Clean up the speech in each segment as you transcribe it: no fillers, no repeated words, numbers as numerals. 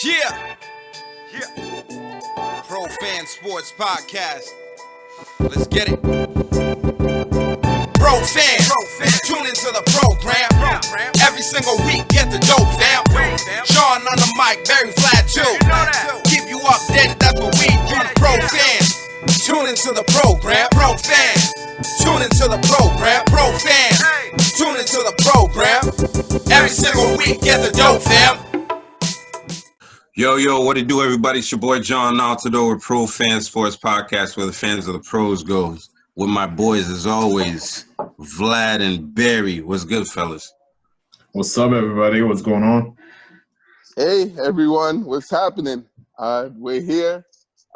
Yeah, Pro Fan Sports Podcast. Let's get it. Pro fans, tune into the program. Every single week, get the dope, fam. Sean on the mic, very flat too. Keep you updated, that's what we do. Pro fans, tune into the program. Pro fans, tune into the program. Pro fans, tune into the program. Every single week, get the dope, fam. Yo, what it do, everybody? It's your boy John Altador with Pro Fan Sports Podcast, where the fans of the pros goes. With my boys, as always, Vlad and Barry. What's good, fellas? What's up, everybody? What's going on? Hey, everyone. What's happening? We're here.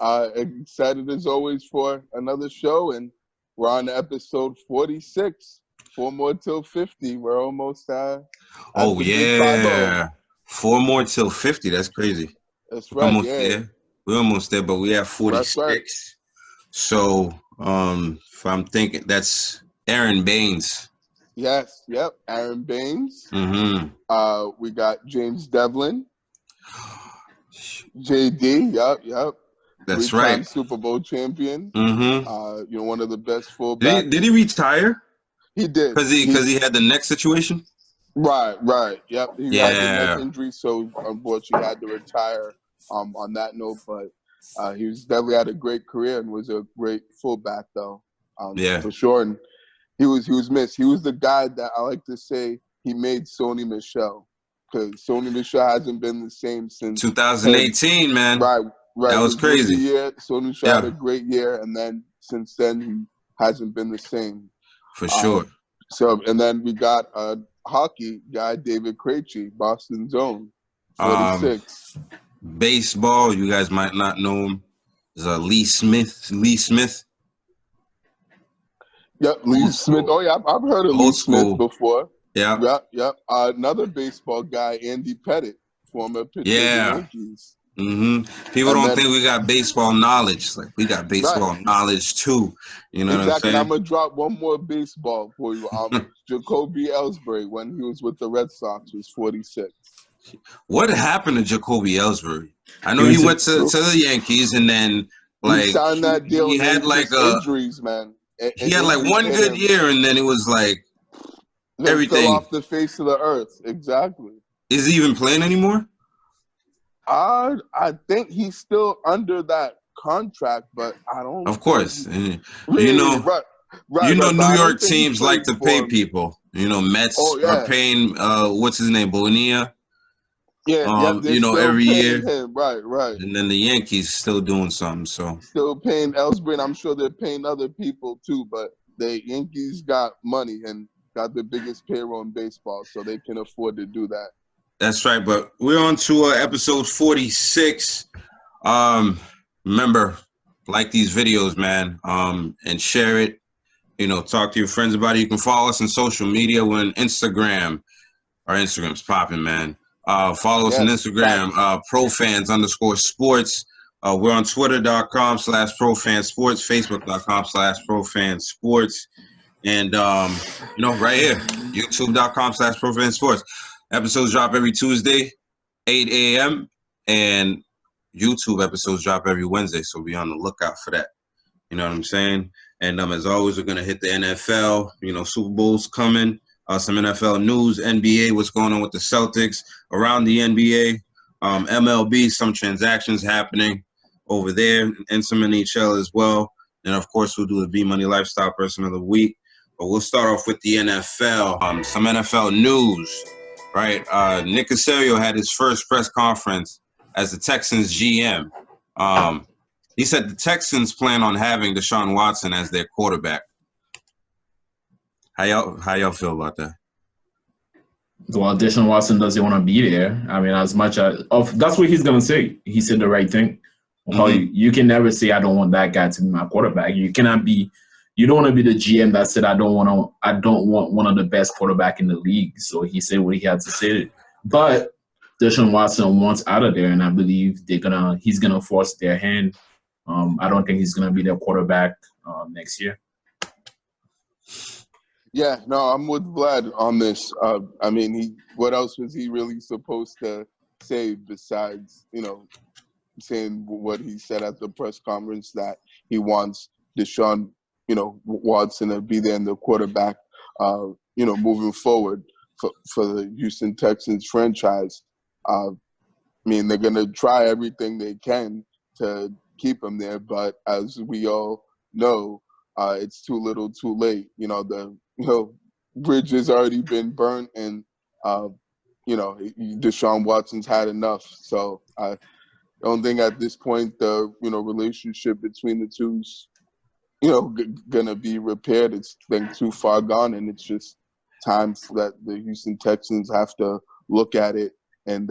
Excited as always for another show, and we're on episode 46. 4 more till 50. We're almost Oh, yeah. 4 more till 50. That's crazy. That's right. Almost yeah. there. We're almost there, but we have 46. Right. So, if I'm thinking, that's Aaron Baines. Yes. Yep. Aaron Baines. Mm-hmm. We got James Devlin. JD. Yep. That's 3-time right. Super Bowl champion. Mm-hmm. One of the best fullbacks. Did he retire? He did. Because he had the neck situation? Right. Yep. He had a neck injury, so unfortunately had to retire on that note. But he was definitely had a great career and was a great fullback, though. For sure. And he was missed. He was the guy that I like to say he made Sony Michel, because Sony Michel hasn't been the same since 2018, man. Right. That was crazy. Year, Sony Michel had a great year, and then since then he hasn't been the same. For sure. So, and then we got hockey guy David Krejci, Boston's own, 46. Baseball, you guys might not know him. Is Lee Smith. Yep, Lee Smith. Oh yeah, I've heard of Lee Smith before. Yeah. Yep. Another baseball guy, Andy Pettitte, former pitcher of the Yankees. Mm-hmm. People don't think we got baseball knowledge. Like, we got baseball knowledge too. You know what I'm saying? I'm gonna drop one more baseball for you. Jacoby Ellsbury, when he was with the Red Sox, was 46. What happened to Jacoby Ellsbury? I know he went to the Yankees, and then he signed that deal. He had like injuries, man. He had like one good year, and then it was like everything fell off the face of the earth. Exactly. Is he even playing anymore? I think he's still under that contract, but I don't. Of course, New York teams like to pay people. Mets are paying what's his name, Bonilla. Every year. Him. Right. And then the Yankees still doing something. So still paying Ellsbury, and I'm sure they're paying other people too. But the Yankees got money and got the biggest payroll in baseball, so they can afford to do that. That's right, but we're on to episode 46. Remember, like these videos, man, and share it. Talk to your friends about it. You can follow us on social media. We're on Instagram. Our Instagram's popping, man. Follow us on Instagram, profans_sports. We're on twitter.com/profansports, facebook.com/profansports, and, right here, youtube.com/profansports. Episodes drop every Tuesday, 8 a.m., and YouTube episodes drop every Wednesday, so be on the lookout for that. You know what I'm saying? And as always, we're going to hit the NFL. Super Bowl's coming. Some NFL news, NBA, what's going on with the Celtics, around the NBA, MLB, some transactions happening over there, and some NHL as well. And, of course, we'll do the B-Money Lifestyle Person of the Week. But we'll start off with the NFL. Some NFL news. Right, Nick Caserio had his first press conference as the Texans GM. He said the Texans plan on having Deshaun Watson as their quarterback. How y'all feel about that? Well, Deshaun Watson doesn't want to be there. I mean, as much as that's what he's gonna say. He said the right thing. Well, you can never say I don't want that guy to be my quarterback. You cannot be. You don't want to be the GM that said I don't want one of the best quarterback in the league. So he said what he had to say. But Deshaun Watson wants out of there, and I believe he's gonna force their hand. I don't think he's gonna be their quarterback next year. Yeah, no, I'm with Vlad on this. What else was he really supposed to say besides, saying what he said at the press conference that he wants Deshaun, Watson to be there in the quarterback, moving forward for the Houston Texans franchise. I mean, they're going to try everything they can to keep him there, but as we all know, it's too little too late. The bridge has already been burnt, and Deshaun Watson's had enough. So I don't think at this point the relationship between the two's gonna be repaired. It's been too far gone, and it's just time that the Houston Texans have to look at it and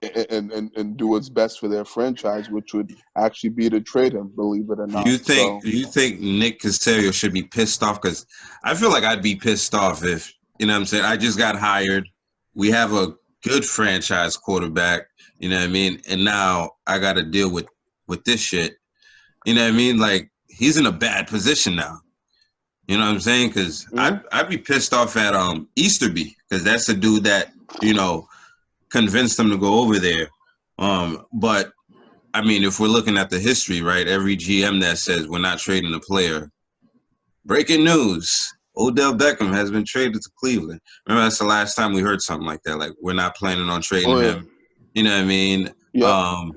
and do what's best for their franchise, which would actually be to trade him, believe it or not. Do you think Nick Caserio should be pissed off? Because I feel like I'd be pissed off if, what I'm saying, I just got hired. We have a good franchise quarterback, you know what I mean? And now I got to deal with this shit. You know what I mean? Like, he's in a bad position now. You know what I'm saying? Because I'd be pissed off at Easterby, because that's the dude that, convinced them to go over there. But, I mean, if we're looking at the history, right, every GM that says we're not trading a player, breaking news, Odell Beckham has been traded to Cleveland. Remember, that's the last time we heard something like that. Like, we're not planning on trading him. You know what I mean? Yeah.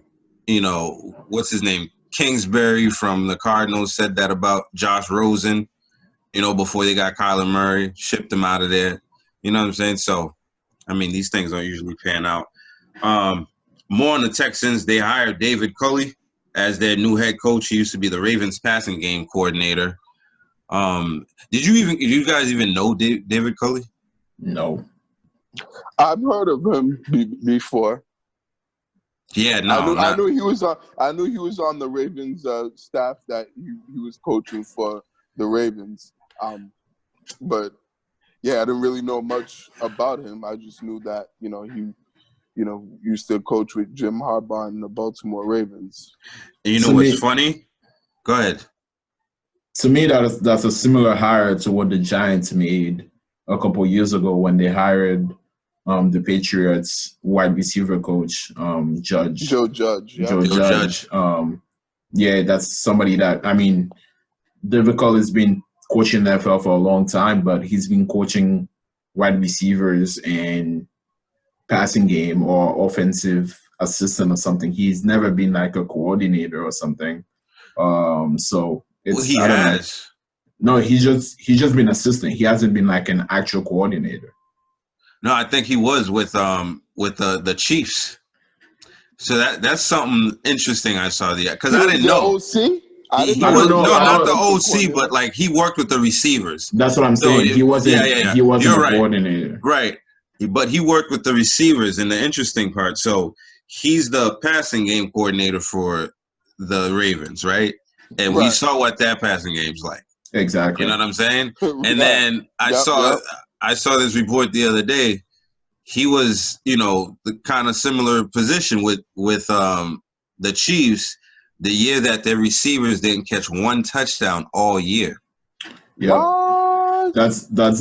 What's his name? Kingsbury from the Cardinals said that about Josh Rosen, before they got Kyler Murray, shipped him out of there. You know what I'm saying? So, I mean, these things don't usually pan out. More on the Texans, they hired David Culley as their new head coach. He used to be the Ravens passing game coordinator. Did you guys even know David Culley? No. I've heard of him before. Yeah, no. I knew he was on the Ravens staff that he was coaching for the Ravens. But yeah, I didn't really know much about him. I just knew that, he used to coach with Jim Harbaugh and the Baltimore Ravens. And what's funny? Go ahead. To me, that's a similar hire to what the Giants made a couple years ago when they hired the Patriots wide receiver coach, Joe Judge. Yeah, that's somebody that, I mean, David Culley's been coaching the NFL for a long time, but he's been coaching wide receivers and passing game or offensive assistant or something. He's never been like a coordinator or something. So it's, he has. No, he's just been assistant. He hasn't been like an actual coordinator. No, I think he was with the Chiefs. So that's something interesting I saw there, because I didn't know. OC? Not the OC, but like he worked with the receivers. That's what I'm saying. He wasn't. Yeah. He wasn't You're a coordinator. Right, but he worked with the receivers. And the interesting part, so he's the passing game coordinator for the Ravens, right? And we saw what that passing game's like. Exactly. You know what I'm saying? And then I saw this report the other day. He was, the kind of similar position with the Chiefs the year that their receivers didn't catch one touchdown all year. Yeah. That's the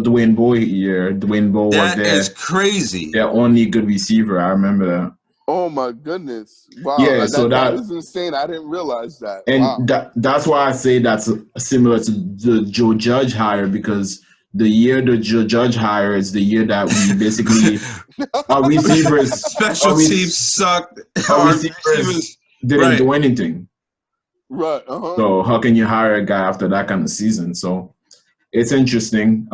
Dwayne Bowe year. Dwayne Bowe was there. That is crazy. Their only good receiver. I remember that. Oh my goodness! Wow, yeah, so that is insane. I didn't realize that. And that's why I say that's similar to the Joe Judge hire, because the year the Joe Judge hire is the year that we basically our receivers special teams sucked. Our receivers didn't do anything. Right. So how can you hire a guy after that kind of season? So it's interesting.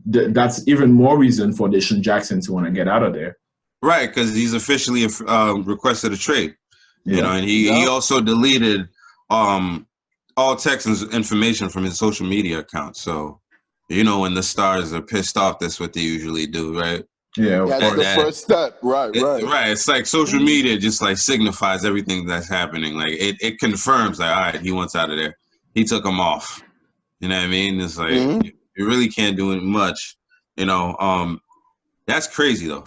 That's even more reason for Deshaun Jackson to want to get out of there. Right, because he's officially requested a trade. Yeah. And he also deleted all Texans information from his social media account. So, when the stars are pissed off, that's what they usually do, right? Yeah, that's the first step. Right. Right. It's like social media just like signifies everything that's happening. Like it confirms like, all right, he wants out of there. He took him off. You know what I mean? It's like you really can't do much. That's crazy though.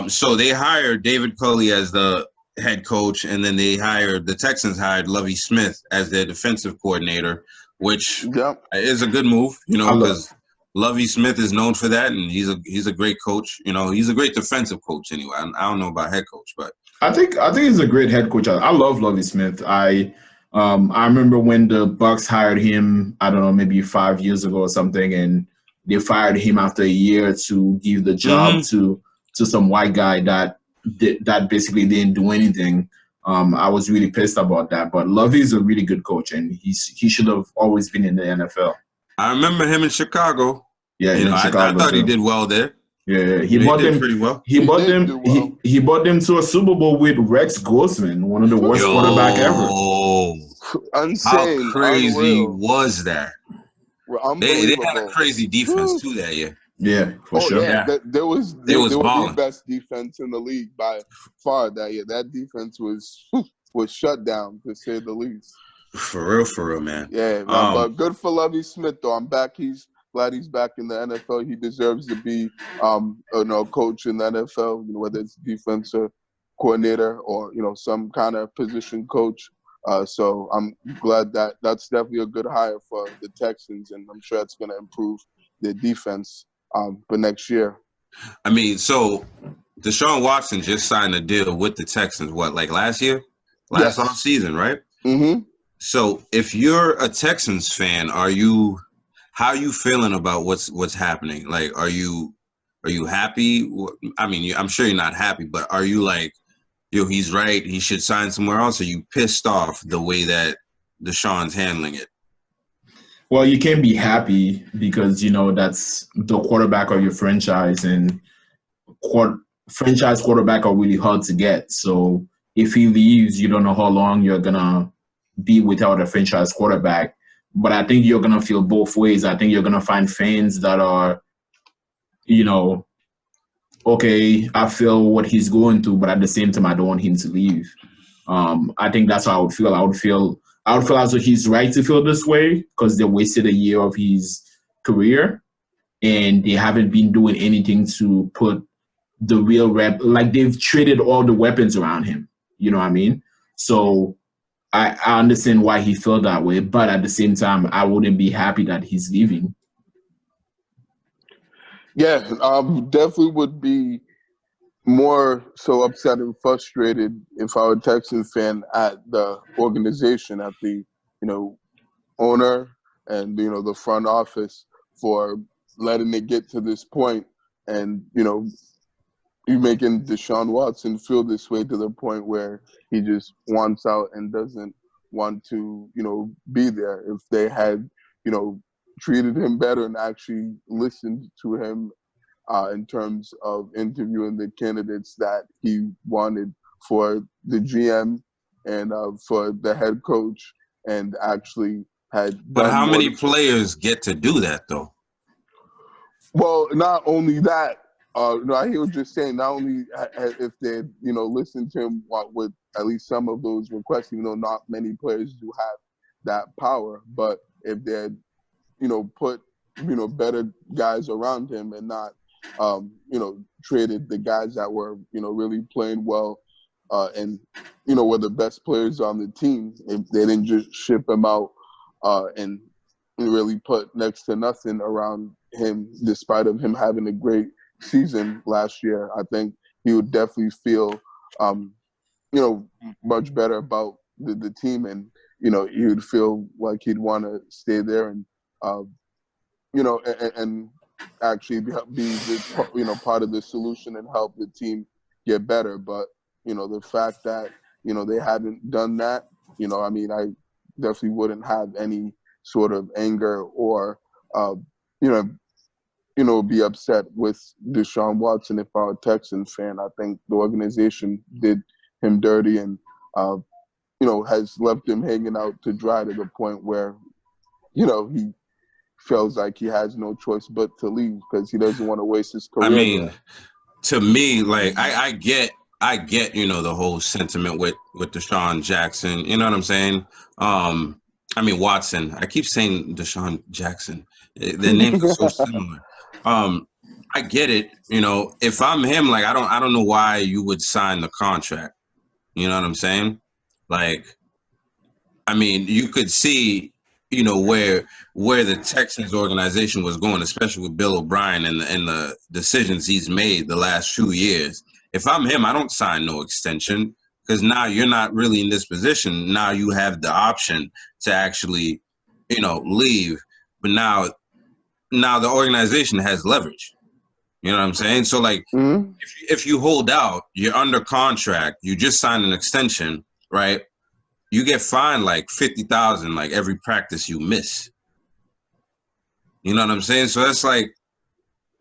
So they hired David Culley as the head coach, and then the Texans hired Lovie Smith as their defensive coordinator, which is a good move, because Lovie Smith is known for that, and he's a great coach. You know, he's a great defensive coach anyway. I don't know about head coach, but I think he's a great head coach. I love Lovie Smith. I remember when the Bucks hired him, I don't know, maybe 5 years ago or something, and they fired him after a year to give the job to some white guy that basically didn't do anything. I was really pissed about that. But Lovie is a really good coach, and he should have always been in the NFL. I remember him in Chicago. Yeah, you know, I thought he did well there. Yeah, he bought them pretty well. He bought them to a Super Bowl with Rex Grossman, one of the worst quarterback ever. Insane. How crazy Unreal. was that? They had a crazy defense too that year. Yeah, for sure. Yeah, they were balling. the best defense in the league by far that year. That defense was shut down, to say the least. For real, man. Yeah, but good for Lovie Smith though. I'm back. Glad he's back in the NFL. He deserves to be, coach in the NFL. You know, whether it's defensive coordinator or some kind of position coach. So I'm glad that's definitely a good hire for the Texans, and I'm sure it's going to improve their defense for next year. I mean, so Deshaun Watson just signed a deal with the Texans. What, like last year, last off season, right? Mm-hmm. So if you're a Texans fan, how are you feeling about what's happening? Like, are you happy? I mean, I'm sure you're not happy, but are you like, he's right, he should sign somewhere else? Or are you pissed off the way that Deshaun's handling it? Well, you can't be happy because, that's the quarterback of your franchise, and franchise quarterback are really hard to get. So if he leaves, you don't know how long you're going to be without a franchise quarterback. But I think you're going to feel both ways. I think you're going to find fans that are, okay, I feel what he's going through, but at the same time, I don't want him to leave. I think that's how I would feel. I would feel as though he's right to feel this way because they wasted a year of his career and they haven't been doing anything to put the real like they've traded all the weapons around him. You know what I mean? So I understand why he felt that way, but at the same time, I wouldn't be happy that he's leaving. Yeah, definitely would be more so upset and frustrated if I were a Texans fan at the organization, at the owner and the front office for letting it get to this point, and you making Deshaun Watson feel this way to the point where he just wants out and doesn't want to be there. If they had treated him better and actually listened to him in terms of interviewing the candidates that he wanted for the GM and for the head coach, and actually had. But how many players get to do that, though? Well, not only that, I hear what you're saying. Not only if they, listen to him with at least some of those requests, even though not many players do have that power, but if they had, put, better guys around him and not, traded the guys that were, really playing well and, were the best players on the team. If they didn't just ship him out and really put next to nothing around him, despite of him having a great season last year, I think he would definitely feel, much better about the team, and he would feel like he'd want to stay there and and actually be part of the solution and help the team get better. But the fact that they hadn't done that, I mean, I definitely wouldn't have any sort of anger or be upset with Deshaun Watson if I were a Texans fan. I think the organization did him dirty and, has left him hanging out to dry to the point where, he feels like he has no choice but to leave because he doesn't want to waste his career. I mean, to me, like, I get, the whole sentiment with Deshaun Jackson. You know what I'm saying? Watson. I keep saying Deshaun Jackson. Their names are so similar. I get it. If I'm him, like, I don't know why you would sign the contract. You know what I'm saying? Like, I mean, you could see, you know, where the Texans organization was going, especially with Bill O'Brien and the decisions he's made the last few years. If I'm him, I don't sign no extension, because now you're not really in this position. Now you have the option to actually, you know, leave. But now the organization has leverage. You know what I'm saying? So, like, if you hold out, you're under contract, you just signed an extension, right? You get fined like $50,000 like every practice you miss. You know what I'm saying? So that's like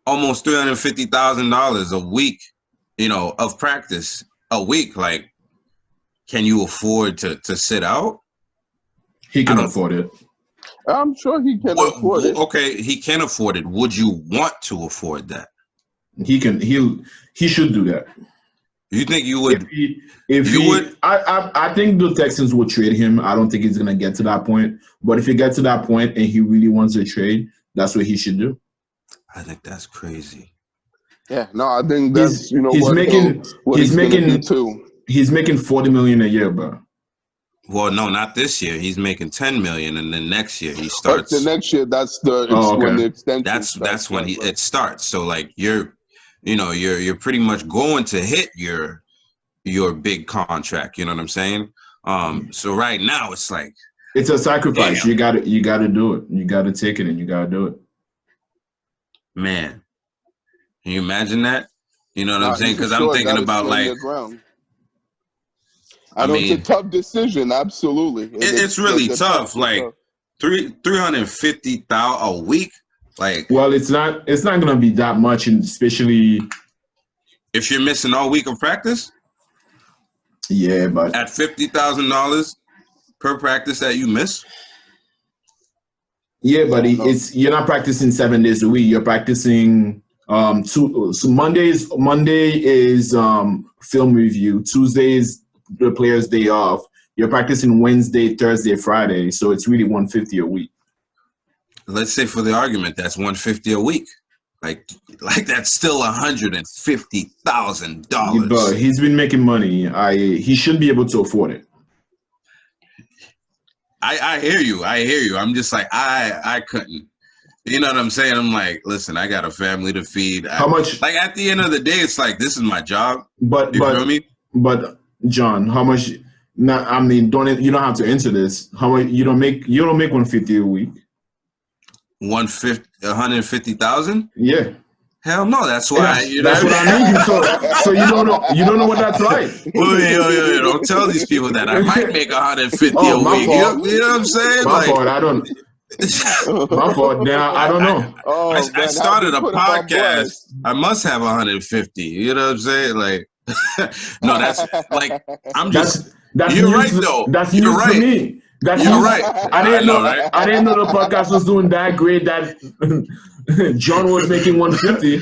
almost $350,000 a week, you know, of practice a week. Like, can you afford to sit out? He can afford it. I'm sure he can afford it. Okay, he can afford it. Would you want to afford that? He should do that. You think you would? I think the Texans will trade him. I don't think he's gonna get to that point. But if he gets to that point and he really wants to trade, that's what he should do. I think that's crazy. Yeah, no, I think that's he's making $40 million a year, bro. Well, no, not this year. He's making $10 million, and then next year he starts. But the next year, that's when the extension. That's when it starts. So like you're pretty much going to hit your big contract. You know what I'm saying? So right now it's like it's a sacrifice. Damn. You gotta do it. You gotta take it and you gotta do it. Man, can you imagine that? You know what I'm saying? Because I'm thinking about like. I mean, it's a tough decision. Absolutely, it's really tough. Like $350,000 a week. Like, well, it's not gonna be that much, and especially if you're missing all week of practice. Yeah, but at $50,000 per practice that you miss. Yeah, but you're not practicing 7 days a week. You're practicing so Monday is film review. Tuesday is the player's day off. You're practicing Wednesday, Thursday, Friday. So it's really $150 a week. Let's say for the argument that's $150 a week. Like that's still $150,000. But he's been making money. He should be able to afford it. I hear you. I'm just like I couldn't. You know what I'm saying? I'm like, listen, I got a family to feed. How much? Like at the end of the day, it's like this is my job. But you feel me? But John, how much? Not, I mean, you don't have to answer this. How much? You don't make $150 a week. 150,000? Yeah. Hell no, that's why. That's what I mean. So you don't know what that's like. Yo, don't tell these people that. I might make 150 a week. You know what I'm saying? My fault. I don't. My fault. Now I don't know. I started a podcast. I must have 150. You know what I'm saying? Like, no, that's like I'm just. You're right though. That's you're right. To me. You're right. I didn't know the podcast was doing that great that John was making 150.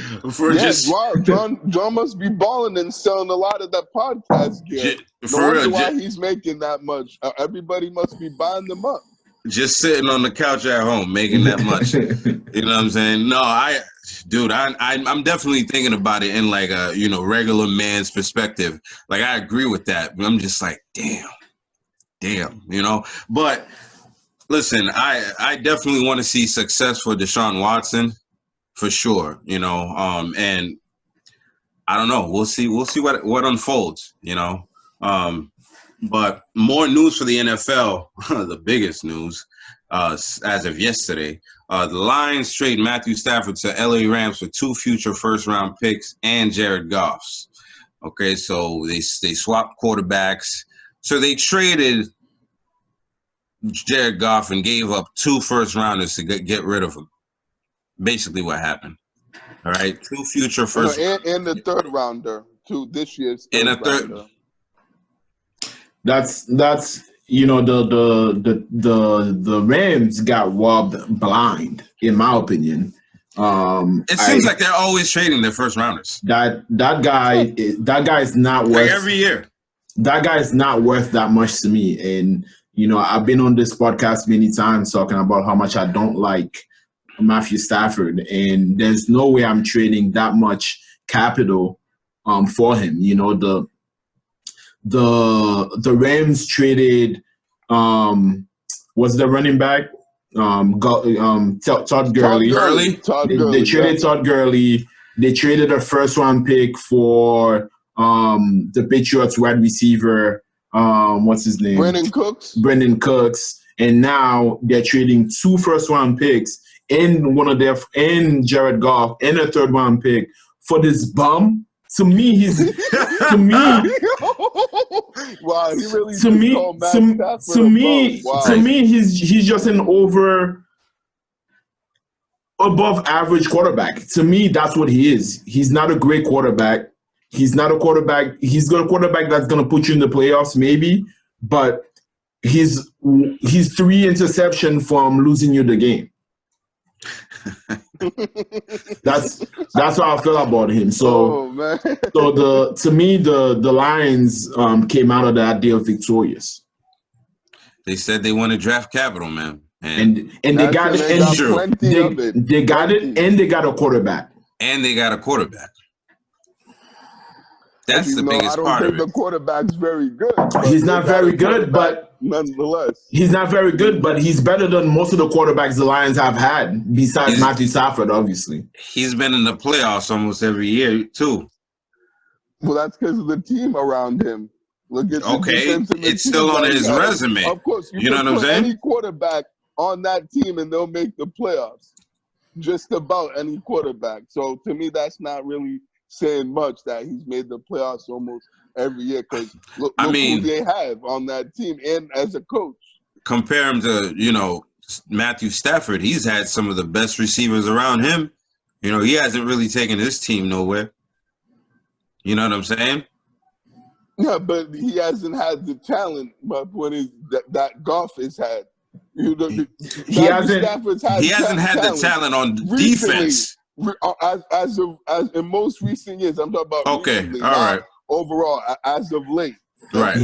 John must be balling and selling a lot of that podcast gear. No wonder why he's making that much. Everybody must be buying them up. Just sitting on the couch at home making that much. You know what I'm saying? No, I'm definitely thinking about it in like a regular man's perspective. Like I agree with that, but I'm just like, damn, But listen, I definitely want to see success for Deshaun Watson, for sure. And I don't know. We'll see what unfolds. But more news for the NFL. The biggest news as of yesterday. The Lions trade Matthew Stafford to LA Rams for 2 future first-round picks and Jared Goff's. Okay, so they swapped quarterbacks. So they traded Jared Goff and gave up 2 first-rounders to get rid of him. Basically what happened. All right, 2 future first and the third rounder to this year's third rounder. That's the Rams got robbed blind, in my opinion. It seems like they're always trading their first rounders. That guy is not worth like every year. That guy is not worth that much to me. And I've been on this podcast many times talking about how much I don't like Matthew Stafford, and there's no way I'm trading that much capital for him. The Rams traded was the running back Todd Gurley. They traded Todd Gurley. They traded a first-round pick for the Patriots wide receiver. What's his name? Brandon Cooks. And now they're trading 2 first-round picks and Jared Goff and a third-round pick for this bum. To me, wow, he really to me, he's just an above average quarterback. To me, that's what he is. He's not a great quarterback. He's not a quarterback. He's got a quarterback that's going to put you in the playoffs, maybe, but he's 3 interceptions from losing you the game. That's how I feel about him. So, to me, the Lions came out of that deal victorious. They said they want to draft capital, man, and they got it. They got it, and they got a quarterback. That's the biggest part of it. The quarterback's very good. He's not very good, but nonetheless, he's not very good. But he's better than most of the quarterbacks the Lions have had, besides Matthew Stafford, obviously. He's been in the playoffs almost every year too. Well, that's because of the team around him. Look at it's still on his resume. Of course, you know what I'm saying. Any quarterback on that team, and they'll make the playoffs. Just about any quarterback. So to me, that's not really saying much that he's made the playoffs almost every year, because look who they have on that team and as a coach. Compare him to, Matthew Stafford. He's had some of the best receivers around him. He hasn't really taken his team nowhere. You know what I'm saying? Yeah, but he hasn't had the talent. My point is that Goff has had. He hasn't had the talent on defense. As in most recent years, I'm talking about recently, all right. Overall, as of late. Right.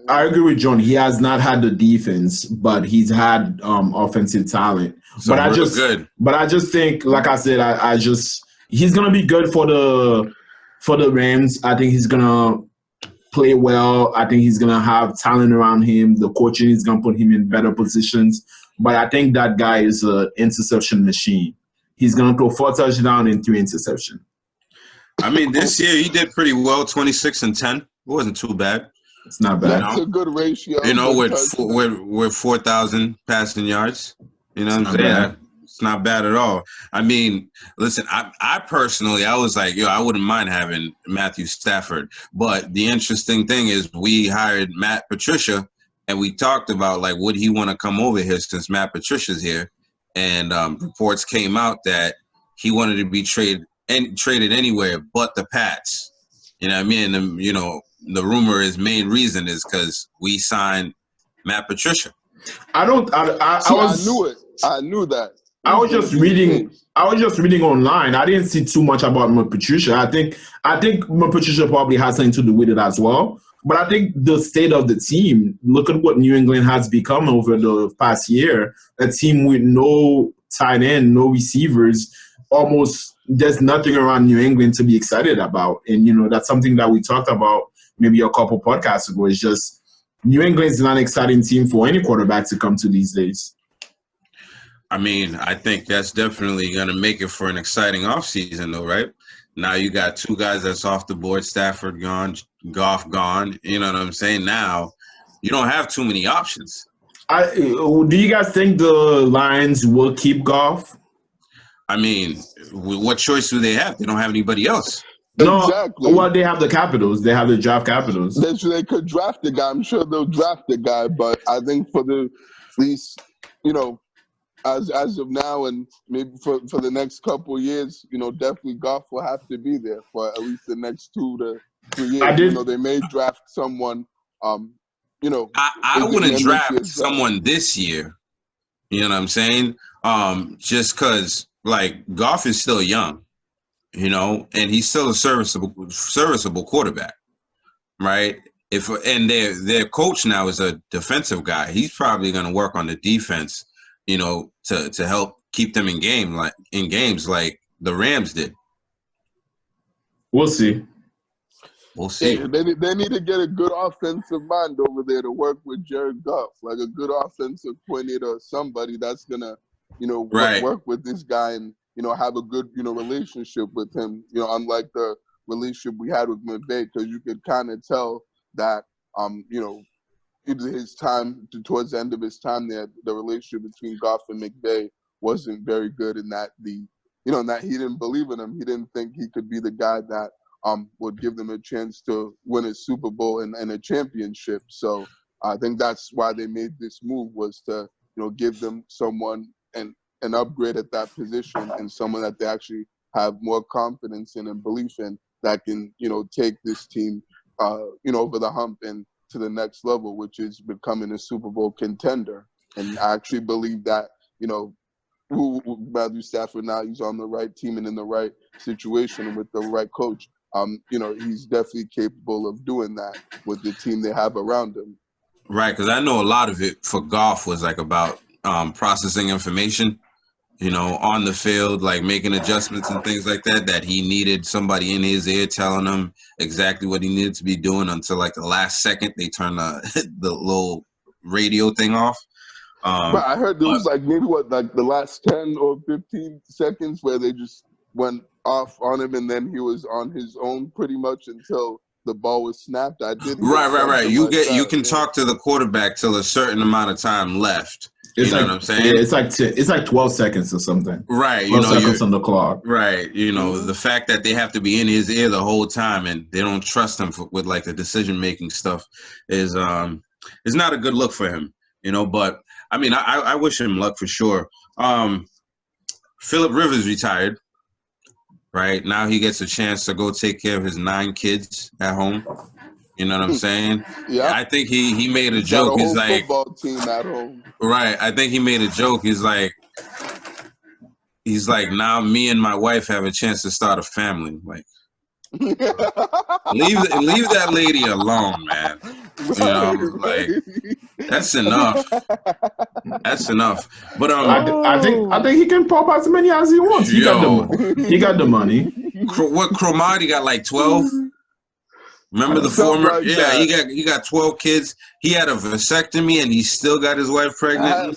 I agree with John. He has not had the defense, but he's had offensive talent. So I just think, like I said, he's gonna be good for the Rams. I think he's gonna play well. I think he's gonna have talent around him. The coaching is gonna put him in better positions. But I think that guy is an interception machine. He's going to throw 4 touchdowns and 3 interceptions. I mean, this year he did pretty well, 26 and 10. It wasn't too bad. It's not bad. That's a good ratio. With 4,000 passing yards. You know what I'm saying? It's not bad at all. I mean, listen, I personally, I was like, I wouldn't mind having Matthew Stafford. But the interesting thing is we hired Matt Patricia, and we talked about, would he want to come over here since Matt Patricia's here? And reports came out that he wanted to be traded anywhere but the Pats. You know what I mean? And, the rumor is main reason is because we signed Matt Patricia. I knew it. I knew that. I was just reading online. I didn't see too much about Matt Patricia. I think Matt Patricia probably has something to do with it as well. But I think the state of the team, look at what New England has become over the past year. A team with no tight end, no receivers, almost there's nothing around New England to be excited about. And, that's something that we talked about maybe a couple podcasts ago. It's just New England is not an exciting team for any quarterback to come to these days. I mean, I think that's definitely going to make it for an exciting offseason, though, right? Now you got 2 guys that's off the board, Stafford gone, Goff gone. You know what I'm saying? Now you don't have too many options. Do you guys think the Lions will keep Goff? I mean, what choice do they have? They don't have anybody else. No, exactly. Well, they have the capitals. They have the draft capitals. They could draft the guy. I'm sure they'll draft the guy, but I think for the at least, as of now and maybe for the next couple of years, definitely Goff will have to be there for at least the next 2 to 3 years. They may draft someone. I wouldn't draft someone this year. You know what I'm saying? Just because Goff is still young, and he's still a serviceable quarterback, right? And their coach now is a defensive guy. He's probably going to work on the defense, to help keep them in games like the Rams did. We'll see. We'll see. Yeah, they need to get a good offensive mind over there to work with Jared Goff, like a good offensive coordinator or somebody that's gonna, work with this guy and have a good relationship with him. Unlike the relationship we had with McVay, because you could kind of tell that his time towards the end of his time there, the relationship between Goff and McVay wasn't very good, in that that he didn't believe in him. He didn't think he could be the guy that would give them a chance to win a Super Bowl and a championship. So I think that's why they made this move, was to give them someone and an upgrade at that position, and someone that they actually have more confidence in and belief in, that can take this team over the hump and to the next level, which is becoming a Super Bowl contender. And I actually believe that Matthew Stafford, now he's on the right team and in the right situation with the right coach. He's definitely capable of doing that with the team they have around him. Right, because I know a lot of it for Goff was like about processing information, on the field, like making adjustments and things like that, that he needed somebody in his ear telling him exactly what he needed to be doing until like the last second they turn the little radio thing off. But I heard there was like maybe the last 10 or 15 seconds where they just went off on him, and then he was on his own pretty much until the ball was snapped. I did. Right. You can talk to the quarterback till a certain amount of time left. You know what I'm saying? Yeah, it's like 12 seconds or something. Right. 12 seconds on the clock. Right. The fact that they have to be in his ear the whole time and they don't trust him with like the decision making stuff is not a good look for him. But I mean, I wish him luck for sure. Phillip Rivers retired. Right now, he gets a chance to go take care of his 9 kids at home. You know what I'm saying? Yeah. I think he made a joke. He's like, football team at home. Right. I think he made a joke. He's like, now me and my wife have a chance to start a family. Like, leave that lady alone, man. That's enough. That's enough. But I think he can pop as many as he wants. He got the money. What Cromartie got like 12? Remember the former? Like yeah, he got 12 kids. He had a vasectomy and he still got his wife pregnant.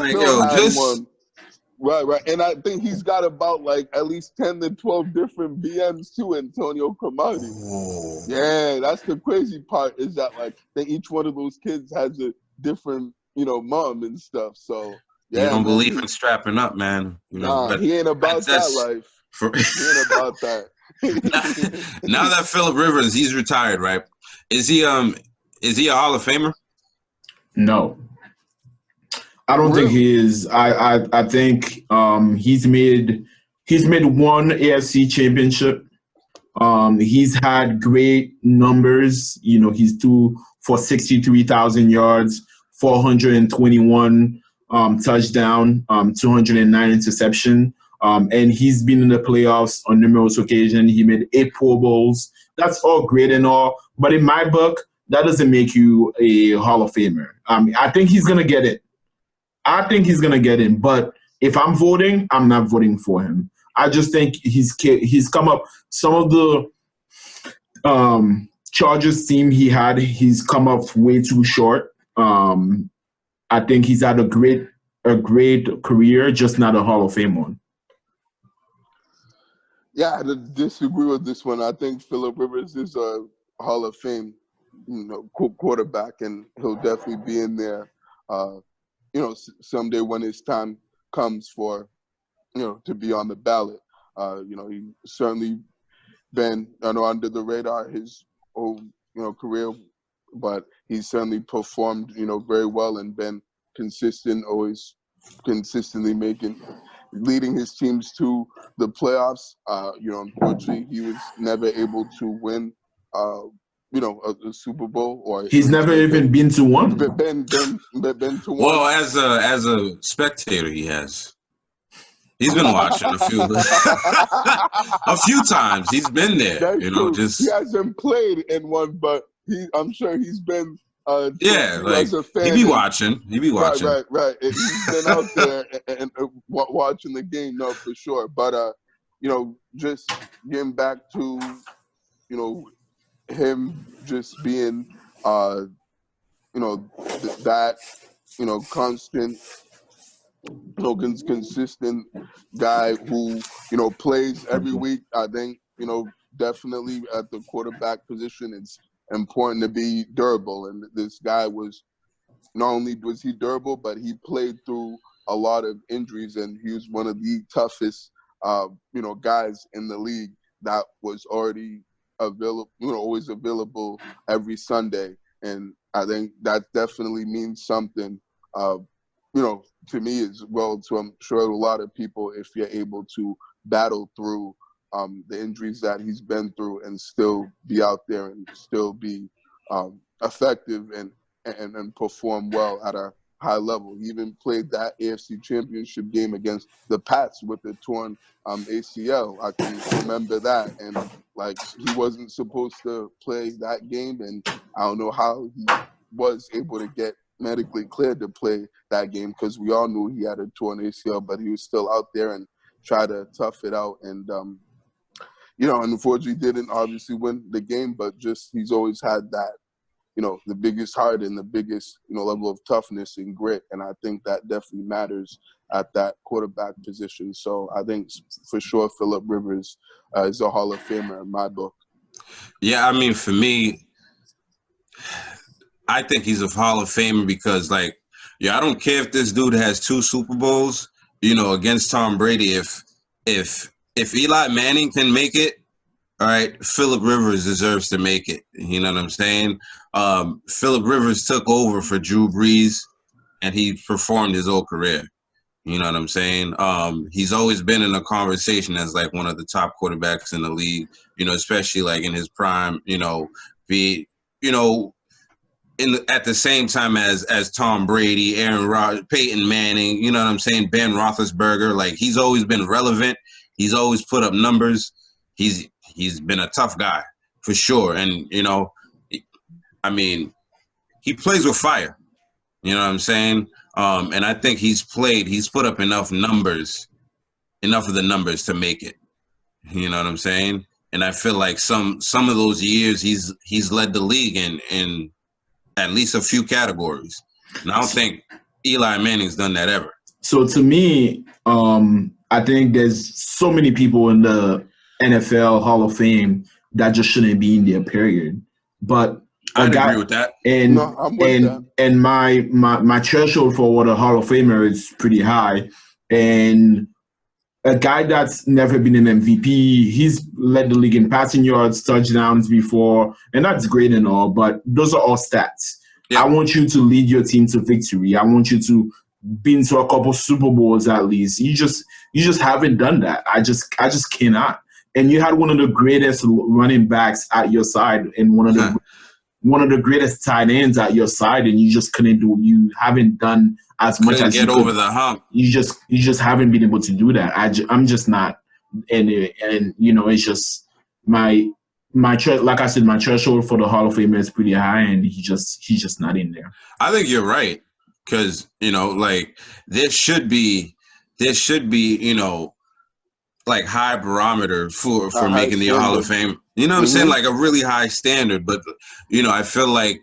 Right. And I think he's got about like at least 10 to 12 different BMs too, Antonio Cromartie. Oh. Yeah, that's the crazy part, is that like each one of those kids has a different, mom and stuff. So yeah, you don't believe in strapping up, man. He ain't about that life. He ain't about that. Now that Phillip Rivers, he's retired, right? Is he a Hall of Famer? No. I don't think he is. I think he's made one AFC championship. He's had great numbers. He's threw for 63,000 yards, 421 touchdown, 209 interception. And he's been in the playoffs on numerous occasions. He made 8 Pro Bowls. That's all great and all, but in my book, that doesn't make you a Hall of Famer. I think he's gonna get it. But if I'm voting, I'm not voting for him. I just think he's come up. Some of the Chargers team he had, he's come up way too short. I think he's had a great career, just not a Hall of Fame one. Yeah, I disagree with this one. I think Phillip Rivers is a Hall of Fame, quarterback, and he'll definitely be in there. Someday when his time comes for, to be on the ballot. He certainly been under the radar his whole career, but he's certainly performed very well and been consistent, always consistently leading his teams to the playoffs. Unfortunately, he was never able to win a Super Bowl, or he's never even been to one. Been to one. Well, as a spectator, he has. He's been watching a few times. He's been there. That's true. He hasn't played in one, but I'm sure he's been. As a fan, he be watching. Right. He's been out there and watching the game, no, for sure. But just getting back to him just being, that, constant, consistent guy who, plays every week. I think, definitely at the quarterback position, it's important to be durable. And this guy not only was he durable, but he played through a lot of injuries, and he was one of the toughest, guys in the league that was already available, always available every Sunday. And I think that definitely means something, to me as well, to I'm sure a lot of people, if you're able to battle through the injuries that he's been through and still be out there and still be effective and perform well at a high level. He even played that AFC Championship game against the Pats with the torn ACL. I can remember that. And, he wasn't supposed to play that game, and I don't know how he was able to get medically cleared to play that game, because we all knew he had a torn ACL, but he was still out there and try to tough it out. And, unfortunately didn't obviously win the game, but just he's always had that, the biggest heart and the biggest, level of toughness and grit. And I think that definitely matters at that quarterback position. So I think for sure Phillip Rivers is a Hall of Famer in my book. Yeah, I mean, for me, I think he's a Hall of Famer because, I don't care if this dude has 2 Super Bowls, against Tom Brady. If Eli Manning can make it, all right, Phillip Rivers deserves to make it. You know what I'm saying? Phillip Rivers took over for Drew Brees, and he performed his whole career. You know what I'm saying? He's always been in a conversation as one of the top quarterbacks in the league. Especially in his prime. At the same time as Tom Brady, Aaron Rodgers, Peyton Manning. You know what I'm saying? Ben Roethlisberger. He's always been relevant. He's always put up numbers. He's been a tough guy for sure. And, he plays with fire. You know what I'm saying? And I think he's put up enough of the numbers to make it. You know what I'm saying? And I feel like some of those years he's led the league in at least a few categories. And I don't think Eli Manning's done that ever. So to me, I think there's so many people in the NFL Hall of Fame that just shouldn't be in there, period. But I agree with that. And no, I'm with that. And my threshold for what a Hall of Famer is pretty high. And a guy that's never been an MVP, he's led the league in passing yards, touchdowns before, and that's great and all, but those are all stats. Yeah. I want you to lead your team to victory. I want you to be into a couple Super Bowls at least. You just haven't done that. I just cannot. And you had one of the greatest running backs at your side and one of the greatest tight ends at your side, and you just couldn't do. You haven't done as much as get over the hump. You just haven't been able to do that. I'm just not, and it's just my like I said, my threshold for the Hall of Fame is pretty high, and he's just not in there. I think you're right, because there should be high barometer for making the Hall of Fame. You know what I'm saying? A really high standard. But, I feel like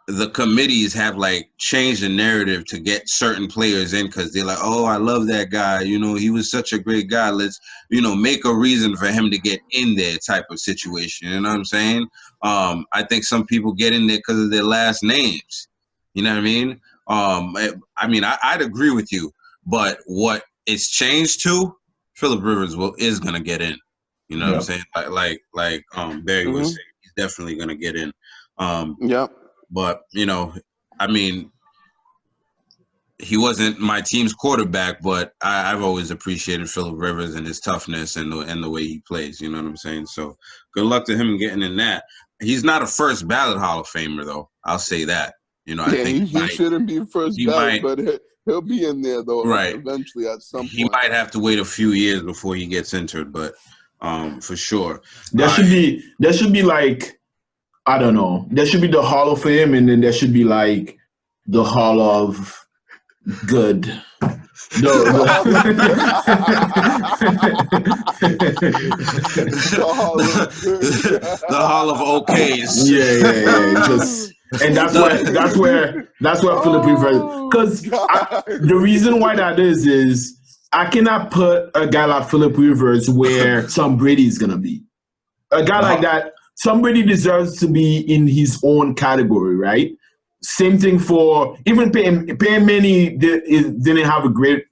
the committees have changed the narrative to get certain players in because they're like, oh, I love that guy. He was such a great guy. Let's, make a reason for him to get in there type of situation. You know what I'm saying? I think some people get in there because of their last names. You know what I mean? I'd agree with you. But what it's changed to, Phillip Rivers is gonna get in. You know what I'm saying? Like Barry was saying, he's definitely gonna get in. But he wasn't my team's quarterback, but I've always appreciated Phillip Rivers and his toughness and the way he plays. You know what I'm saying? So good luck to him getting in that. He's not a first ballot Hall of Famer though. I'll say that. I think he shouldn't be first ballot, but he'll be in there though, right? Eventually, at some point. He might have to wait a few years before he gets entered, but for sure, there should be I don't know. There should be the Hall of Fame, and then there should be the Hall of Good. The Hall of OKs. Yeah. Just and that's where Philip Rivers, because the reason why that is I cannot put a guy like Philip Rivers where Tom Brady is gonna be. A guy like that, Tom Brady deserves to be in his own category, right? Same thing for even Peyton Manning didn't have a great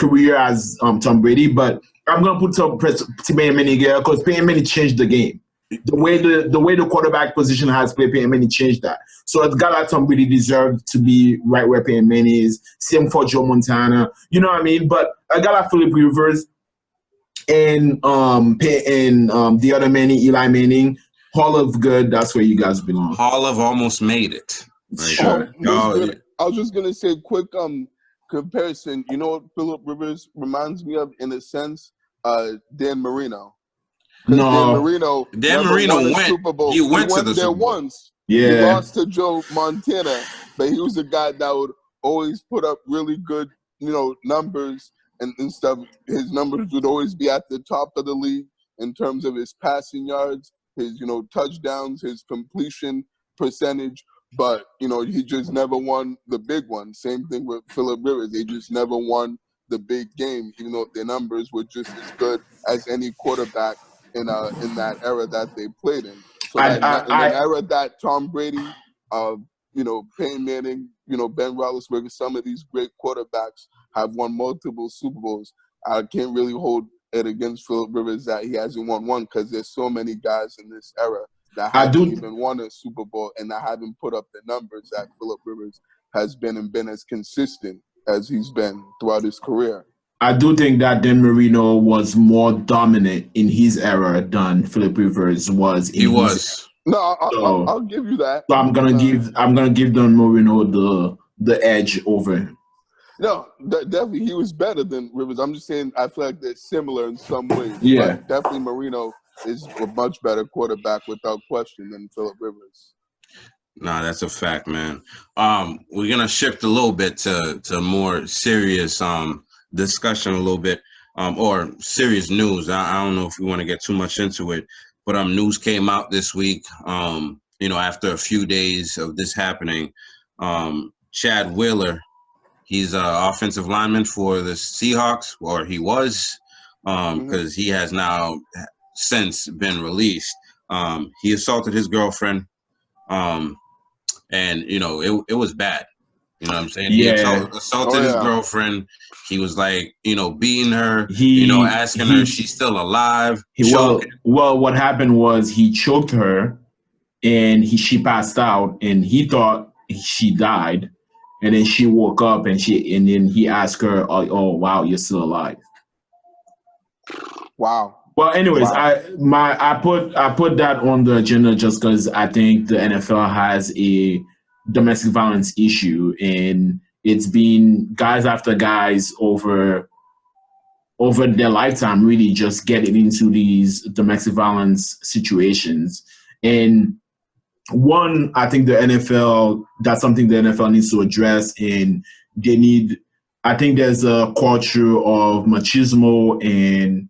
career as Tom Brady, but I'm gonna put Peyton Manning here because Peyton Manning changed the game. The way the quarterback position has played, Peyton Manning changed that. So a guy like Tom Brady deserved to be right where Peyton Manning is. Same for Joe Montana. You know what I mean? But a guy like Philip Rivers and the other Manning, Eli Manning, Hall of Good, that's where you guys belong. Hall of almost made it. Sure. I was just gonna say quick comparison. You know what Philip Rivers reminds me of in a sense? Dan Marino. No, Dan Marino went. Super Bowl. He went to the there Super Bowl once. Yeah. He lost to Joe Montana, but he was a guy that would always put up really good, numbers and stuff. His numbers would always be at the top of the league in terms of his passing yards, his, touchdowns, his completion percentage. But, he just never won the big one. Same thing with Philip Rivers. They just never won the big game, even though their numbers were just as good as any quarterback in that era that they played in. So in an era that Tom Brady, Peyton Manning, Ben Roethlisberger, some of these great quarterbacks have won multiple Super Bowls. I can't really hold it against Philip Rivers that he hasn't won one because there's so many guys in this era that haven't even won a Super Bowl and that haven't put up the numbers that Philip Rivers has been and been as consistent as he's been throughout his career. I do think that Dan Marino was more dominant in his era than Philip Rivers was. No, I'll give you that. So I'm gonna give Dan Marino the edge over him. No, definitely he was better than Rivers. I'm just saying I feel like they're similar in some ways. Yeah, but definitely Marino is a much better quarterback without question than Philip Rivers. Nah, that's a fact, man. We're gonna shift a little bit to more serious discussion a little bit, or serious news. I don't know if we want to get too much into it, but news came out this week. After a few days of this happening, Chad Wheeler, he's an offensive lineman for the Seahawks, or he was, because he has now since been released. He assaulted his girlfriend, and it was bad. You know what I'm saying? Yeah. He assaulted his girlfriend. He was like, beating her, asking her if she's still alive. Well, what happened was he choked her and she passed out and he thought she died. And then she woke up and then he asked her, oh wow, you're still alive. Wow. Well, anyways, wow. I put that on the agenda just because I think the NFL has a domestic violence issue, and it's been guys after guys over their lifetime really just getting into these domestic violence situations. And one, I think that's something the NFL needs to address, and I think there's a culture of machismo and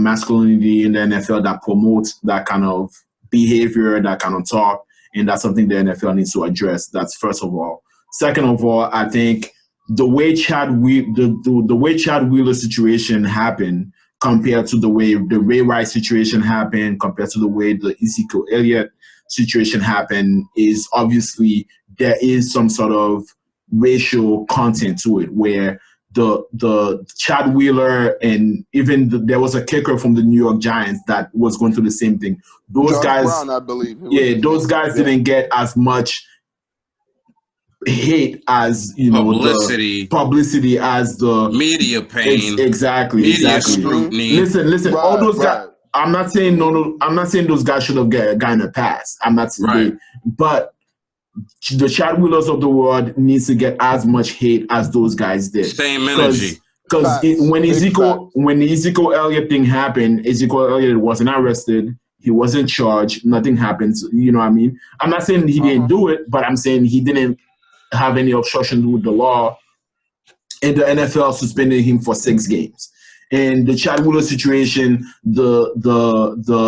masculinity in the NFL that promotes that kind of behavior, that kind of talk, and that's something the NFL needs to address. That's first of all. Second of all, I think the way Chad Wheeler situation happened compared to the way the Ray Rice situation happened, compared to the way the Ezekiel Elliott situation happened, is obviously there is some sort of racial content to it, where the Chad Wheeler and even there was a kicker from the New York Giants that was going through the same thing. Those John guys, Brown, I believe. Those guys didn't get as much hate as publicity as the media pain. Exactly. Scrutiny. Listen. All those guys. I'm not saying I'm not saying those guys should have gotten a pass. I'm not saying, but the Chad Wheelers of the world needs to get as much hate as those guys did. Same energy. Because when the Ezekiel Elliott thing happened, Ezekiel Elliott wasn't arrested. He wasn't charged. Nothing happened. You know what I mean? I'm not saying he didn't do it, but I'm saying he didn't have any obstruction with the law and the NFL suspended him for 6 games. And the Chad Wheeler situation, the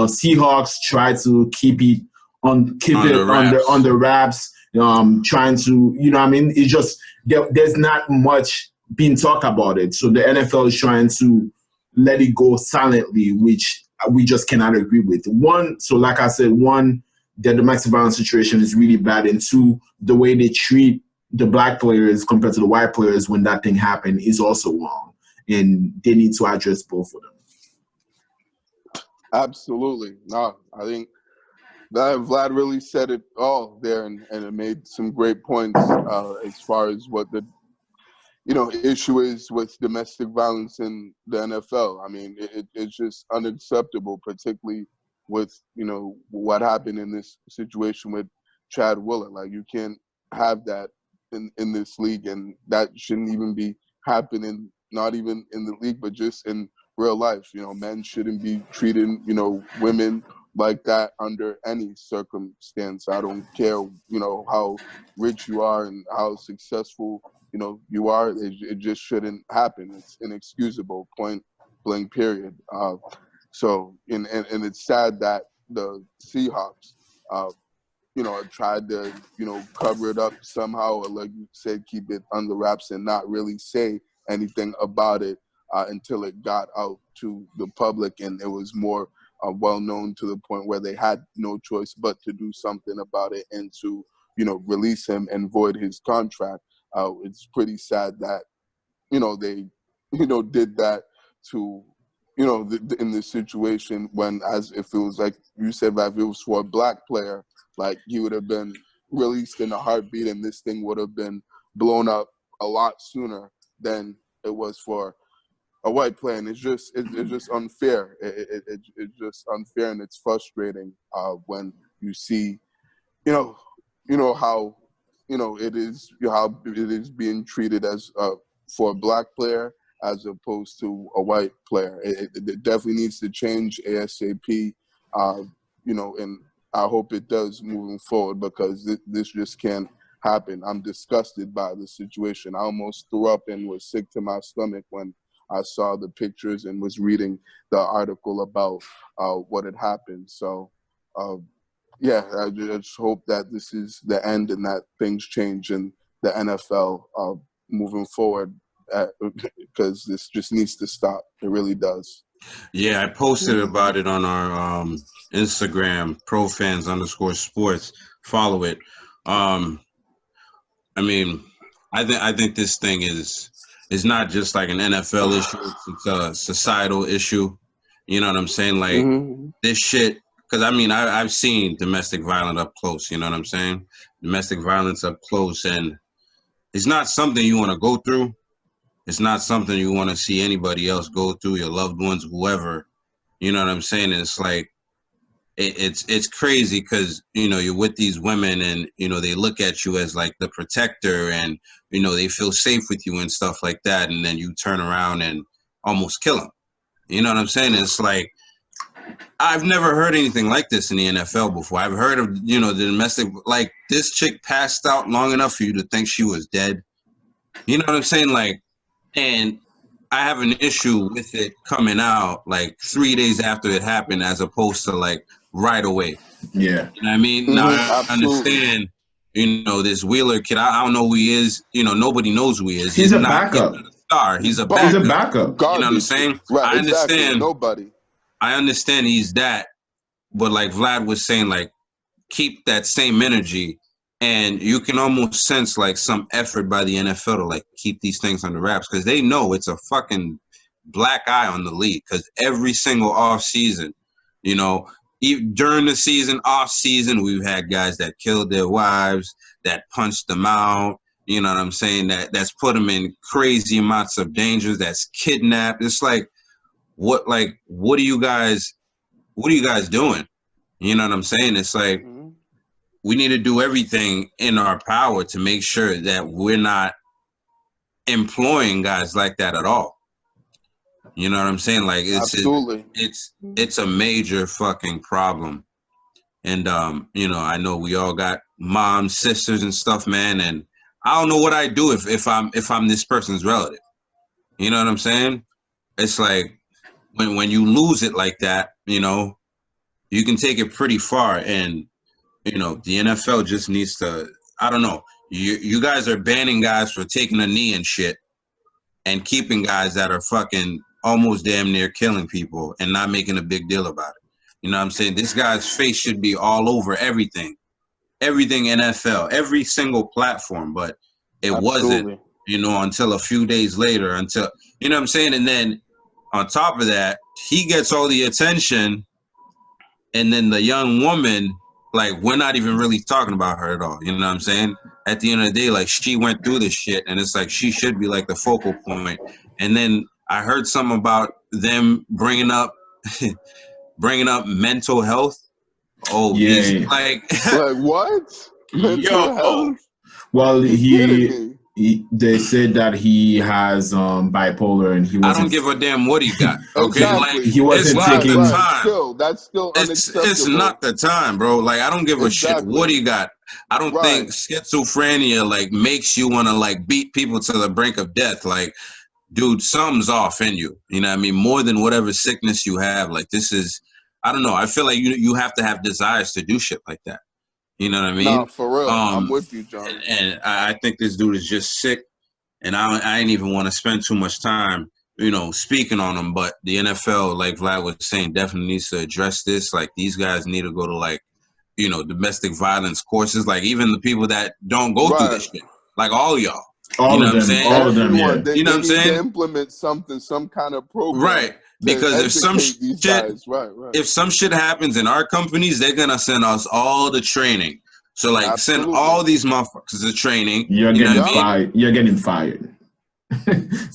Seahawks tried to keep it under wraps, trying to, you know what I mean? It's just there's not much being talked about it. So the NFL is trying to let it go silently, which we just cannot agree with. One, so like I said, one, the domestic violence situation is really bad, and two, the way they treat the black players compared to the white players when that thing happened is also wrong. And they need to address both of them. Absolutely. No, I think that Vlad really said it all there, and it made some great points as far as what the issue is with domestic violence in the NFL. I mean, it's just unacceptable, particularly with what happened in this situation with Chad Wheeler. Like, you can't have that in this league, and that shouldn't even be happening. Not even in the league, but just in real life. Men shouldn't be treating, women like that under any circumstance. I don't care, how rich you are and how successful, you are. It just shouldn't happen. It's inexcusable, point blank, period. So, and it's sad that the Seahawks, tried to, cover it up somehow, or like you said, keep it under wraps and not really say anything about it until it got out to the public, and it was more well known to the point where they had no choice but to do something about it and to release him and void his contract. It's pretty sad that they did that to in this situation, when, as if it was like you said, that if it was for a black player, like, he would have been released in a heartbeat, and this thing would have been blown up a lot sooner than it was for a white player. And it's just unfair. It's just unfair, and it's frustrating when you see, how it is being treated as for a black player as opposed to a white player. It definitely needs to change ASAP, and I hope it does moving forward, because this just can't happen. I'm disgusted by the situation. I almost threw up and was sick to my stomach when I saw the pictures and was reading the article about what had happened. So, I just hope that this is the end and that things change in the NFL moving forward, because this just needs to stop. It really does. Yeah, I posted about it on our Instagram, profans_sports. Follow it. I mean, I think this thing is not just like an NFL issue. It's a societal issue. You know what I'm saying? Like, this shit, because I mean, I've seen domestic violence up close. You know what I'm saying? Domestic violence up close, and it's not something you want to go through. It's not something you want to see anybody else go through, your loved ones, whoever. You know what I'm saying? And it's like, it's crazy, because, you're with these women, and, they look at you as like the protector, and, they feel safe with you and stuff like that. And then you turn around and almost kill them. You know what I'm saying? It's like, I've never heard anything like this in the NFL before. I've heard of, the domestic, like, this chick passed out long enough for you to think she was dead. You know what I'm saying? Like, and I have an issue with it coming out like 3 days after it happened, as opposed to like right away. Yeah. You know what I mean? Now, I understand, this Wheeler kid, I don't know who he is. Nobody knows who he is. He's a backup. He's not a star. He's a backup. He's a backup. Garbage. You know what I'm saying? Right, I understand. Exactly. Nobody. I understand he's that. But like Vlad was saying, like, keep that same energy. And you can almost sense like some effort by the NFL to like keep these things under wraps, because they know it's a fucking black eye on the league. Because every single off season, during the season, off season, we've had guys that killed their wives, that punched them out. You know what I'm saying? That's put them in crazy amounts of dangers. That's kidnapped. It's like, what are you guys doing? You know what I'm saying? It's like, we need to do everything in our power to make sure that we're not employing guys like that at all. You know what I'm saying? Like, Absolutely. It's a major fucking problem. And I know we all got moms, sisters, and stuff, man. And I don't know what I'd do if I'm this person's relative. You know what I'm saying? It's like when you lose it like that, you know, you can take it pretty far. And, you know, the NFL just needs to, I don't know. You guys are banning guys for taking a knee and shit and keeping guys that are fucking almost damn near killing people and not making a big deal about it. You know what I'm saying? This guy's face should be all over everything. Everything NFL, every single platform, but it wasn't, you know, until a few days later, until, you know what I'm saying? And then on top of that, he gets all the attention, and then the young woman, like, we're not even really talking about her at all, you know what I'm saying? At the end of the day, like, she went through this shit, and it's like she should be like the focal point. And then I heard something about them bringing up mental health. Oh, yeah. he's like what? Yo. Well, they said that he has bipolar, and he wasn't. I don't give a damn what he got. Okay, exactly. like he wasn't taking the time. That's still unacceptable. It's not the time, bro. Like, I don't give a shit what he got. I don't think schizophrenia like makes you want to like beat people to the brink of death. Like, dude, something's off in you. You know what I mean? More than whatever sickness you have. Like, this is, I don't know. I feel like you have to have desires to do shit like that. You know what I mean? No, for real. I'm with you, John. And I think this dude is just sick. And I ain't even want to spend too much time, you know, speaking on him. But the NFL, like Vlad was saying, definitely needs to address this. Like, these guys need to go to, like, you know, domestic violence courses. Like, even the people that don't go through this shit. Like, all y'all. All you know of them, them. saying? All of them, yeah. They, you know what I'm saying? To implement something, some kind of program. Right. Because if some shit, right. If some shit happens in our companies, they're going to send us all the training. So, like, send all these motherfuckers to training. You're getting fired. You're getting fired.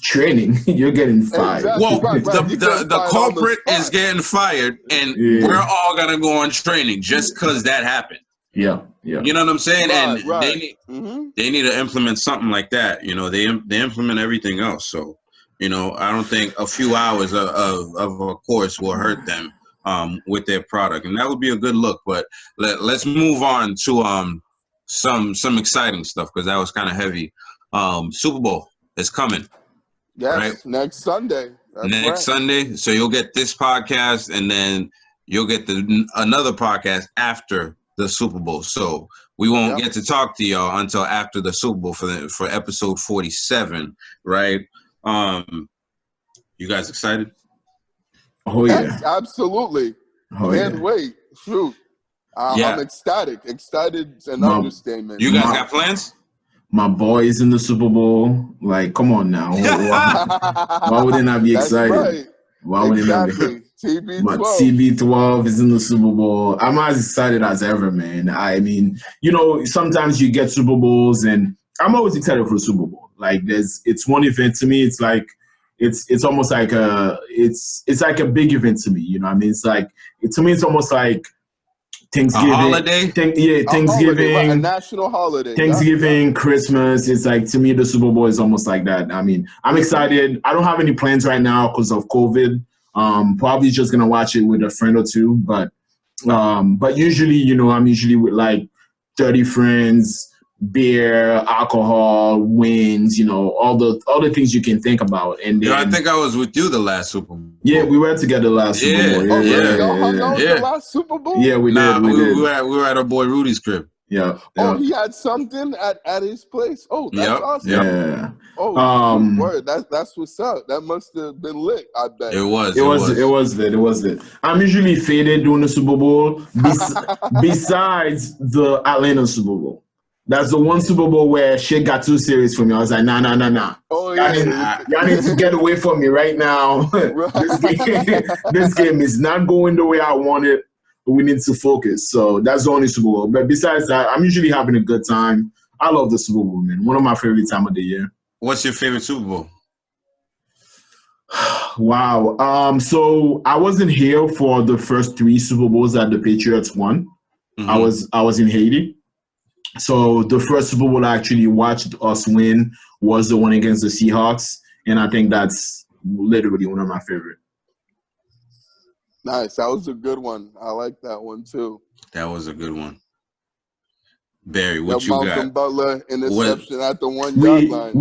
Training. You're getting fired. Exactly. Well, right. the culprit is getting fired, and we're all going to go on training just because that happened. Yeah. You know what I'm saying? Right, they need to implement something like that. You know, they implement everything else. So, you know, I don't think a few hours of a course will hurt them with their product, and that would be a good look. But let's move on to some exciting stuff, because that was kind of heavy. Super Bowl is coming. Yes, right? Next Sunday. Next Sunday. So you'll get this podcast, and then you'll get another podcast after the Super Bowl. So we won't get to talk to y'all until after the Super Bowl for episode 47, right? You guys excited? Oh yeah, yes, absolutely. Can't wait. Shoot, I'm ecstatic. Excited is an understatement. You guys got plans? My boy is in the Super Bowl. Like, come on now. Why wouldn't I be excited? Right. Why wouldn't I be? TB12. My TB12 is in the Super Bowl. I'm as excited as ever, man. I mean, you know, sometimes you get Super Bowls, and I'm always excited for the Super Bowl. Like, it's one event to me. It's like it's almost like it's like a big event to me. You know what I mean? It's like to me, it's almost like Thanksgiving. A holiday? Thanksgiving. Holiday, right? A national holiday. Thanksgiving, Christmas. It's like, to me, the Super Bowl is almost like that. I mean, I'm excited. I don't have any plans right now because of COVID. Probably just gonna watch it with a friend or two. But usually, you know, I'm usually with like 30 friends, beer, alcohol, wins, you know, all the things you can think about. And then, I think I was with you the last Super Bowl. Yeah, we were together last Super Bowl. The last Super Bowl? Yeah, we did. We were at our boy Rudy's crib. Yeah. Oh, he had something at his place. Oh, that's awesome. Yeah. Oh, word. That's what's up. That must have been lit, I bet. It was lit. I'm usually faded during the Super Bowl. Besides the Atlanta Super Bowl. That's the one Super Bowl where shit got too serious for me. I was like, nah. Oh, y'all need to get away from me right now. This game is not going the way I want it. We need to focus. So that's the only Super Bowl. But besides that, I'm usually having a good time. I love the Super Bowl, man. One of my favorite time of the year. What's your favorite Super Bowl? Wow. So I wasn't here for the first 3 Super Bowls that the Patriots won. Mm-hmm. I was in Haiti. So the first Super Bowl I actually watched us win was the one against the Seahawks. And I think that's literally one of my favorite. Nice. That was a good one. I like that one too. That was a good one. Barry, what you Malcolm got? Butler interception at the 1 yard line.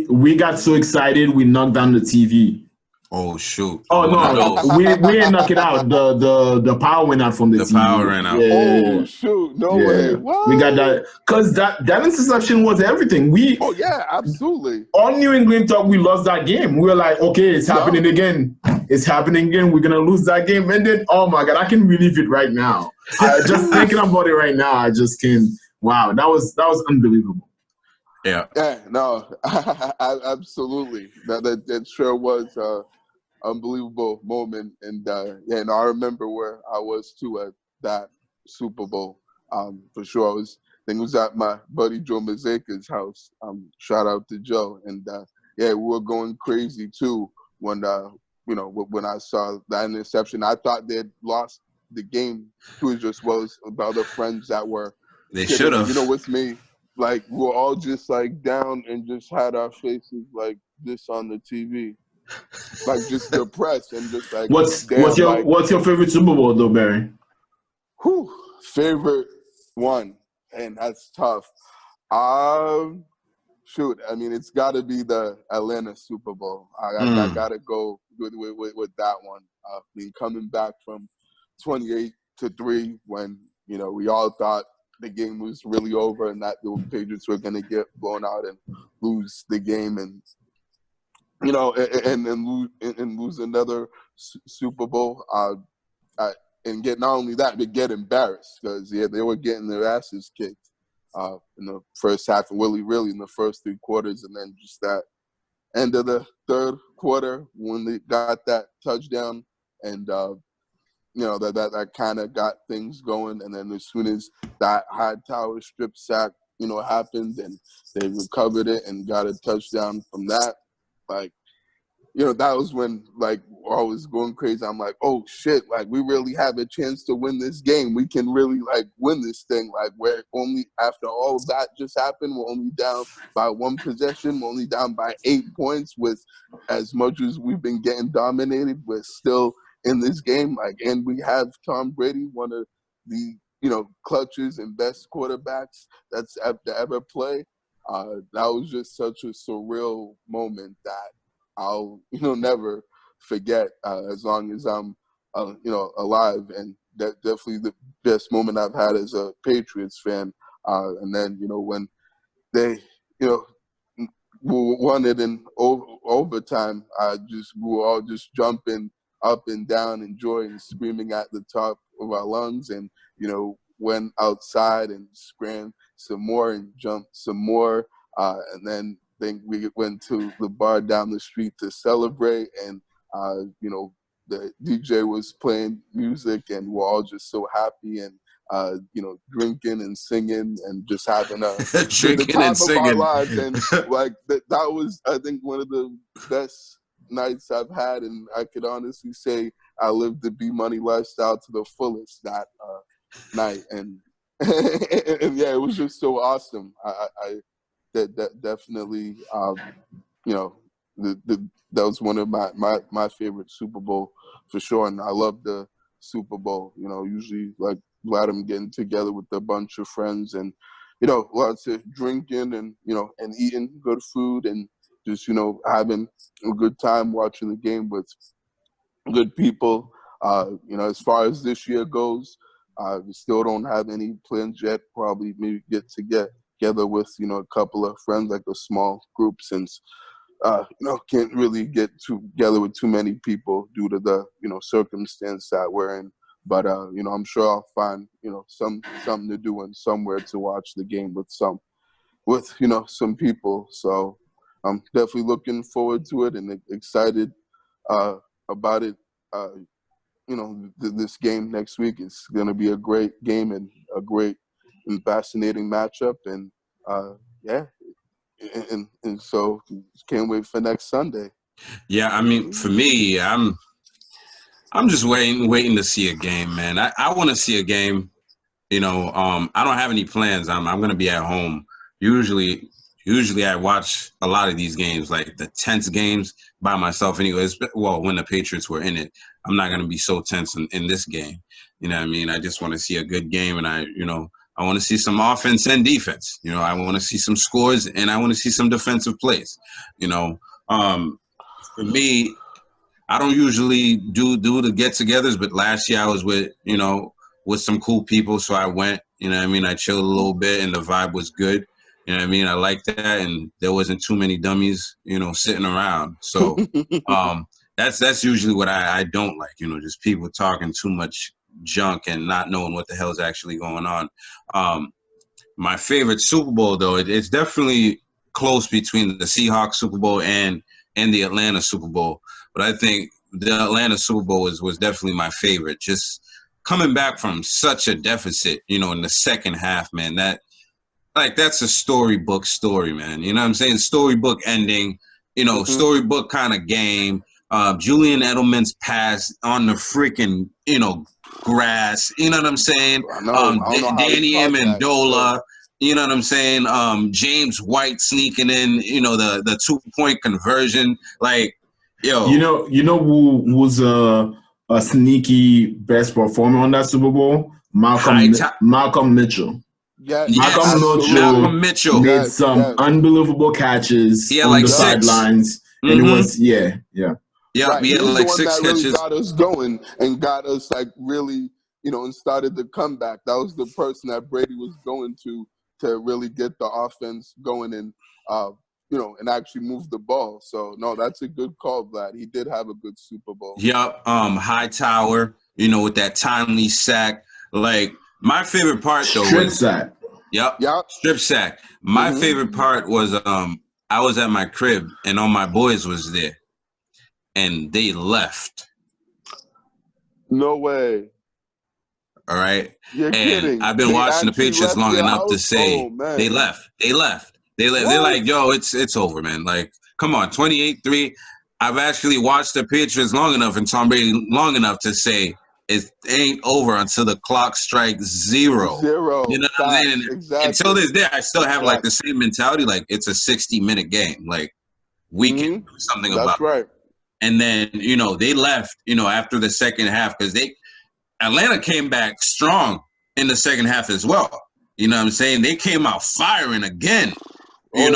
We got so excited we knocked down the TV. Oh shoot! Oh no, we didn't knock it out. The power went out from the TV. The power ran out. Oh shoot! No way! What? We got that because that interception was everything. Oh yeah, absolutely. On New England talk, we lost that game. We were like, okay, it's happening again. It's happening again. We're gonna lose that game, and then oh my god, I can relive it right now. Just thinking about it right now, I just can't. Wow, that was unbelievable. Yeah. Yeah. No, absolutely. That sure was. Unbelievable moment, and and I remember where I was too at that Super Bowl. For sure, I think it was at my buddy Joe Mazeka's house. Shout out to Joe, and we were going crazy too when when I saw that interception. I thought they'd lost the game too, as well as the other friends that were. They should have. With me, like we were all just like down and just had our faces like this on the TV. Like just depressed and just like what's your favorite Super Bowl though, Barry? Favorite one, and that's tough. Shoot, I mean it's got to be the Atlanta Super Bowl. I got to go with that one. I mean coming back from 28-3 when we all thought the game was really over and that the Patriots were going to get blown out and lose the game and. And lose another Super Bowl, and get not only that, but get embarrassed because they were getting their asses kicked in the first half and really in the first 3 quarters, and then just that end of the third quarter when they got that touchdown, and that kind of got things going, and then as soon as that Hightower strip sack happened and they recovered it and got a touchdown from that. Like, that was when, like, I was going crazy. I'm like, oh, shit, like, we really have a chance to win this game. We can really, like, win this thing. Like, we're only, after all of that just happened, we're only down by 1 possession. We're only down by 8 points with as much as we've been getting dominated. We're still in this game. Like, and we have Tom Brady, one of the, clutches and best quarterbacks that's ever play. That was just such a surreal moment that I'll, never forget as long as I'm, alive. And that's definitely the best moment I've had as a Patriots fan. And then, when they, won it in overtime, we were all just jumping up and down, enjoying, screaming at the top of our lungs, and, went outside and scrambled some more and jumped some more. And then we went to the bar down the street to celebrate, and the DJ was playing music, and we're all just so happy and drinking and singing and just having drinking the time and singing of our lives. And like that was, I think, one of the best nights I've had, and I could honestly say I lived the B Money lifestyle to the fullest that night. And and yeah, it was just so awesome. That definitely, that was one of my favorite Super Bowl for sure. And I love the Super Bowl. Usually like glad I'm getting together with a bunch of friends and lots of drinking and and eating good food and just having a good time watching the game with good people. As far as this year goes, we still don't have any plans yet. Probably maybe get together with a couple of friends, like a small group, since can't really get together with too many people due to the circumstance that we're in. But I'm sure I'll find something to do and somewhere to watch the game with some people. So I'm definitely looking forward to it and excited about it. This game next week is going to be a great game and a great and fascinating matchup, and and so can't wait for next Sunday. Yeah, I mean, for me, I'm just waiting to see a game, man. I want to see a game. I don't have any plans. I'm going to be at home. Usually I watch a lot of these games, like the tense games, by myself anyways. Well, when the Patriots were in it, I'm not going to be so tense in this game. You know what I mean? I just want to see a good game, and I want to see some offense and defense. You know, I want to see some scores and I want to see some defensive plays. You know, for me, I don't usually do the get-togethers, but last year I was with some cool people, so I went. You know what I mean? I chilled a little bit, and the vibe was good. You know what I mean? I liked that, and there wasn't too many dummies, sitting around. So that's usually what I don't like. Just people talking too much junk and not knowing what the hell is actually going on. My favorite Super Bowl, though, it's definitely close between the Seahawks Super Bowl and the Atlanta Super Bowl. But I think the Atlanta Super Bowl was definitely my favorite. Just coming back from such a deficit, in the second half, man, that's a storybook story, man. You know what I'm saying? Storybook ending, storybook kind of game. Julian Edelman's pass on the freaking, grass. You know what I'm saying? Danny Amendola. You know what I'm saying? James White sneaking in, the 2-point conversion. Like, yo. You know who was a sneaky best performer on that Super Bowl? Malcolm Mitchell. Yeah, Malcolm Mitchell made some unbelievable catches on the sidelines. And it was, yeah. Yeah, right. He had like 6 catches. Really got us going and got us like really, and started the comeback. That was the person that Brady was going to really get the offense going and, and actually move the ball. So, no, that's a good call, Vlad. He did have a good Super Bowl. Yep, Hightower, with that timely sack. Like, my favorite part, though, strip sack. Yep, strip sack. My favorite part was I was at my crib and all my boys was there. And they left. No way. All right. You're kidding. I've been watching the Patriots long enough to say they left. They left. They're like, yo, it's over, man. Like, come on, 28-3. I've actually watched the Patriots long enough and Tom Brady long enough to say it ain't over until the clock strikes zero. You know what I'm saying? Exactly. Until this day, I still have like the same mentality. Like, it's a 60-minute game. Like, we can do something about it. That's right. And then, they left, after the second half because Atlanta came back strong in the second half as well. You know what I'm saying? They came out firing again, and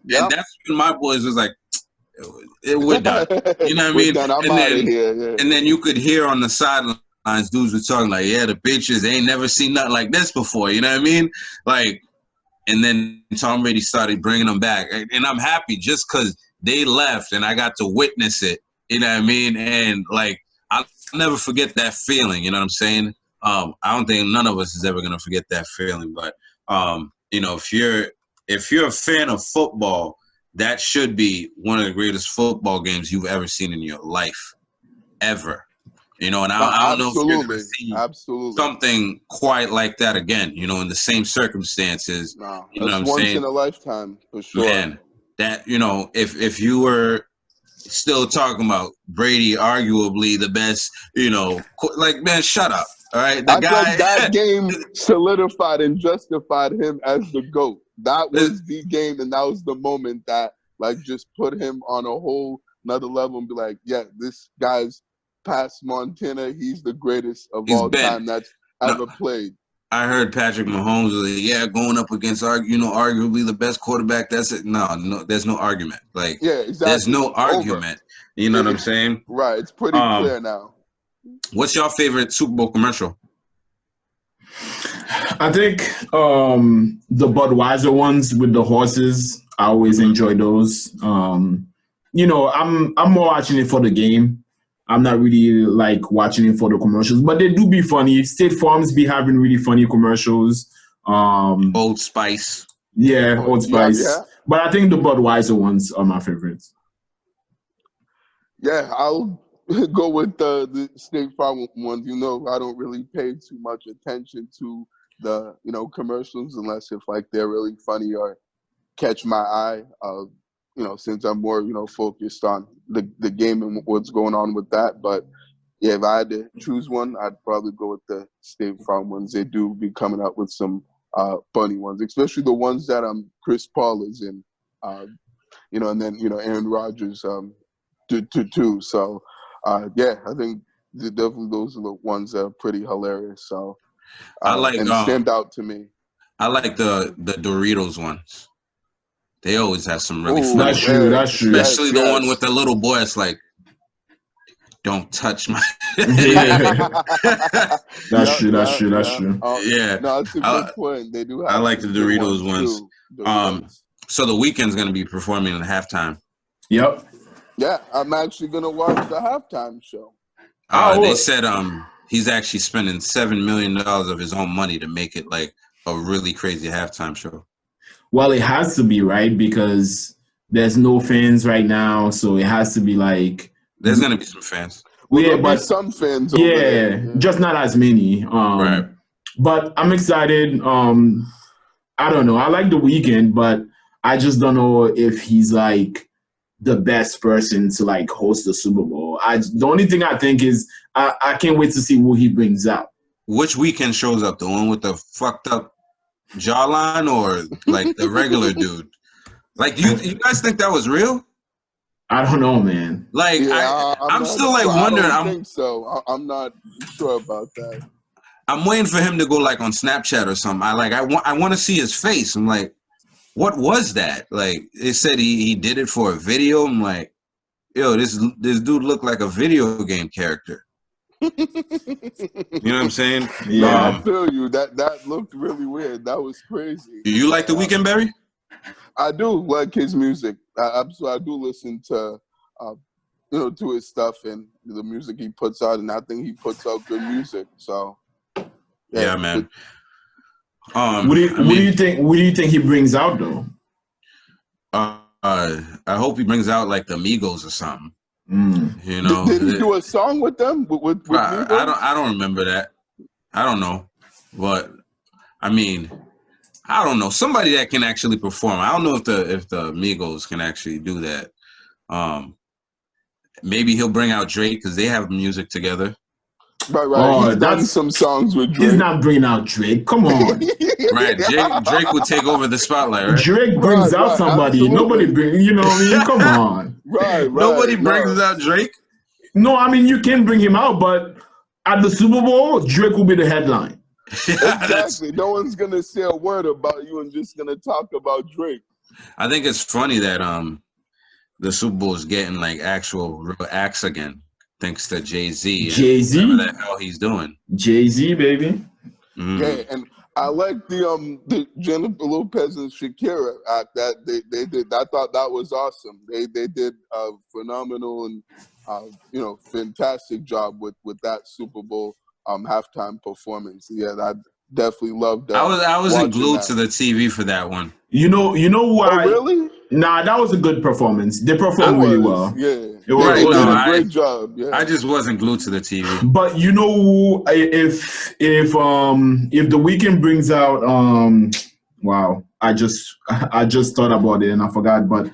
that's when my boys was like, we're done. You know what I mean? And then you could hear on the sidelines, dudes were talking like, yeah, the Patriots, they ain't never seen nothing like this before. You know what I mean? Like, and then Tom Brady started bringing them back. And I'm happy just because they left and I got to witness it. You know what I mean? And, like, I'll never forget that feeling. You know what I'm saying? I don't think none of us is ever going to forget that feeling. But, if you're a fan of football, that should be one of the greatest football games you've ever seen in your life, ever. And I don't know if you're going to see something quite like that again, in the same circumstances. No, you know what I'm saying? Once in a lifetime, for sure. Man, that, if you were still talking about Brady, arguably the best, like, man, shut up. All right. That game solidified and justified him as the GOAT. That was the game, and that was the moment that, like, just put him on a whole another level and be like, yeah, this guy's past Montana. He's the greatest of all time that's ever played. I heard Patrick Mahomes was like, going up against, arguably the best quarterback. That's it. No, there's no argument. Like, exactly. There's no argument. You know what I'm saying? Right. It's pretty clear now. What's your favorite Super Bowl commercial? I think the Budweiser ones with the horses. I always enjoy those. I'm more watching it for the game. I'm not really like watching it for the commercials, but they do be funny. State Farms be having really funny commercials. Old Spice. Yeah, Old Spice. Yeah. But I think the Budweiser ones are my favorites. Yeah, I'll go with the State Farm ones. I don't really pay too much attention to the, commercials unless if like they're really funny or catch my eye. Since I'm more, focused on the game and what's going on with that. But yeah, if I had to choose one, I'd probably go with the State Farm ones. They do be coming up with some funny ones, especially the ones that Chris Paul is in, and then, Aaron Rodgers too. So, yeah, I think definitely those are the ones that are pretty hilarious. So, I like and stand out to me. I like the Doritos ones. They always have some really Ooh, funny. That's true. That's true. Especially the one yes. with the little boy. It's like, don't touch my. Yeah. That's true. That's Yeah, true. That's yeah. true. Yeah. No, that's a good point. They do have I like the some good Doritos ones. too. Doritos. So the Weeknd's gonna be performing in halftime. Yep. Yeah, I'm actually gonna watch the halftime show. They said he's actually spending $7 million of his own money to make it like a really crazy halftime show. Well, it has to be, right? Because there's no fans right now, so it has to be like. There's gonna be some fans. Well, Yeah, there'll be but some fans. Over there. yeah, just not as many. Right. But I'm excited. I don't know. I like The Weeknd, but I just don't know if he's like the best person to like host the Super Bowl. The only thing I think is I can't wait to see who he brings out. Which Weeknd shows up? The one with the fucked up jawline, or like the regular dude? Like, you guys think that was real? I don't know, man. Like, Yeah, I'm not still like sure. wondering. I don't think so. I'm not sure about that. I'm waiting for him to go like on Snapchat or something. I want to see his face. I'm like, what was that? Like, it said he did it for a video. I'm like, yo, this dude looked like a video game character. You know what I'm saying? No, I Yeah. feel you. That looked really weird. That was crazy. Do you like The Weeknd, Barry? I do like his music. I do listen to, to his stuff and the music he puts out, and I think he puts out good music. So, Yeah, man. What do you think? What do you think he brings out though? I hope he brings out like the Migos or something. You know, did he do a song with them? With Migos? I don't remember that. I don't know, but I mean, I don't know. Somebody that can actually perform. I don't know if the Migos can actually do that. Maybe he'll bring out Drake because they have music together. Right. Oh, He's done some songs with Drake. He's not bringing out Drake. Come on. Right, Drake would take over the spotlight, right? Drake brings out somebody. Absolutely. Nobody brings. You know what I mean? Come on. Right. Nobody brings out Drake. No, I mean you can bring him out, but at the Super Bowl, Drake will be the headline. Exactly. No one's gonna say a word about you and just gonna talk about Drake. I think it's funny that the Super Bowl is getting like actual real acts again, thanks to Jay-Z. Jay-Z? Whatever the hell he's doing. Jay-Z, baby. Mhm. Yeah, and I like the Jennifer Lopez and Shakira act that they did. I thought that was awesome. They did a phenomenal and fantastic job with that Super Bowl halftime performance. Yeah, I definitely loved that. I wasn't glued to the TV for that one. You know why? Oh, really? Nah, that was a good performance. They performed really well. Yeah, It was they did good. a great job. Yeah, I just wasn't glued to the TV. But you know who? If The Weeknd brings out wow, I just thought about it and I forgot. But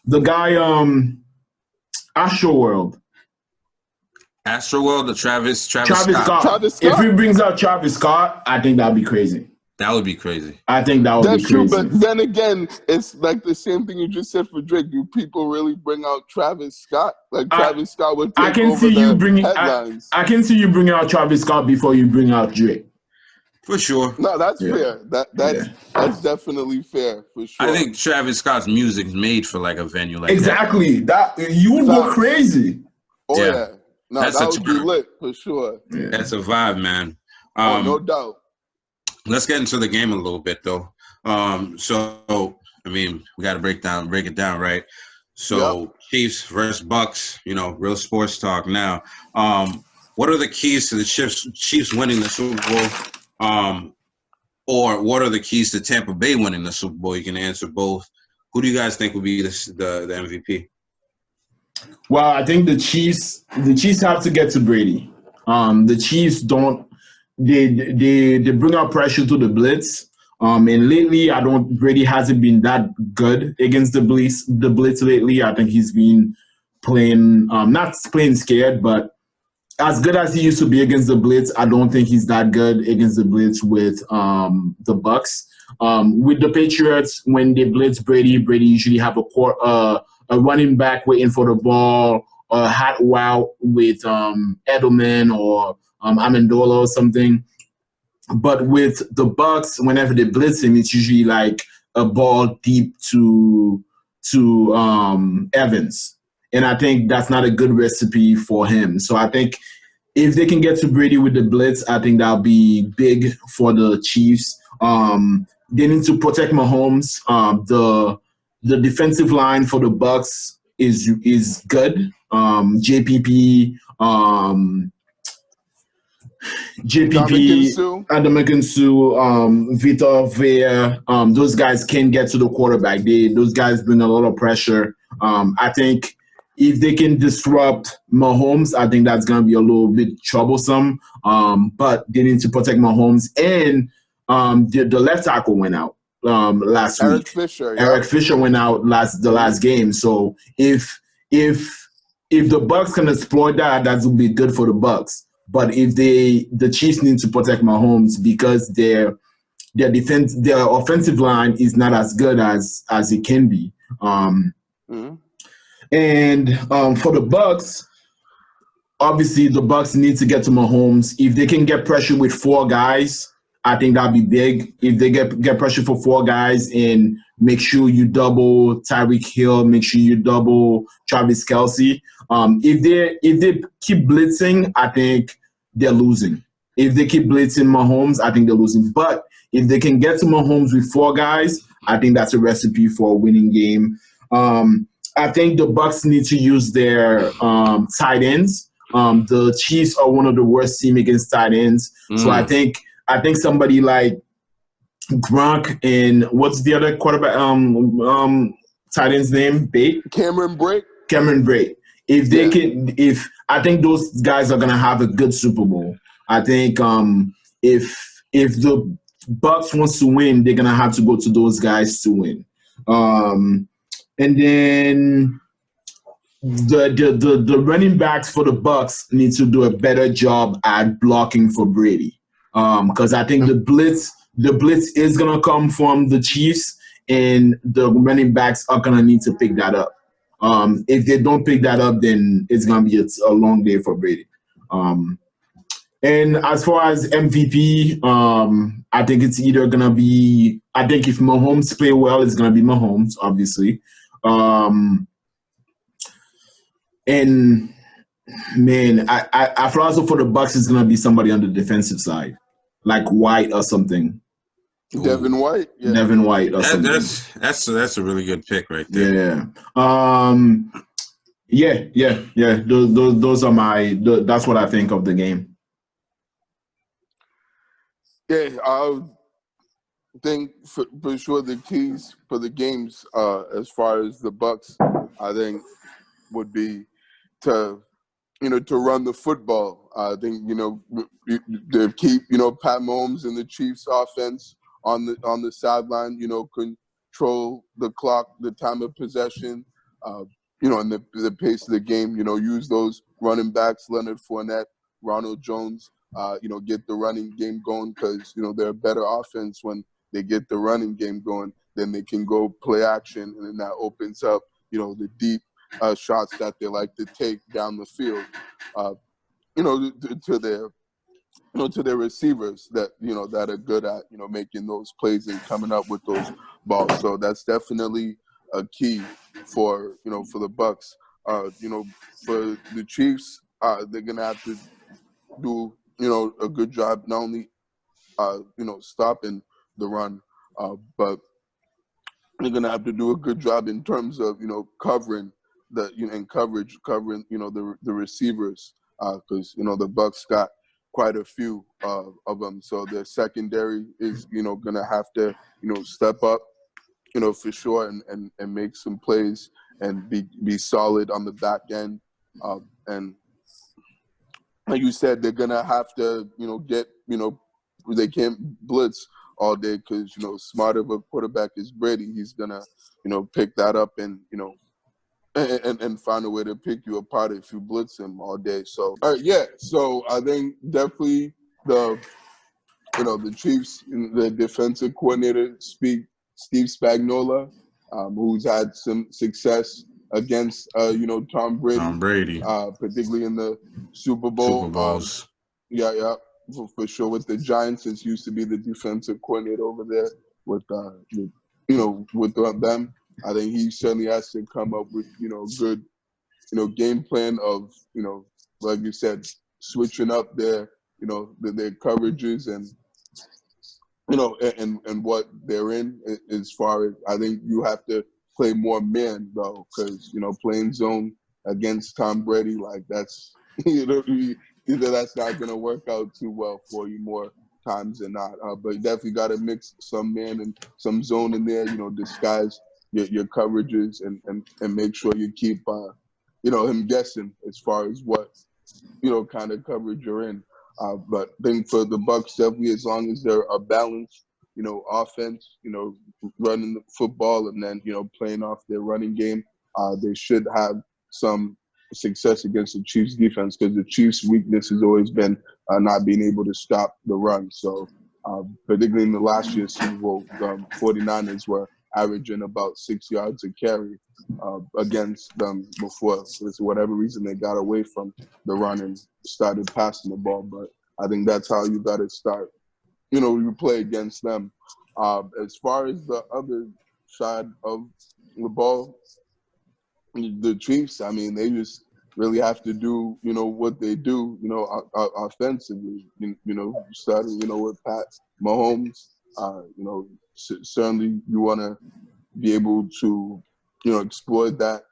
the guy Astroworld. Astroworld, the Travis Scott. Travis Scott. If he brings out Travis Scott, I think that'd be crazy. That would be crazy. I think that would That's be crazy. true, but then again, it's like the same thing you just said for Drake. Do people really bring out Travis Scott? Like Travis Scott would take I can over see you the bringing. headlines. I can see you bringing out Travis Scott before you bring out Drake. For sure. No, that's Yeah. fair. That's definitely fair for sure. I think Travis Scott's music is made for like a venue like that. Exactly. That you would go Facts. crazy. Oh Yeah. yeah, no, That's that a would be turn. lit for sure. Yeah. That's a vibe, man. No doubt. Let's get into the game a little bit though. So I mean, we got to break it down, right? So Chiefs versus Bucks, real sports talk now. What are the keys to the Chiefs winning the Super Bowl? Or what are the keys to Tampa Bay winning the Super Bowl? You can answer both. Who do you guys think will be the MVP? Well, I think the Chiefs have to get to Brady. The Chiefs don't. They bring out pressure to the blitz. And lately, Brady hasn't been that good against the blitz lately. I think he's been playing, not playing scared, but as good as he used to be against the blitz, I don't think he's that good against the blitz with the Bucks. With the Patriots, when they blitz Brady usually have a running back waiting for the ball, a hot route with Edelman or Amendola or something. But with the Bucks, whenever they blitz him, it's usually like a ball deep to Evans, and I think that's not a good recipe for him. So I think if they can get to Brady with the blitz, I think that'll be big for the Chiefs. They need to protect Mahomes. The defensive line for the Bucks is good. JPP, Ndamukong Suh, Vitor Vea, those guys can get to the quarterback. Those guys bring a lot of pressure. I think if they can disrupt Mahomes, I think that's going to be a little bit troublesome. But they need to protect Mahomes. And the left tackle went out last week. Eric Fisher went out the last game. So if the Bucks can exploit that, that will be good for the Bucks. But if the Chiefs need to protect Mahomes because their offensive line is not as good as it can be. And for the Bucks, obviously the Bucks need to get to Mahomes. If they can get pressure with 4 guys, I think that'd be big. If they get pressure for 4 guys and make sure you double Tyreek Hill, make sure you double Travis Kelce. If they keep blitzing, I think they're losing. If they keep blitzing Mahomes, I think they're losing. But if they can get to Mahomes with 4 guys, I think that's a recipe for a winning game. I think the Bucks need to use their tight ends. The Chiefs are one of the worst teams against tight ends. So I think somebody like Gronk and what's the other quarterback tight end's name? Cameron Brate. If I think those guys are gonna have a good Super Bowl. I think if the Bucks wants to win, they're gonna have to go to those guys to win. And then the running backs for the Bucks need to do a better job at blocking for Brady. Because I think the blitz is gonna come from the Chiefs, and the running backs are gonna need to pick that up. If they don't pick that up, then it's gonna be a long day for Brady. And as far as MVP, I think it's either gonna be. I think if Mahomes play well, it's gonna be Mahomes, obviously. And man, I feel also for the Bucks, it's gonna be somebody on the defensive side, like White or something. Devin White. Yeah. Devin White or something. That's a really good pick right there. Yeah. Those are that's what I think of the game. Yeah, I think for sure the keys for the games, as far as the Bucks, I think would be to run the football. I think to keep Pat Mahomes and the Chiefs offense on the sideline. Control the clock, the time of possession. And the pace of the game. Use those running backs, Leonard Fournette, Ronald Jones. Get the running game going because they're a better offense when they get the running game going. Then they can go play action, and then that opens up the deep shots that they like to take down the field. To their receivers that that are good at making those plays and coming up with those balls. So that's definitely a key for the Bucks. For the Chiefs, they're gonna have to do a good job not only stopping the run, but they're gonna have to do a good job in terms of covering covering the receivers because the Bucks got quite a few of them. So their secondary is gonna have to step up for sure and make some plays and be solid on the back end. And like you said, they're gonna have to get they can't blitz all day because smart of a quarterback is Brady. He's gonna pick that up and and find a way to pick you apart if you blitz him all day. So so I think definitely the Chiefs, the defensive coordinator Steve Spagnuolo, who's had some success against Tom Brady. Tom Brady, particularly in the Super Bowl. Super Bowls. for sure with the Giants, since he used to be the defensive coordinator over there with them. I think he certainly has to come up with good game plan of like you said, switching up their their coverages and and what they're in as far as I think you have to play more man though, because playing zone against Tom Brady, like that's either that's not going to work out too well for you more times than not. But you definitely got to mix some man and some zone in there, disguise your coverages and make sure you keep him guessing as far as what kind of coverage you're in. But I think for the Bucs, definitely as long as they're a balanced, offense, running the football and then, playing off their running game, they should have some success against the Chiefs defense, because the Chiefs' weakness has always been not being able to stop the run. So particularly in the last year's Super Bowl, 49ers were averaging about 6 yards a carry against them before. For whatever reason, they got away from the run and started passing the ball. But I think that's how you got to start. You play against them. As far as the other side of the ball, the Chiefs, I mean, they just really have to do, what they do, offensively. Starting, with Pat Mahomes. Certainly you want to be able to, exploit that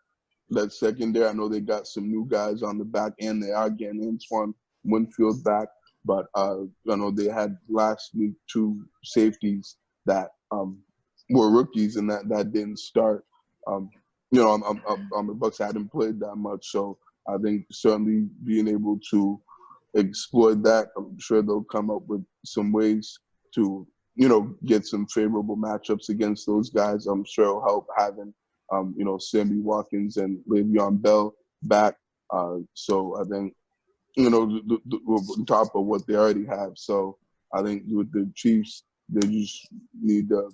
secondary. I know they got some new guys on the back end. They are getting Antoine Winfield back, but I know they had last week 2 safeties that were rookies and that didn't start. On the Bucs hadn't played that much, so I think certainly being able to exploit that, I'm sure they'll come up with some ways to get some favorable matchups against those guys. I'm sure it'll help having Sammy Watkins and Le'Veon Bell back. So I think on top of what they already have. So I think with the Chiefs, they just need to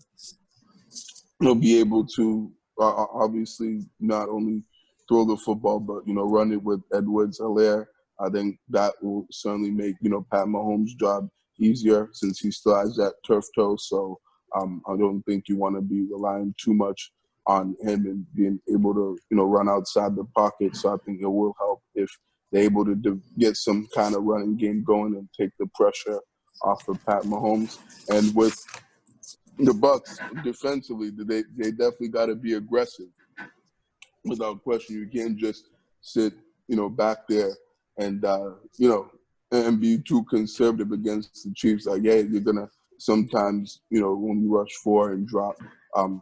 be able to obviously not only throw the football, but run it with Edwards-Helaire. I think that will certainly make Pat Mahomes' job easier, since he still has that turf toe. So I don't think you want to be relying too much on him and being able to run outside the pocket. So I think it will help if they're able to get some kind of running game going and take the pressure off of Pat Mahomes. And with the Bucs defensively, they definitely got to be aggressive. Without question, you can't just sit back there and and be too conservative against the Chiefs. Like, yeah, you're gonna sometimes when you rush 4 and drop and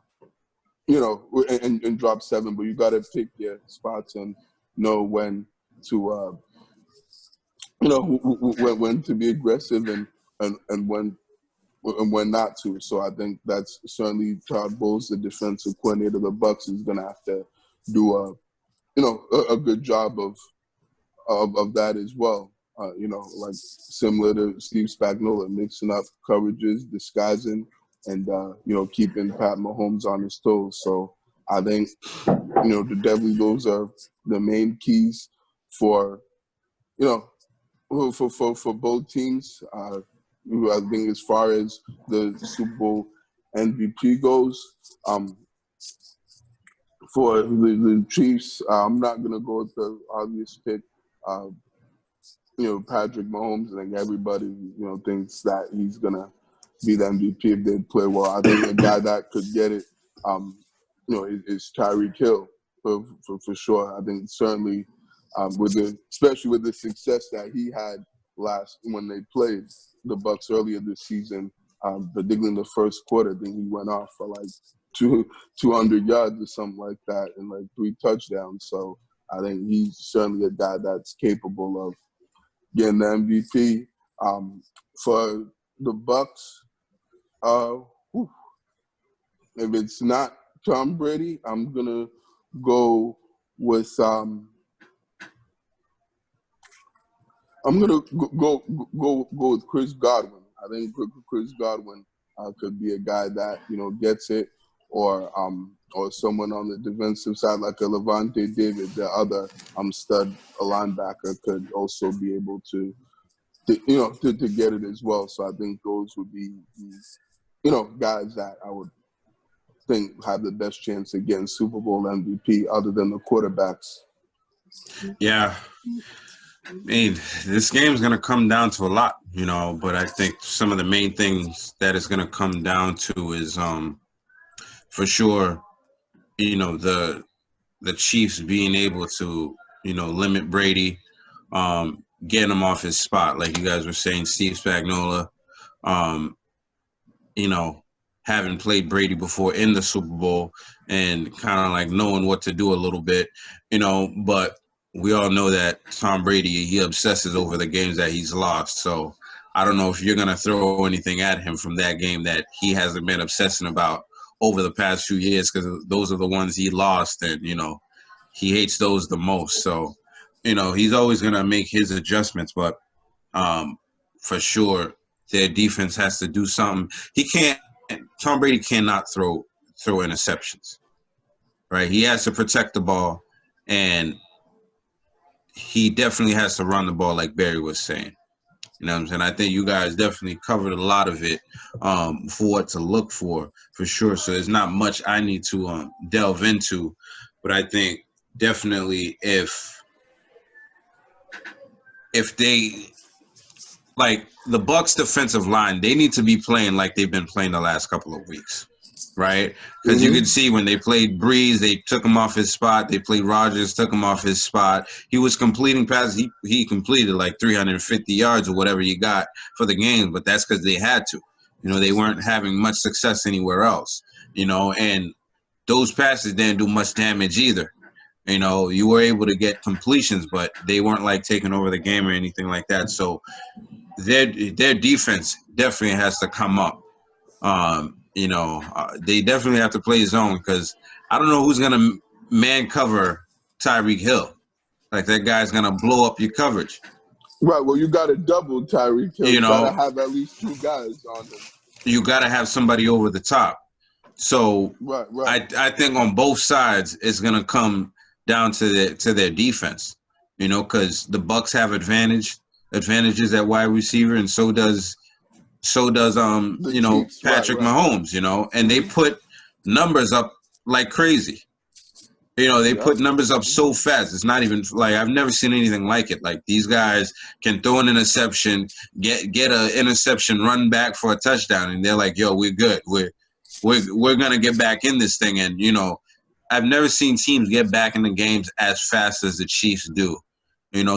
drop 7, but you got to pick your spots and know when to when to be aggressive and when not to. So I think that's certainly Todd Bowles, the defensive coordinator of the Bucs, is gonna have to do a good job of that as well. Like similar to Steve Spagnuolo, mixing up coverages, disguising, and keeping Pat Mahomes on his toes. So I think definitely those are the main keys for for both teams. I think as far as the Super Bowl MVP goes, for the Chiefs, I'm not going to go with the obvious pick. Patrick Mahomes. I think everybody, thinks that he's going to be the MVP if they play well. I think a guy that could get it, is Tyreek Hill for sure. I think certainly especially with the success that he had when they played the Bucs earlier this season, particularly in the first quarter, then he went off for like 200 yards or something like that and like 3 touchdowns. So I think he's certainly a guy that's capable of getting the MVP. For the Bucs, if it's not Tom Brady, I'm gonna go with I'm gonna go with Chris Godwin. I think Chris Godwin could be a guy that gets it, or someone on the defensive side like a Levante David, the other stud linebacker, could also be able to to get it as well. So I think those would be, guys that I would think have the best chance of getting Super Bowl MVP other than the quarterbacks. Yeah. I mean, this game's going to come down to a lot, but I think some of the main things that it's going to come down to is, for sure, the Chiefs being able to, limit Brady, getting him off his spot. Like you guys were saying, Steve Spagnuolo, having played Brady before in the Super Bowl and kind of like knowing what to do a little bit, but we all know that Tom Brady, he obsesses over the games that he's lost. So I don't know if you're going to throw anything at him from that game that he hasn't been obsessing about over the past few years, because those are the ones he lost and, he hates those the most. So, he's always going to make his adjustments, but for sure their defense has to do something. Tom Brady cannot throw interceptions, right? He has to protect the ball, and he definitely has to run the ball like Barry was saying. You know what I'm saying? I think you guys definitely covered a lot of it for what to look for sure. So there's not much I need to delve into, but I think definitely if they, like the Bucs defensive line, they need to be playing like they've been playing the last couple of weeks, right? Because you can see when they played Breeze, they took him off his spot. They played Rodgers, took him off his spot. He was completing passes. He completed like 350 yards or whatever you got for the game, but that's because they had to. They weren't having much success anywhere else, and those passes didn't do much damage either. You were able to get completions, but they weren't like taking over the game or anything like that. So their defense definitely has to come up. They definitely have to play zone, because I don't know who's going to man cover Tyreek Hill. Like, that guy's going to blow up your coverage. Right. Well, you got to double Tyreek Hill. You got to have at least two guys on him. You got to have somebody over the top. So right. I think on both sides it's going to come down to their defense, because the Bucs have advantages at wide receiver, and so does Chiefs, Patrick Mahomes, and they put numbers up like crazy. They put numbers up so fast. It's not even like, I've never seen anything like it. Like, these guys can throw an interception, get an interception, run back for a touchdown, and they're like, yo, we're good. We're gonna get back in this thing. And I've never seen teams get back in the games as fast as the Chiefs do.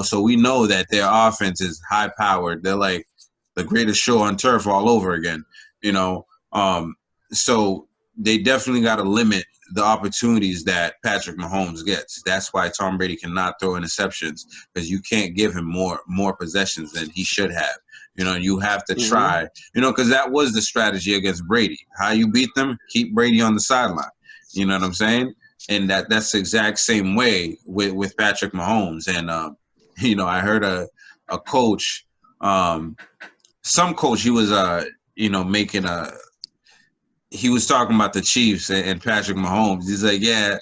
So we know that their offense is high powered. They're like the greatest show on turf all over again. So they definitely got to limit the opportunities that Patrick Mahomes gets. That's why Tom Brady cannot throw interceptions, because you can't give him more possessions than he should have. You have to try, because that was the strategy against Brady. How you beat them? Keep Brady on the sideline. You know what I'm saying? And that's the exact same way with Patrick Mahomes. And, I heard a coach, some coach, he was, he was talking about the Chiefs and Patrick Mahomes. He's like, yeah,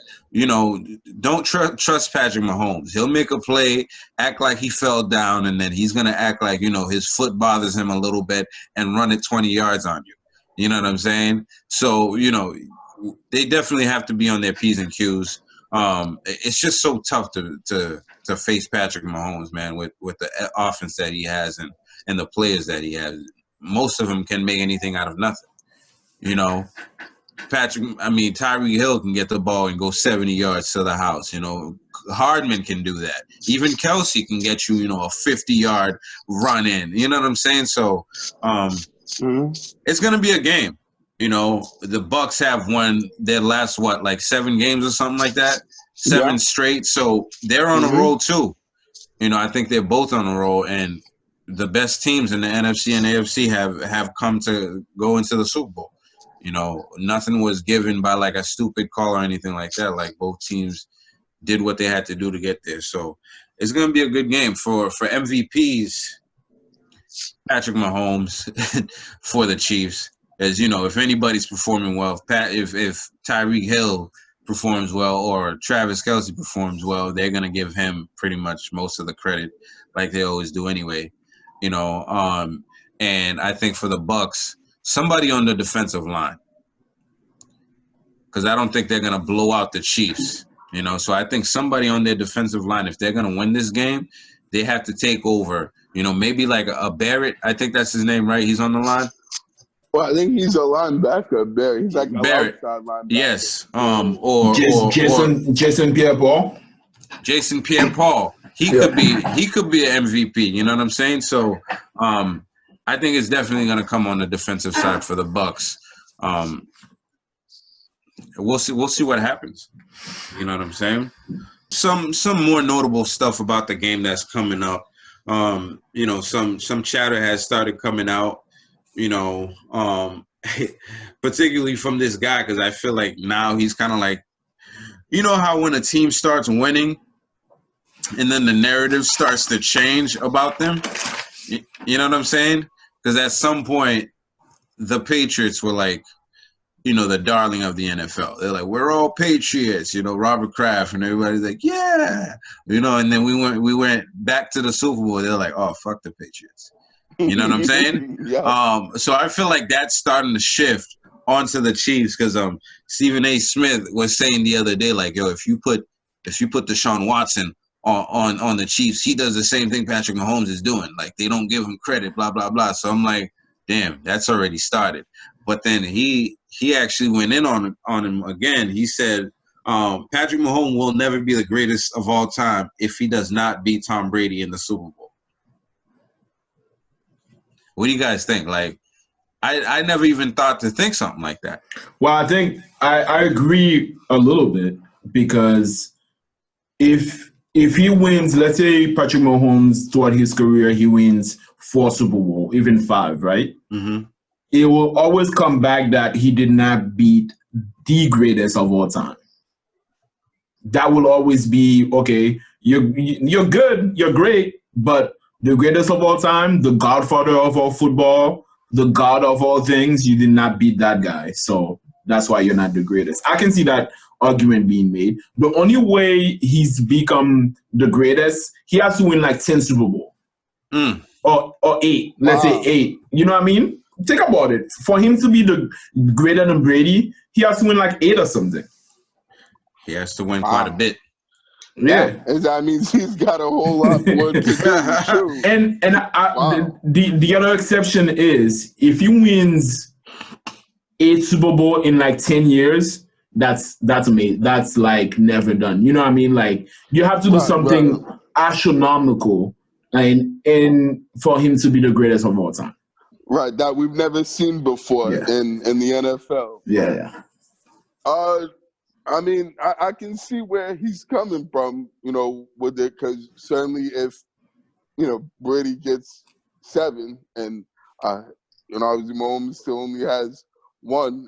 don't trust Patrick Mahomes. He'll make a play, act like he fell down, and then he's going to act like, his foot bothers him a little bit and run it 20 yards on you. You know what I'm saying? So, they definitely have to be on their P's and Q's. It's just so tough to face Patrick Mahomes, man, with the offense that he has and the players that he has. Most of them can make anything out of nothing. Tyreek Hill can get the ball and go 70 yards to the house. Hardman can do that. Even Kelsey can get you, a 50-yard run in. You know what I'm saying? So it's going to be a game. The Bucs have won their last, 7 games or something like that? 7 straight. So they're on a roll too. I think they're both on a roll, and the best teams in the NFC and AFC have come to go into the Super Bowl. Nothing was given by like a stupid call or anything like that. Like, both teams did what they had to do to get there. So it's going to be a good game for MVPs. Patrick Mahomes for the Chiefs. As if anybody's performing well, if Tyreek Hill performs well or Travis Kelce performs well, they're going to give him pretty much most of the credit, like they always do anyway. you know. And I think for the Bucks, somebody on the defensive line, because I don't think they're gonna blow out the Chiefs, you know. So I think somebody on their defensive line, if they're gonna win this game, they have to take over. You know, maybe like a Barrett. I think that's his name, right? He's on the line. Well, I think he's a linebacker, Barrett. He's like a Barrett. outside linebacker. Yes. Jason Pierre-Paul. Jason Pierre-Paul. He could be an MVP. You know what I'm saying? So I think it's definitely going to come on the defensive side for the Bucks. We'll see what happens. You know what I'm saying? Some more notable stuff about the game that's coming up. You know, some chatter has started coming out. You know, particularly from this guy, because I feel like now he's kind of like, you know how when a team starts winning and then the narrative starts to change about them? You know what I'm saying? Because at some point, the Patriots were like, you know, the darling of the NFL. They're like, we're all Patriots, you know, Robert Kraft, and everybody's like, yeah. You know, and then we went back to the Super Bowl. They're like, oh, fuck the Patriots. You know what I'm saying? Yeah. So I feel like that's starting to shift onto the Chiefs because Stephen A. Smith was saying the other day, like, yo, if you put Deshaun Watson on the Chiefs, he does the same thing Patrick Mahomes is doing. Like, they don't give him credit, blah, blah, blah. So I'm like, damn, that's already started. But then he actually went in on him again. He said, Patrick Mahomes will never be the greatest of all time if he does not beat Tom Brady in the Super Bowl. What do you guys think? Like, I never even thought to think something like that. Well, I think I agree a little bit because if he wins, let's say Patrick Mahomes throughout his career, he wins 4 Super Bowl, even 5, right? Mm-hmm. It will always come back that he did not beat the greatest of all time. That will always be, okay, you're good, you're great, but the greatest of all time, the godfather of all football, the god of all things, you did not beat that guy. So that's why you're not the greatest. I can see that argument being made. The only way he's become the greatest, he has to win like 10 Super Bowl. Or 8. Let's say 8. You know what I mean? Think about it. For him to be the greater than Brady, he has to win like 8 or something. He has to win quite a bit. Yeah, and that means he's got a whole lot more to do too. And the other exception is if he wins 8 Super Bowl in like 10 years, that's amazing. That's like never done. You know what I mean? Like you have to do something astronomical and for him to be the greatest of all time. Right, that we've never seen before in the NFL. Yeah. I mean, I can see where he's coming from, you know, with it, because certainly if, you know, Brady gets 7 and, you know, obviously Mahomes still only has 1,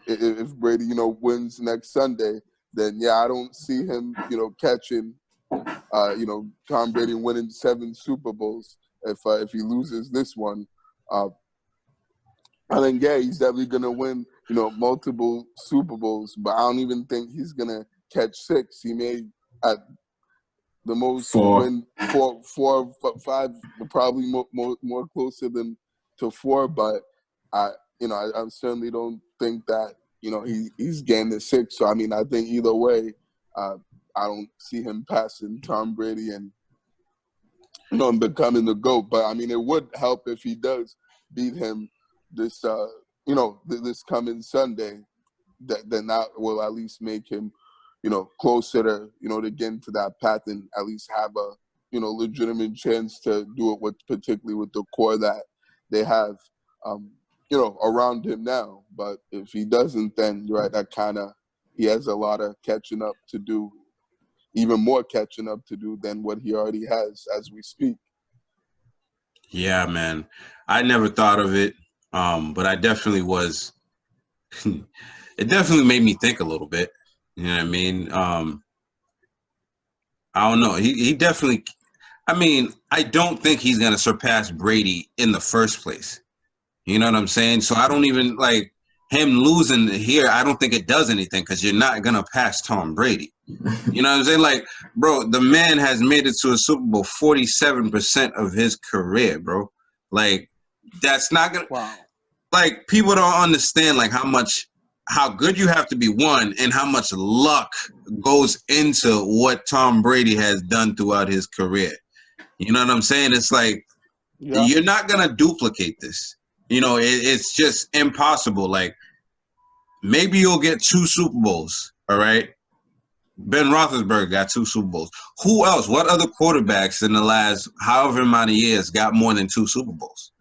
if Brady, you know, wins next Sunday, then, yeah, I don't see him, you know, catching, you know, Tom Brady winning 7 Super Bowls if he loses this one. I think, yeah, he's definitely going to win, you know, multiple Super Bowls, but I don't even think he's going to catch 6. He may, at the most, win 4 or 5, probably more closer than to 4, but I certainly don't think that, you know, he's getting to 6. So, I mean, I think either way, I don't see him passing Tom Brady and, you know, becoming the GOAT. But, I mean, it would help if he does beat him this you know, this coming Sunday, then that will at least make him, you know, closer to, you know, to get into that path and at least have a, you know, legitimate chance to do it particularly with the core that they have, you know, around him now. But if he doesn't, then you're right, that kind of, he has a lot of catching up to do, even more catching up to do than what he already has as we speak. Yeah, man. I never thought of it. But I definitely was, it definitely made me think a little bit. You know what I mean? I don't know. He definitely, I mean, I don't think he's going to surpass Brady in the first place. You know what I'm saying? So I don't even, like, him losing here, I don't think it does anything because you're not gonna pass Tom Brady. You know what I'm saying? Like, bro, the man has made it to a Super Bowl 47% of his career, bro. Like, that's not gonna. Wow. Like, people don't understand like how good you have to be, one, and how much luck goes into what Tom Brady has done throughout his career. You know what I'm saying? It's like you're not gonna duplicate this. You know, it's just impossible. Like, maybe you'll get 2 Super Bowls, all right? Ben Roethlisberger got 2 Super Bowls. Who else? What other quarterbacks in the last however many years got more than 2 Super Bowls?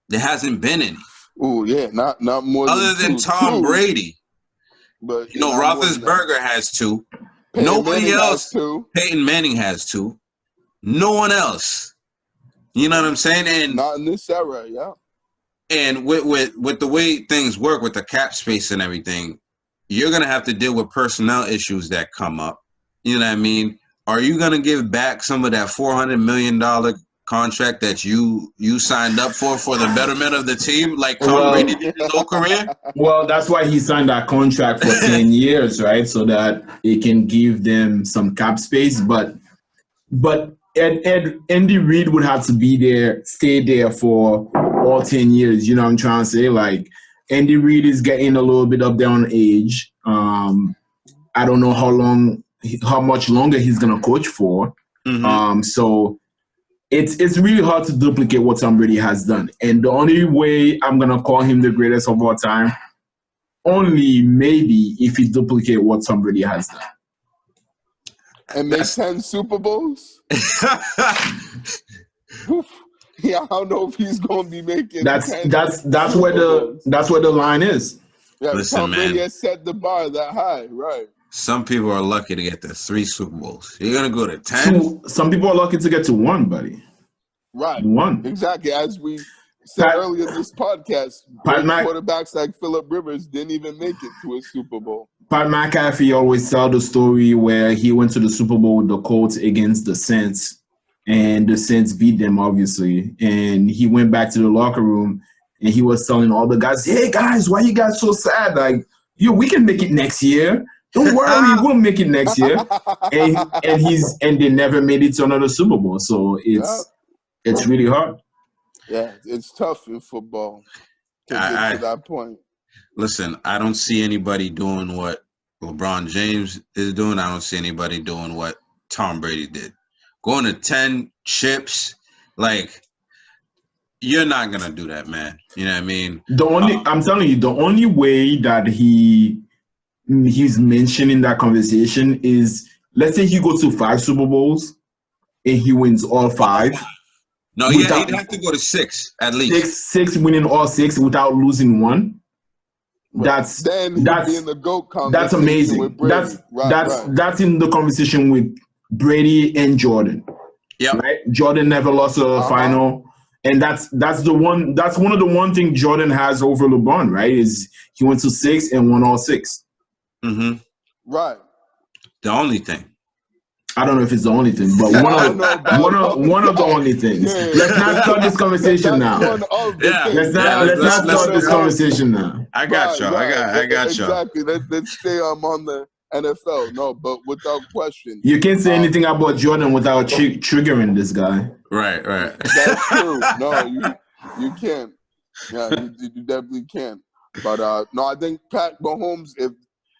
There hasn't been any. Oh yeah, not more other than Tom Brady. But you know, Roethlisberger has 2. Nobody else. Peyton Manning has 2. No one else. You know what I'm saying? And not in this era, yeah. And with the way things work with the cap space and everything, you're gonna have to deal with personnel issues that come up. You know what I mean? Are you gonna give back some of that $400 million contract that you signed up for the betterment of the team, like Tom Brady did his whole career? Well, that's why he signed that contract for 10 years, right? So that it can give them some cap space. But Andy Reid would have to be there, stay there for all 10 years. You know what I'm trying to say? Like, Andy Reid is getting a little bit up there on age. I don't know how much longer he's gonna coach for. Mm-hmm. So it's really hard to duplicate what Tom Brady has done. And the only way I'm gonna call him the greatest of all time, only maybe if he duplicate what Tom Brady has done. And make 10 Super Bowls? Yeah, I don't know if he's gonna be making. That's where the line is. Yeah, listen, Tom Brady man, has set the bar that high, right? Some people are lucky to get to 3 Super Bowls. You're gonna go to 10. Some people are lucky to get to 1, buddy. Right. 1. Exactly. As we said earlier in this podcast, quarterbacks like Phillip Rivers didn't even make it to a Super Bowl. Pat McAfee always tells the story where he went to the Super Bowl with the Colts against the Saints. And the Saints beat them, obviously. And he went back to the locker room and he was telling all the guys, "Hey, guys, why you guys so sad? Like, we can make it next year. Don't worry, we'll make it next year." And they never made it to another Super Bowl. So it's really hard. Yeah, it's tough in football to get to that point. Listen, I don't see anybody doing what LeBron James is doing. I don't see anybody doing what Tom Brady did. Going to 10 chips, like, you're not gonna do that, man. You know what I mean? I'm telling you, the only way that he's mentioned in that conversation is, let's say he goes to 5 Super Bowls and he wins all 5. No, he'd have to go to 6 at least. 6 winning all 6 without losing 1. That's in the GOAT conversation. That's amazing. That's in the conversation with Brady and Jordan. Yeah. Right? Jordan never lost a final. And that's one of the one thing Jordan has over LeBron, right? Is he went to 6 and won all 6. Mm-hmm. Right. The only thing. I don't know if it's the only thing, but one of the only things. Yeah. Let's not start this conversation now. Let's not start this conversation now. I got y'all. I got y'all. Exactly. Let's stay on the NFL. No, but without question. You can't say anything about Jordan without triggering this guy. Right. That's true. No, you can't. Yeah, you definitely can't. But no, I think Pat Mahomes,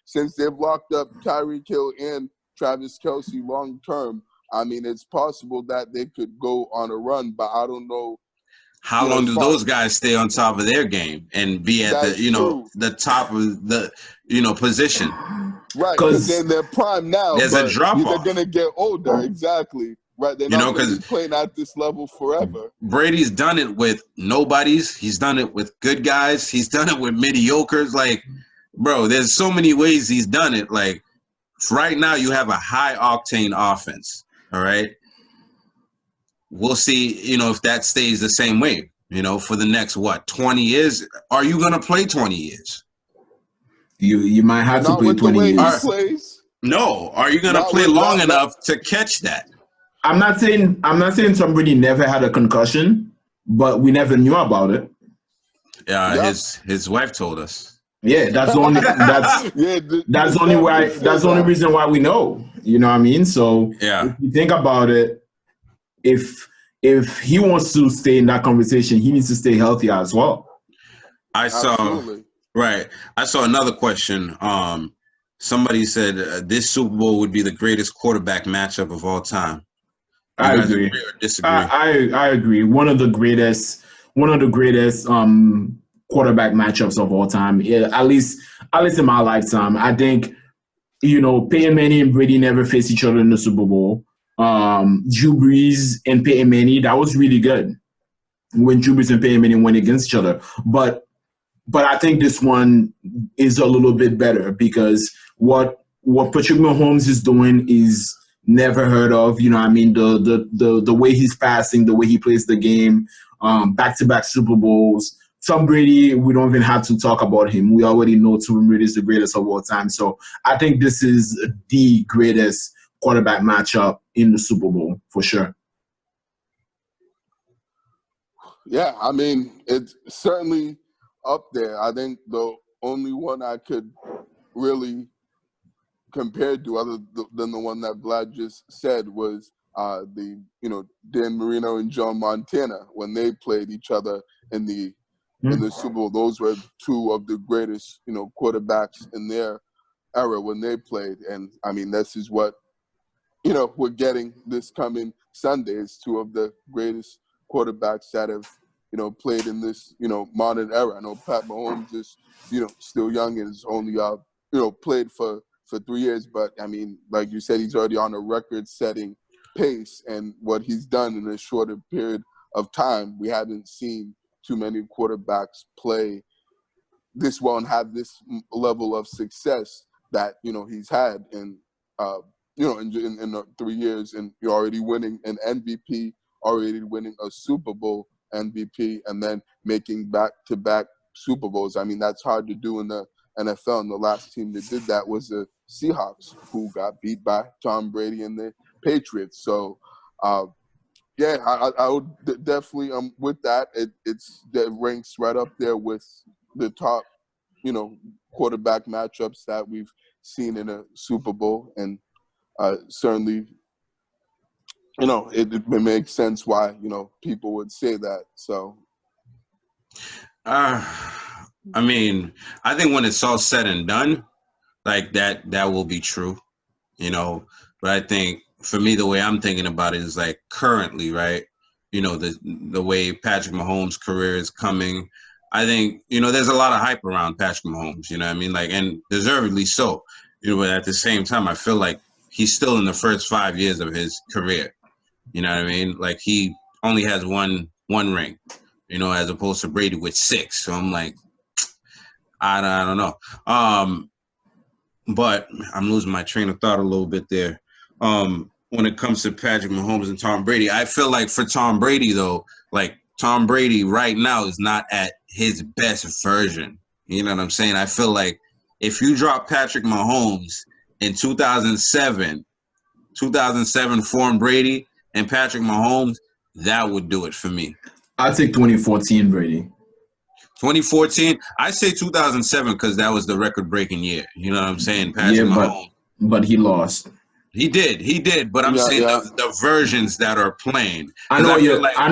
since they've locked up Tyreek Hill and Travis Kelce long term, I mean, it's possible that they could go on a run, but I don't know. How long do those guys stay on top of their game and be at the top of the position? Right, because they're in their prime now. There's a drop off. They're gonna get older. Exactly. Right. They're not going to be playing at this level forever. Brady's done it with nobodies. He's done it with good guys. He's done it with mediocres. Like, bro, there's so many ways he's done it. Like, right now you have a high octane offense. All right. We'll see, if that stays the same way, for the next, 20 years? Are you going to play 20 years? You might have to play 20 years. No. Are you going to play long enough to catch that? I'm not saying Tom Brady never had a concussion, but we never knew about it. Yeah, his wife told us. Yeah, that's the only that's the only reason why we know. You know what I mean? So if you think about it, if he wants to stay in that conversation, he needs to stay healthy as well. I saw another question. Somebody said this Super Bowl would be the greatest quarterback matchup of all time. I agree. Or disagree? I agree. One of the greatest quarterback matchups of all time. Yeah, at least in my lifetime. I think, Peyton Manning and Brady never faced each other in the Super Bowl. Drew Brees and Peyton Manning, that was really good when Drew Brees and Peyton Manning went against each other. But I think this one is a little bit better because what Patrick Mahomes is doing is never heard of. You know what I mean? The way he's passing, the way he plays the game, back-to-back Super Bowls. Tom Brady, we don't even have to talk about him. We already know Tom Brady is the greatest of all time. So I think this is the greatest quarterback matchup in the Super Bowl for sure. Yeah, I mean, it's certainly up there. I think the only one I could really compare to, other than the one that Vlad just said, was Dan Marino and Joe Montana when they played each other in the Super Bowl. Those were two of the greatest, quarterbacks in their era when they played. And I mean, this is what we're getting this coming Sunday. Is two of the greatest quarterbacks that have played in this, modern era. I know Pat Mahomes is, still young and is only, played for 3 years. But, I mean, like you said, he's already on a record-setting pace. And what he's done in a shorter period of time, we haven't seen too many quarterbacks play this well and have this level of success that, he's had in 3 years. And you're already winning an MVP, already winning a Super Bowl MVP, and then making back-to-back Super Bowls. I mean, that's hard to do in the NFL, and the last team that did that was the Seahawks, who got beat by Tom Brady and the Patriots. So, I would definitely with that. That ranks right up there with the top, quarterback matchups that we've seen in a Super Bowl, and certainly. It makes sense why, people would say that. So, I mean, I think when it's all said and done, like that will be true, But I think for me, the way I'm thinking about it is like currently, right? The way Patrick Mahomes' career is coming. I think, there's a lot of hype around Patrick Mahomes, you know what I mean? Like, and deservedly so, but at the same time, I feel like he's still in the first 5 years of his career. You know what I mean? Like he only has one ring, as opposed to Brady with 6. So I'm like, I don't know. But I'm losing my train of thought a little bit there. When it comes to Patrick Mahomes and Tom Brady, I feel like for Tom Brady though, like Tom Brady right now is not at his best version. You know what I'm saying? I feel like if you drop Patrick Mahomes in 2007 form Brady and Patrick Mahomes, that would do it for me. I'd take 2014 Brady. 2014? I say 2007 because that was the record-breaking year. You know what I'm saying? Patrick Mahomes. But he lost. He did. But I'm saying the versions that are playing. I know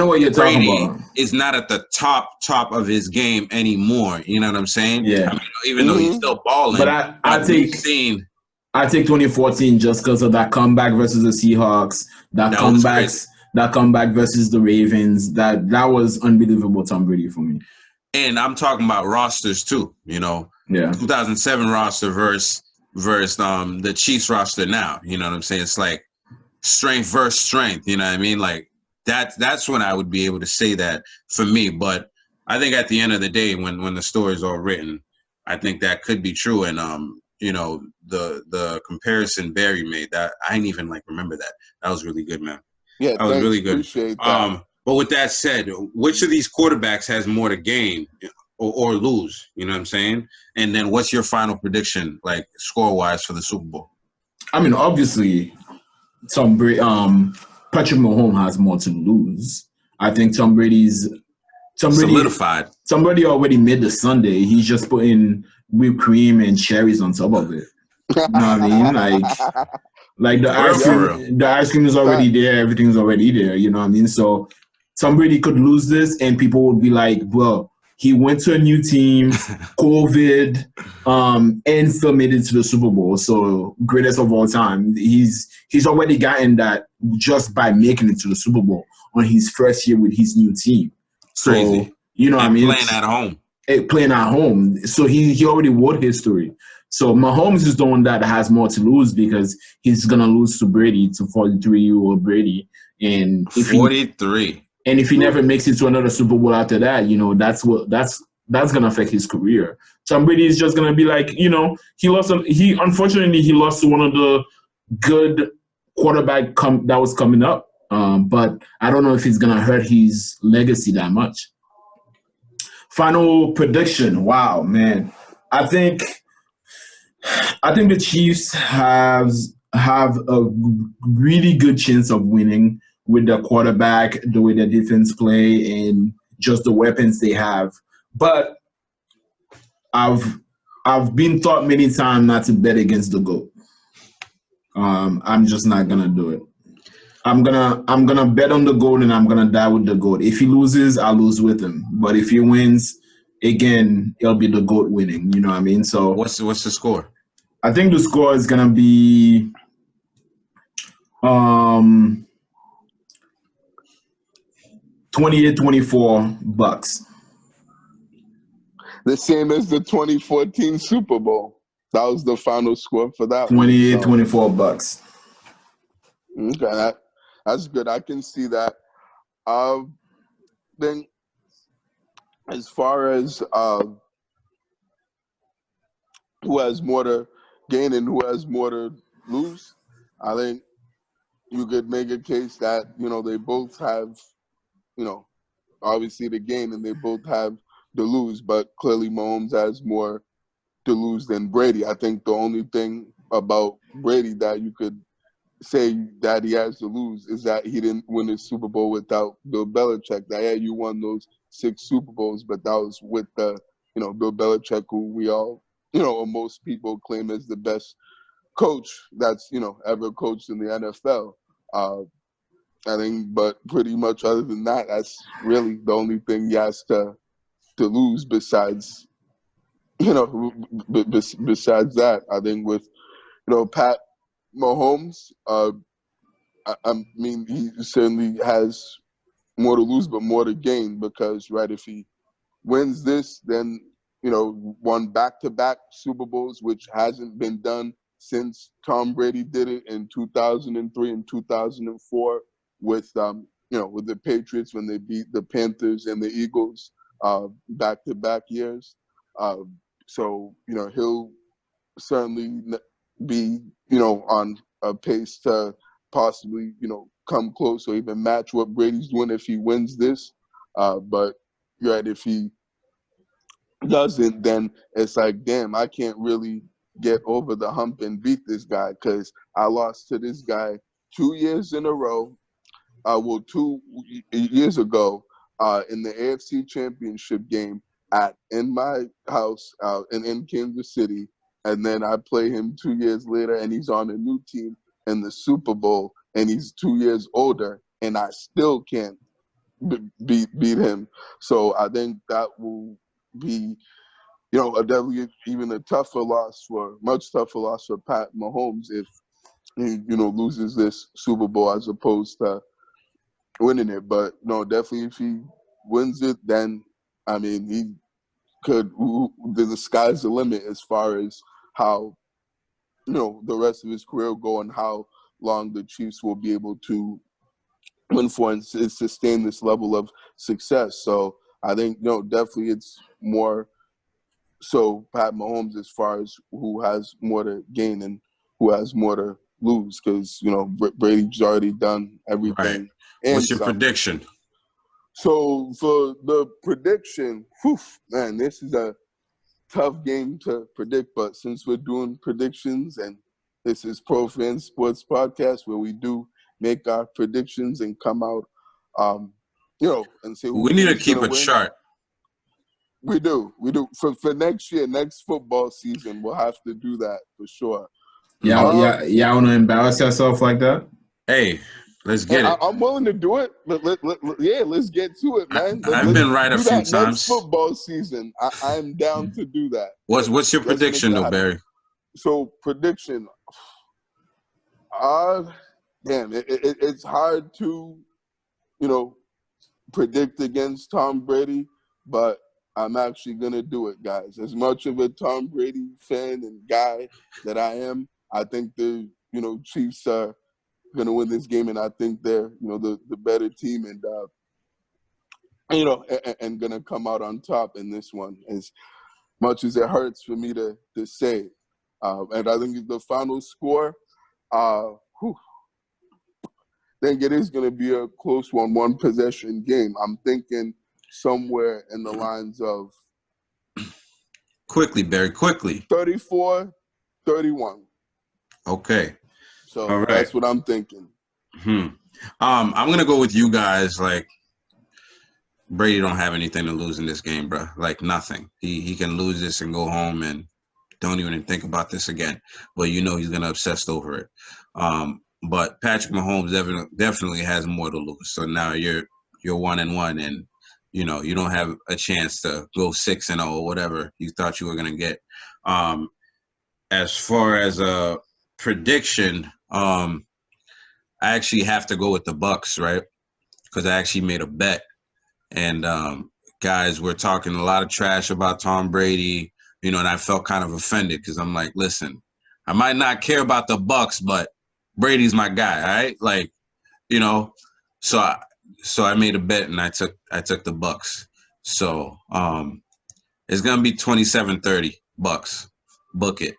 what you're talking about. Is not at the top of his game anymore. You know what I'm saying? Yeah. I mean, even though he's still balling. But I take 2014 just because of that comeback versus the Seahawks, that comeback versus the Ravens. That was unbelievable Tom Brady for me. And I'm talking about rosters too, Yeah. 2007 roster versus the Chiefs roster now. You know what I'm saying? It's like strength versus strength, you know what I mean? Like that's when I would be able to say that for me. But I think at the end of the day, when the story's all written, I think that could be true. And the comparison Barry made, that I didn't even remember that. That was really good, man. Yeah, that was really good. Appreciate that. But with that said, which of these quarterbacks has more to gain or lose? You know what I'm saying? And then what's your final prediction, score-wise, for the Super Bowl? I mean, obviously, Patrick Mahomes has more to lose. I think Tom Brady's solidified. Somebody already made the sundae. He's just putting whipped cream and cherries on top of it. You know what I mean? Like the ice cream is already there. Everything's already there. You know what I mean? So somebody could lose this, and people would be like, "Well, he went to a new team, COVID, and still made it to the Super Bowl. So greatest of all time. He's already gotten that just by making it to the Super Bowl on his first year with his new team. So crazy. You know what I mean? Playing at home. So he already wrote history. So Mahomes is the one that has more to lose because he's gonna lose to Brady, to 43-year-old Brady, and if 43. And if he never makes it to another Super Bowl after that, you know, that's gonna affect his career. Tom Brady is just gonna be like, you know, he unfortunately lost to one of the good quarterback that was coming up. But I don't know if he's gonna hurt his legacy that much. Final prediction. Wow, man. I think the Chiefs have a really good chance of winning with the quarterback, the way the defense play, and just the weapons they have. But I've been taught many times not to bet against the GOAT. I'm just not gonna do it. I'm gonna bet on the GOAT, and I'm gonna die with the GOAT. If he loses, I'll lose with him. But if he wins, again, it'll be the GOAT winning. You know what I mean? So what's the score? I think the score is gonna be 28-24 Bucks. The same as the 2014 Super Bowl. That was the final score for that 28-24 Bucks. Okay, that's good. I can see that. Then, as far as who has more to gain and who has more to lose, I think you could make a case that, you know, they both have, you know, obviously the gain and they both have the lose, but clearly Mahomes has more to lose than Brady. I think the only thing about Brady that you could say that he has to lose is that he didn't win his Super Bowl without Bill Belichick. That, yeah, you won those 6 Super Bowls, but that was with the, you know, Bill Belichick, who we all, you know, most people claim as the best coach that's, you know, ever coached in the NFL. I think, but pretty much other than that, that's really the only thing he has to lose besides, you know, besides that. I think with, you know, Pat Mahomes, I mean, he certainly has more to lose but more to gain because, right, if he wins this, then, you know, won back-to-back Super Bowls, which hasn't been done since Tom Brady did it in 2003 and 2004 with, you know, with the Patriots when they beat the Panthers and the Eagles back-to-back years. So, you know, he'll certainly be, you know, on a pace to possibly, you know, come close or even match what Brady's doing if he wins this. But, right, if he doesn't, then it's like, damn, I can't really get over the hump and beat this guy because I lost to this guy 2 years in a row. 2 years ago in the AFC Championship game in my house in Kansas City, and then I play him 2 years later, and he's on a new team in the Super Bowl, and he's 2 years older, and I still can't beat him. So I think that will be, you know, definitely even a much tougher loss for Pat Mahomes if he, you know, loses this Super Bowl as opposed to winning it. But no, definitely if he wins it, then I mean he could. The sky's the limit as far as how, you know, the rest of his career will go and how long the Chiefs will be able to win for and sustain this level of success. So I think, you know, definitely it's more so Pat Mahomes as far as who has more to gain and who has more to lose because, you know, Brady's already done everything. Right. And what's your prediction? So for the prediction, man, this is a tough game to predict, but since we're doing predictions and this is Pro Fan Sports Podcast where we do make our predictions and come out and see who we need to is keep gonna a win. chart. We do. For next year, next football season, we'll have to do that for sure. Yeah, want to embarrass yourself like that? Hey, let's get it. I'm willing to do it, but let's get to it, man. I've been right a few next times. Football season, I'm down to do that. What's your prediction, though, Barry? So prediction, it's hard to, predict against Tom Brady, but I'm actually gonna do it, guys. As much of a Tom Brady fan and guy that I am, I think the Chiefs are gonna win this game, and I think they're the better team, and and gonna come out on top in this one. As much as it hurts for me to say, and I think the final score, I think it is gonna be a close one possession game. I'm thinking somewhere in the lines of Barry, quickly. 34-31. Okay. So all right. That's what I'm thinking. I'm gonna go with you guys. Like, Brady don't have anything to lose in this game, bro. Like, nothing. He can lose this and go home and don't even think about this again. But he's gonna obsess over it. But Patrick Mahomes definitely has more to lose. So now you're 1-1, and you don't have a chance to go 6-0 or whatever you thought you were gonna get. As far as a prediction, I actually have to go with the Bucks, right? Because I actually made a bet, and guys were talking a lot of trash about Tom Brady, and I felt kind of offended because I'm like, listen, I might not care about the Bucks, but Brady's my guy, all right? Like, so I made a bet and I took the Bucks. So it's gonna be 27-30 Bucks. Book it.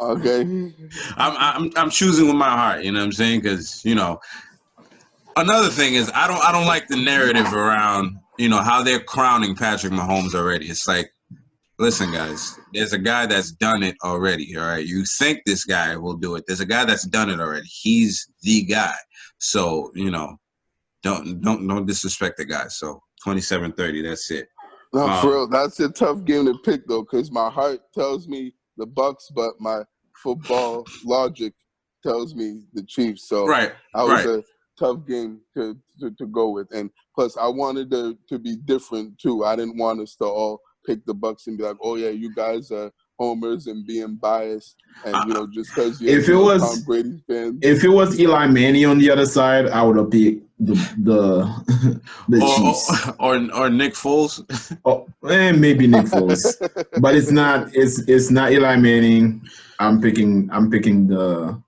Okay. I'm choosing with my heart, you know what I'm saying? Because another thing is I don't like the narrative around how they're crowning Patrick Mahomes already. It's like, listen, guys, there's a guy that's done it already. All right, you think this guy will do it? There's a guy that's done it already. He's the guy. So don't disrespect the guy. So 27-30, that's it. No, for real, that's a tough game to pick though, because my heart tells me the Bucks, but my football logic tells me the Chiefs. So right, that was a tough game to go with, and plus I wanted to be different too. I didn't want us to all pick the Bucks and be like, oh yeah, you guys are homers and being biased, and just because you're Tom Brady fan. If it was Eli Manning on the other side, I would have picked the Chiefs or Nick Foles. Maybe Nick Foles, but it's not Eli Manning. I'm picking the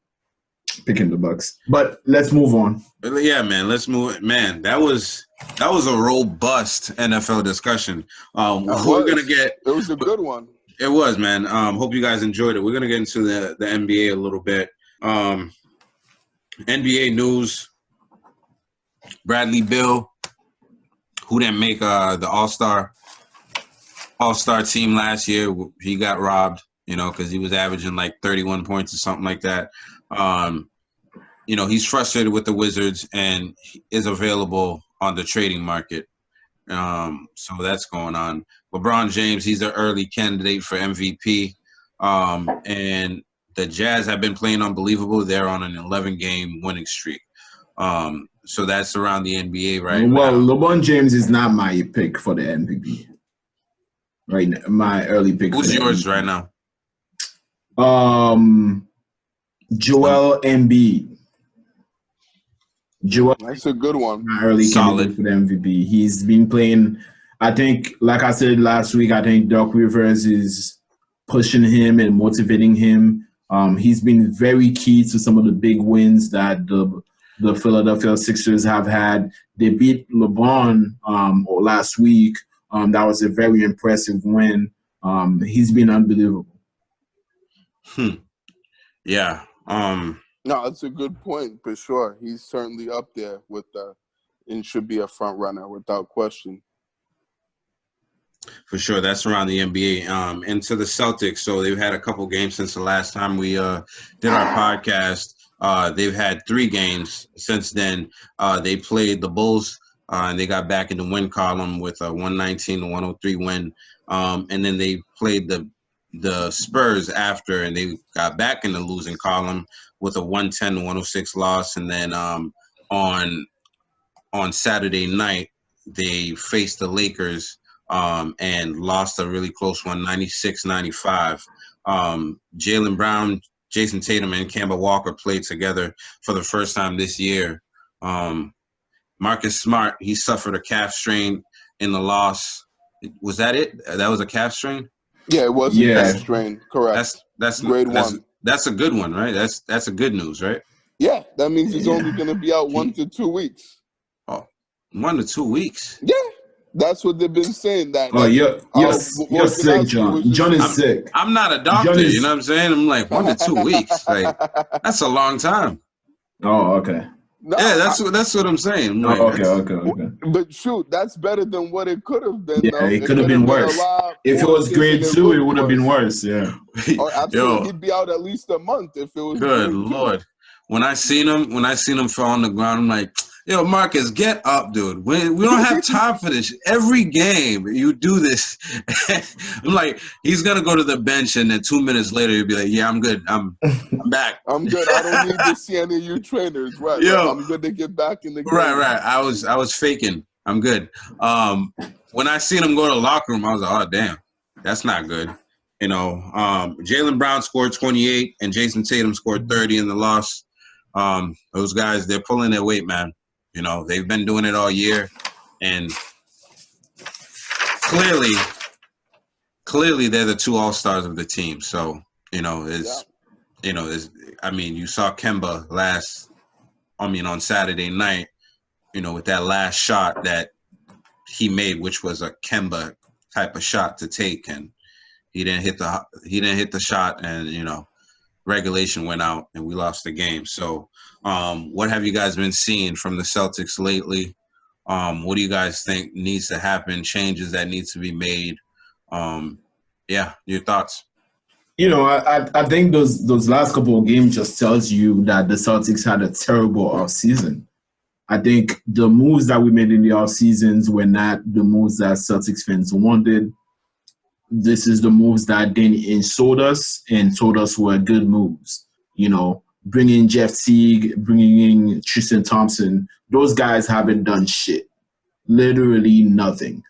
Bucks. But let's move on. Yeah, man. Let's move. Man, that was a robust NFL discussion. It was a good one. It was, man. Hope you guys enjoyed it. We're gonna get into the NBA a little bit. NBA news. Bradley Beal, who didn't make the All-Star team last year, he got robbed. Because he was averaging like 31 points or something like that. He's frustrated with the Wizards and is available on the trading market. So that's going on. LeBron James, he's an early candidate for MVP. And the Jazz have been playing unbelievable. They're on an 11-game winning streak. So that's around the NBA right now. Well, LeBron James is not my pick for the MVP. Right now, my early pick. Who's yours right now? Joel Embiid. That's a good one. My early candidate for the MVP. He's been playing. I think, like I said last week, I think Doc Rivers is pushing him and motivating him. He's been very key to some of the big wins that the Philadelphia Sixers have had. They beat LeBron last week. That was a very impressive win. He's been unbelievable. Yeah. No, that's a good point for sure. He's certainly up there with and should be a front runner without question. For sure, that's around the NBA. Into the Celtics, so they've had a couple games since the last time we did our podcast. They've had 3 games since then. They played the Bulls, and they got back in the win column with a 119-103 win. And then they played the Spurs after, and they got back in the losing column with a 110-106 loss. And then on Saturday night, they faced the Lakers and lost a really close one, 96-95. Jaylen Brown, Jason Tatum, and Kemba Walker played together for the first time this year. Marcus Smart, he suffered a calf strain in the loss. Was that it? That was a calf strain? Yeah, it was a calf strain. Correct. That's grade 1. That's a good one, right? That's a good news, right? Yeah, that means he's only going to be out 1 to 2 weeks. Oh, 1 to 2 weeks? Yeah, that's what they've been saying. You're sick, John. John is sick. I'm not a doctor, you know what I'm saying? I'm like 1 to 2 weeks. Like, that's a long time. Oh, okay. No, yeah, that's what I'm saying. Like, okay. But shoot, that's better than what it could have been. Yeah, it could have been worse. If it was grade 2, it would have been worse. Yeah. Or absolutely, he'd be out at least a month if it was. Good Lord. When I seen him fall on the ground, I'm like, yo, Marcus, get up, dude. We don't have time for this. Every game you do this. I'm like, he's gonna go to the bench, and then 2 minutes later he'll be like, yeah, I'm good. I'm back. I'm good. I don't need to see any of you trainers. Right. Yo, I'm good to get back in the game. Right. I was faking. I'm good. When I seen him go to the locker room, I was like, oh damn, that's not good. You know, Jaylen Brown scored 28 and Jason Tatum scored 30 in the loss. Those guys, they're pulling their weight, man. You know, they've been doing it all year, and clearly they're the 2 all-stars of the team. So, you know, you saw Kemba on Saturday night, you know, with that last shot that he made, which was a Kemba type of shot to take, and he didn't hit the shot, and, you know, regulation went out and we lost the game. So what have you guys been seeing from the Celtics lately? What do you guys think needs to happen, changes that need to be made? Your thoughts. You know, I think those last couple of games just tells you that the Celtics had a terrible offseason. I think the moves that we made in the offseasons were not the moves that Celtics fans wanted. This is the moves that Danny Ainge sold us and told us were good moves. You know, bringing Jeff Teague, bringing in Tristan Thompson, those guys haven't done shit. Literally nothing.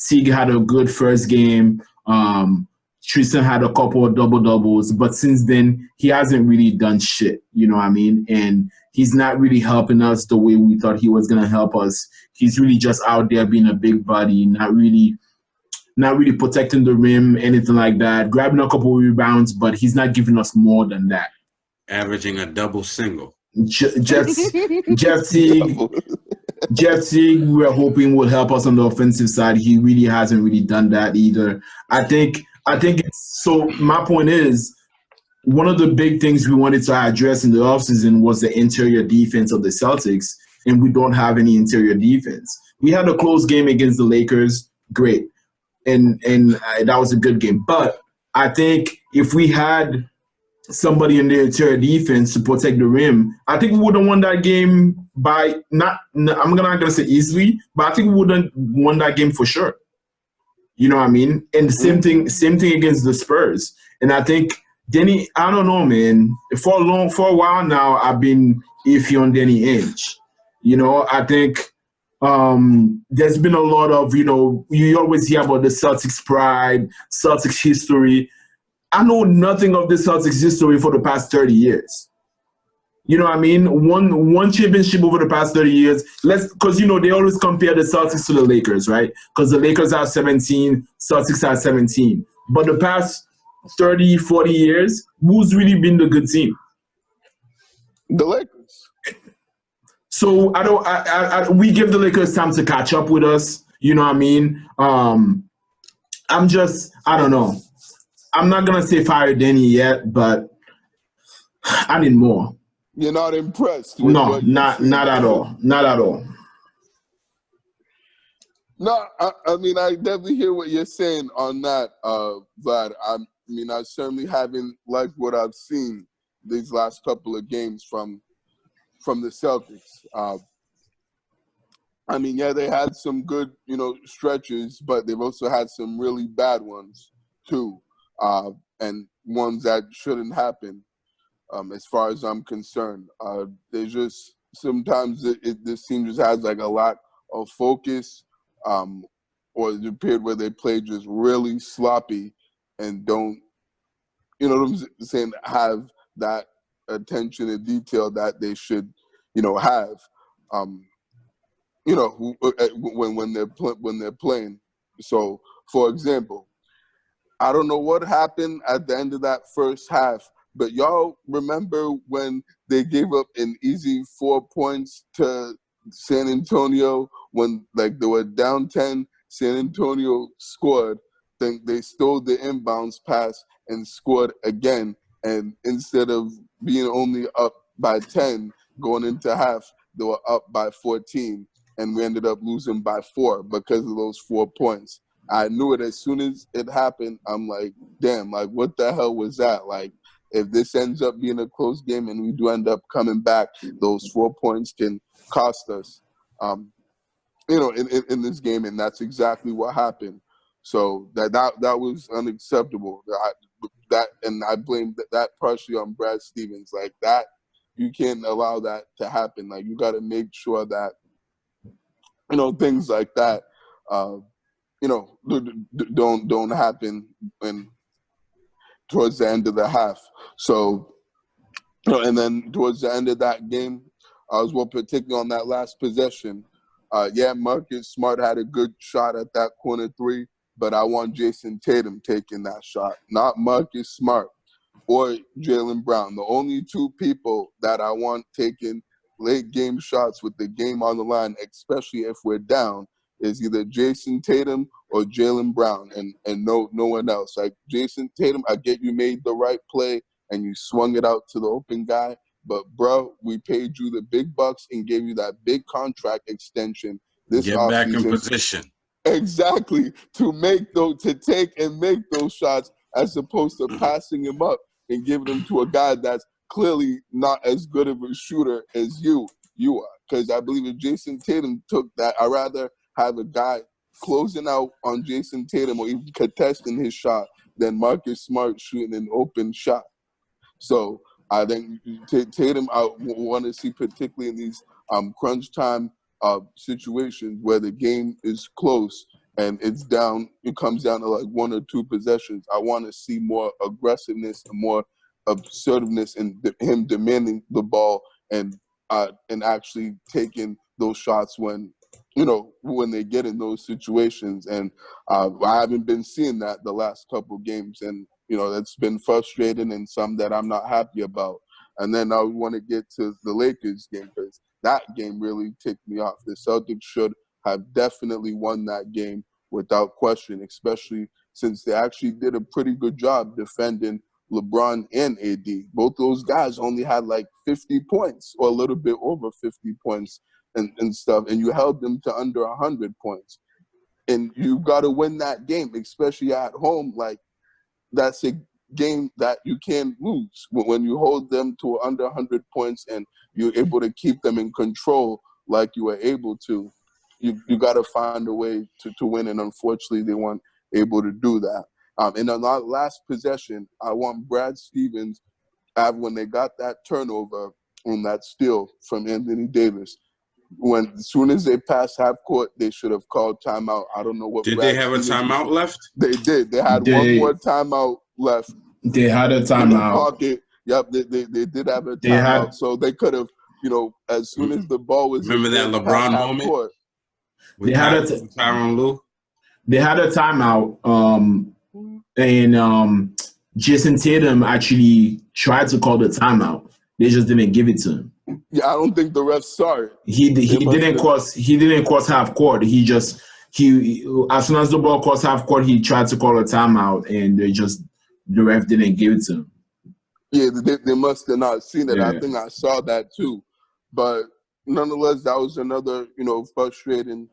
Teague had a good first game. Tristan had a couple of double-doubles, but since then, he hasn't really done shit, you know what I mean? And he's not really helping us the way we thought he was going to help us. He's really just out there being a big body, not really protecting the rim, anything like that, grabbing a couple of rebounds, but he's not giving us more than that. Averaging a double single. Jeff Teague, we were hoping would help us on the offensive side. He really hasn't really done that either. I think it's so. My point is, one of the big things we wanted to address in the offseason was the interior defense of the Celtics, and we don't have any interior defense. We had a close game against the Lakers, great, and that was a good game. But I think if we had somebody in the interior defense to protect the rim, I think we would have won that game by I'm not gonna say easily, but I think we would have won that game for sure. You know what I mean? And the same thing against the Spurs. And I think Danny, I don't know, man. For a while now, I've been iffy on Danny Ainge. You know, I think there's been a lot of, you know, you always hear about the Celtics pride, Celtics history. I know nothing of the Celtics history for the past 30 years. You know what I mean? One championship over the past 30 years. Because, you know, they always compare the Celtics to the Lakers, right? Because the Lakers have 17, Celtics have 17. But the past 30, 40 years, who's really been the good team? The Lakers. So we give the Lakers time to catch up with us. You know what I mean? I don't know. I'm not going to say fire Danny yet, but I need more. You're not impressed? No, not at all. Not at all. No, I mean, I definitely hear what you're saying on that, Vlad. I mean, I certainly haven't liked what I've seen these last couple of games from the Celtics. I mean, yeah, they had some good, stretches, but they've also had some really bad ones too, and ones that shouldn't happen. As far as I'm concerned, there's just sometimes this team just has like a lack of focus, or the period where they play just really sloppy and don't, what I'm saying, have that attention to detail that they should, have. When they're playing. So, for example, I don't know what happened at the end of that first half, but y'all remember when they gave up an easy 4 points to San Antonio when they were down 10, San Antonio scored, then they stole the inbounds pass and scored again. And instead of being only up by 10 going into half, they were up by 14. And we ended up losing by 4 because of those 4 points. I knew it as soon as it happened. I'm like, damn, what the hell was that? If this ends up being a close game and we do end up coming back, those 4 points can cost us, in this game. And that's exactly what happened. So that was unacceptable. And I blame that partially on Brad Stevens. That, you can't allow that to happen. You got to make sure that, things like that, don't happen towards the end of the half. So, and then towards the end of that game, I was particularly on that last possession. Marcus Smart had a good shot at that corner 3, but I want Jason Tatum taking that shot, not Marcus Smart or Jaylen Brown. The only 2 people that I want taking late game shots with the game on the line, especially if we're down, is either Jason Tatum or Jaylen Brown, and no one else. Jason Tatum, I get you made the right play and you swung it out to the open guy, but bro, we paid you the big bucks and gave you that big contract extension this offseason. Get back in position. Exactly, to take and make those shots as opposed to passing him up and giving them to a guy that's clearly not as good of a shooter as you are. Because I believe if Jason Tatum took that, I'd rather have a guy closing out on Jason Tatum or even contesting his shot than Marcus Smart shooting an open shot. So I think Tatum, I want to see, particularly in these crunch time situations where the game is close and it comes down to 1 or 2 possessions. I want to see more aggressiveness and more assertiveness in him demanding the ball and actually taking those shots when they get in those situations. And I haven't been seeing that the last couple games, and that's been frustrating and some that I'm not happy about. And then I want to get to the Lakers game, because that game really ticked me off. The Celtics should have definitely won that game without question, especially since they actually did a pretty good job defending LeBron and AD. Both those guys only had 50 points or a little bit over 50 points and stuff, and you held them to under 100 points. And you got to win that game, especially at home. That's a game that you can't lose. When you hold them to under 100 points and you're able to keep them in control like you were able to, you got to find a way to win, and unfortunately they weren't able to do that. In the last possession, I want Brad Stevens, when they got that turnover on that steal from Anthony Davis, as soon as they passed half court, they should have called timeout. I don't know what. Did they have a timeout left? They did. They had one more timeout left. They had a timeout. Pocket. Yep, they did have a timeout. So they could have, as soon as the ball was. Remember that LeBron moment? Court, they had Tyronn Lue. They had a timeout. And Jason Tatum actually tried to call the timeout. They just didn't give it to him. Yeah, I don't think the refs saw it. He didn't cross half court. He as soon as the ball crossed half court, he tried to call a timeout, and the ref didn't give it to him. Yeah, they must have not seen it. Yeah. I think I saw that too, but nonetheless, that was another frustrating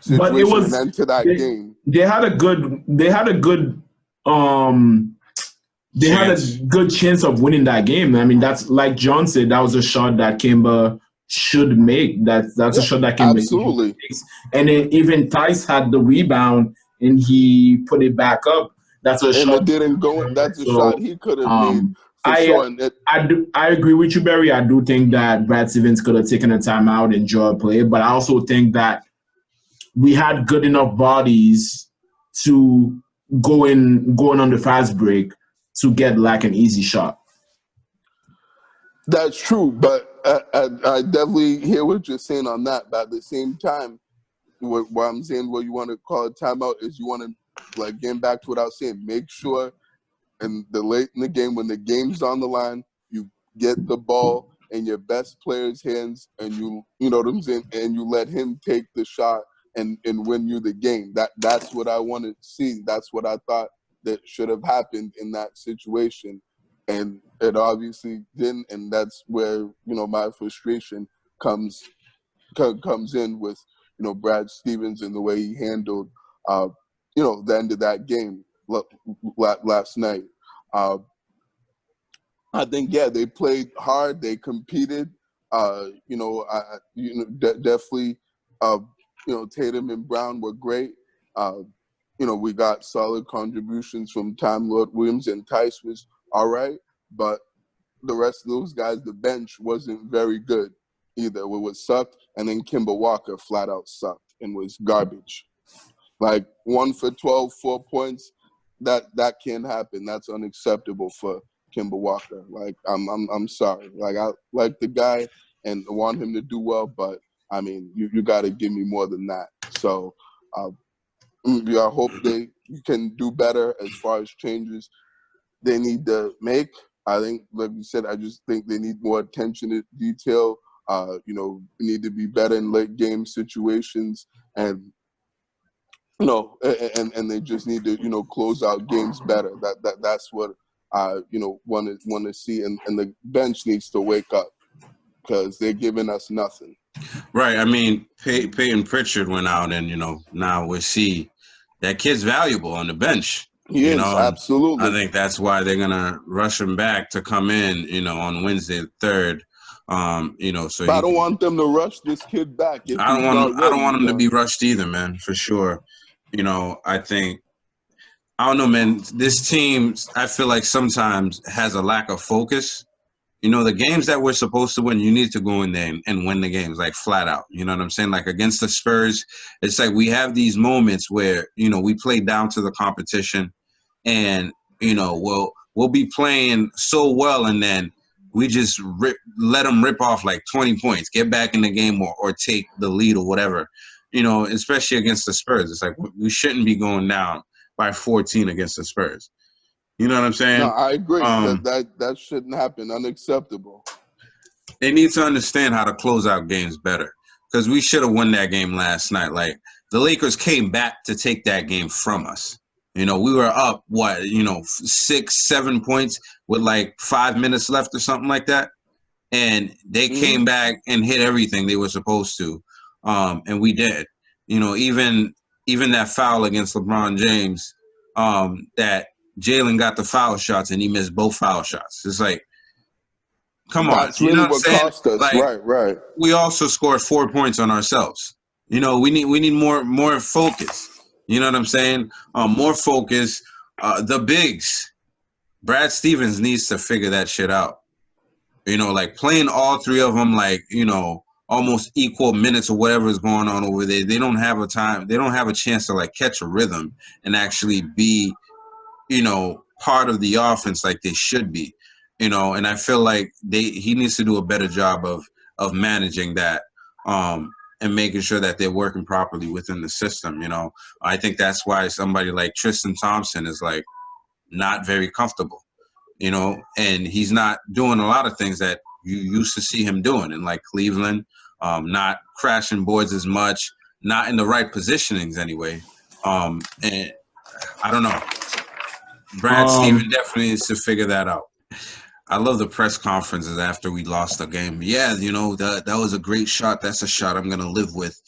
situation. But it was into that game. They had a good they had a good chance of winning that game. I mean, that's like John said, that was a shot that Kemba should make. That's a shot that Kemba absolutely makes. And then even Tice had the rebound and he put it back up. That's a shot. And it didn't go. That's a shot he could have made for sure. And I agree with you, Barry. I do think that Brad Stevens could have taken a timeout and draw a play, but I also think that we had good enough bodies to going on the fast break to get like an easy shot. That's true, but I definitely hear what you're saying on that. But at the same time, what I'm saying, what you want to call a timeout is you want to, like, getting back to what I was saying, make sure in the late in the game, when the game's on the line, you get the ball in your best player's hands, and you know what I'm saying, and you let him take the shot and win you the game. That's what I want to see. That's what I thought that should have happened in that situation, and it obviously didn't. And that's where my frustration comes in with Brad Stevens and the way he handled the end of that game last night. I think they played hard. They competed. Definitely. Tatum and Brown were great. We got solid contributions from Time Lord Williams, and Tice was all right, but the rest of those guys, the bench wasn't very good either. It was sucked, and then Kemba Walker flat out sucked and was garbage. Like 1 for 12, 4 points, that can't happen. That's unacceptable for Kemba Walker. Like I'm sorry. Like I like the guy and want him to do well, but I mean you got to give me more than that. So I hope they can do better as far as changes they need to make. I think, like you said, I just think they need more attention to detail. Need to be better in late game situations, and and they just need to close out games better. That's what I want to see, and the bench needs to wake up because they're giving us nothing. Right. I mean, Peyton Pritchard went out, and now we see that kid's valuable on the bench. He is, absolutely. I think that's why they're gonna rush him back to come in, on Wednesday the 3rd. So but I don't want them to rush this kid back. I don't want him to be rushed either, man, for sure. I think, I don't know, man, this team, I feel like sometimes has a lack of focus. The games that we're supposed to win, you need to go in there and win the games, like flat out. You know what I'm saying? Like against the Spurs, it's like we have these moments where, we play down to the competition and, we'll be playing so well, and then we just let them rip off like 20 points, get back in the game or take the lead or whatever, especially against the Spurs. It's like we shouldn't be going down by 14 against the Spurs. You know what I'm saying? No, I agree. That shouldn't happen. Unacceptable. They need to understand how to close out games better, because we should have won that game last night. Like, the Lakers came back to take that game from us. We were up, 6, 7 points with like 5 minutes left or something like that. And they came back and hit everything they were supposed to. And we did. Even that foul against LeBron James, that Jalen got the foul shots and he missed both foul shots. It's like, come on. That's really what cost us. Like, right. We also scored 4 points on ourselves. We need more focus. You know what I'm saying? More focus. The bigs. Brad Stevens needs to figure that shit out. Like playing all three of them, like, almost equal minutes or whatever is going on over there. They don't have a time. They don't have a chance to like catch a rhythm and actually be, part of the offense like they should be. And I feel like he needs to do a better job of managing that. And making sure that they're working properly within the system. I think that's why somebody like Tristan Thompson is like not very comfortable, and he's not doing a lot of things that you used to see him doing in like Cleveland, not crashing boards as much, not in the right positionings anyway. And I don't know. Brad Stevens definitely needs to figure that out. I love the press conferences after we lost the game. Yeah, that was a great shot. That's a shot I'm gonna live with.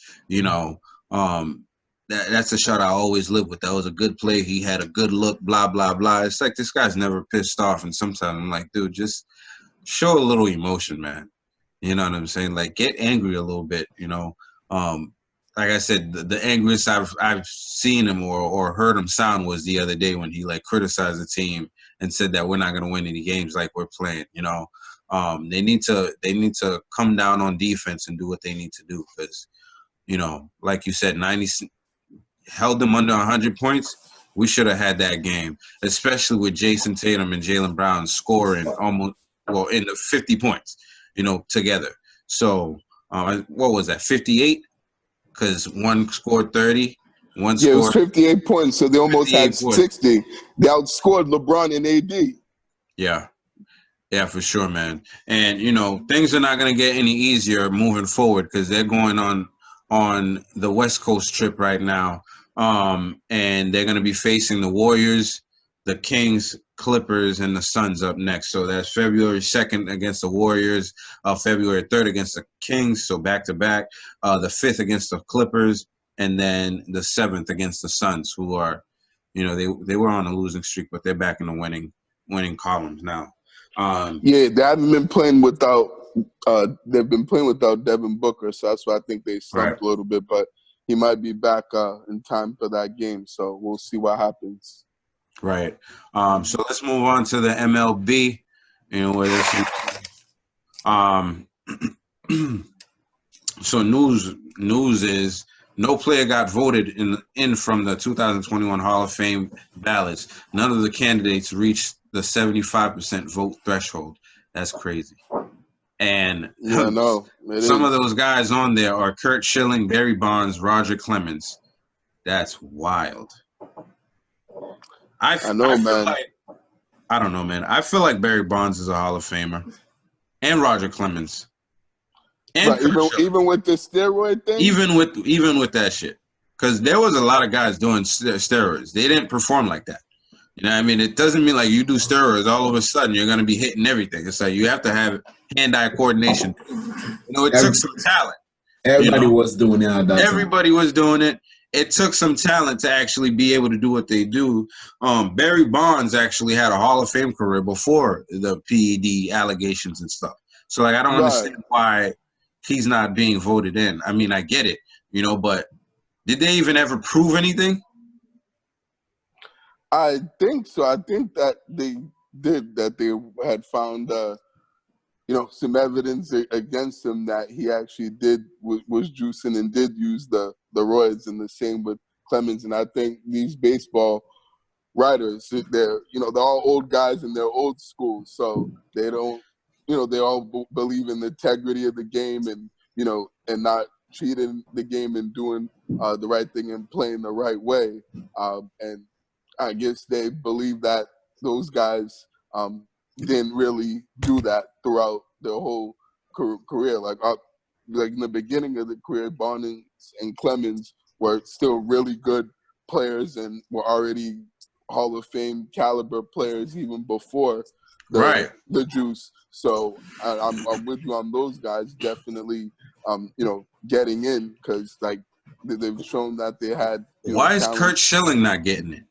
that's a shot I always live with. That was a good play. He had a good look, blah, blah, blah. It's like this guy's never pissed off. And sometimes I'm like, dude, just show a little emotion, man. You know what I'm saying? Like, get angry a little bit, you know. Like I said, the angriest I've seen him or heard him sound was the other day when he, like, criticized the team and said that we're not going to win any games like we're playing, you know. They need to come down on defense and do what they need to do because, you know, like you said, 90 held them under 100 points. We should have had that game, especially with Jason Tatum and Jaylen Brown scoring in the 50 points, you know, together. So what was that, 58? Because one scored 30, one scored. Yeah, it was 58 points, so they almost had 60. They outscored LeBron and AD. Yeah. Yeah, for sure, man. And, you know, things are not going to get any easier moving forward because they're going on the West Coast trip right now. And they're going to be facing the Warriors, the Kings, Clippers, and the Suns up next. So that's February 2nd against the Warriors, February 3rd against the Kings, so back-to-back, the 5th against the Clippers, and then the 7th against the Suns, who are, you know, they were on a losing streak, but they're back in the winning columns now. Yeah, they haven't been playing without they've been playing without Devin Booker, so that's why I think they slumped a little bit, but he might be back in time for that game, so we'll see what happens. Right. So let's move on to the MLB. You know, where there's so news is no player got voted in from the 2021 Hall of Fame ballots. None of the candidates reached the 75% vote threshold. That's crazy. And some of those guys on there are Curt Schilling, Barry Bonds, Roger Clemens. That's wild. I know, man. I don't know, man. I feel like Barry Bonds is a Hall of Famer, and Roger Clemens, and even with the steroid thing, even with that shit, because there was a lot of guys doing steroids. They didn't perform like that. You know what I mean? It doesn't mean like you do steroids all of a sudden you're gonna be hitting everything. It's like you have to have hand-eye coordination. You know, it took some talent. Everybody was doing it. Everybody was doing it. It took some talent to actually be able to do what they do. Barry Bonds actually had a Hall of Fame career before the PED allegations and stuff. So, like, I don't understand why he's not being voted in. I mean, I get it, you know, but did they even ever prove anything? I think so. I think that they did, that they had found, some evidence against him that he actually was juicing and did use the roids, and the same with Clemens. And I think these baseball writers, they're all old guys and they're old school, so they don't, they all believe in the integrity of the game and, and not cheating the game and doing the right thing and playing the right way. And I guess they believe that those guys didn't really do that throughout their whole career. Like in the beginning of the career, Bonds and Clemens were still really good players and were already Hall of Fame caliber players even before the juice. So I'm with you on those guys definitely, getting in, because like they've shown that they had. Why is Curt Schilling not getting it?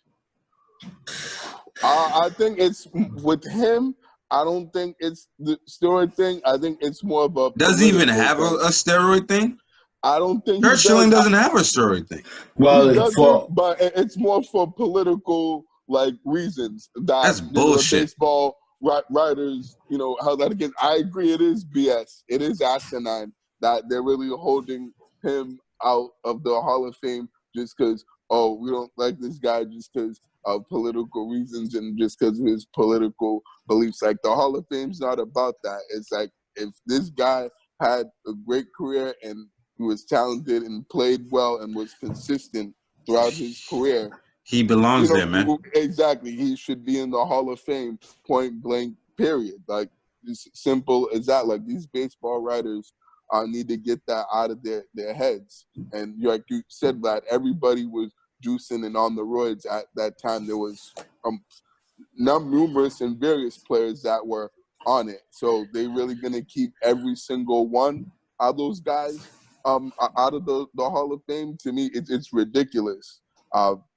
I think it's with him. I don't think it's the steroid thing. I think it's more of a. Does he even have a steroid thing? I don't think Curt Schilling doesn't have a steroid thing. Well, but it's more for political reasons. That's bullshit. Baseball writers, held that against. I agree, it is BS. It is asinine that they're really holding him out of the Hall of Fame just because. Oh, we don't like this guy just because of political reasons and just because of his political beliefs. Like, the Hall of Fame's not about that. It's like, if this guy had a great career and he was talented and played well and was consistent throughout his career, he belongs there, man. Exactly. He should be in the Hall of Fame, point blank, period. Like, it's simple as that. Like, these baseball writers need to get that out of their heads. And like you said, that everybody was juicing and on the roids at that time. There was numerous and various players that were on it. So they really going to keep every single one of those guys? out of the Hall of Fame, to me, it's ridiculous.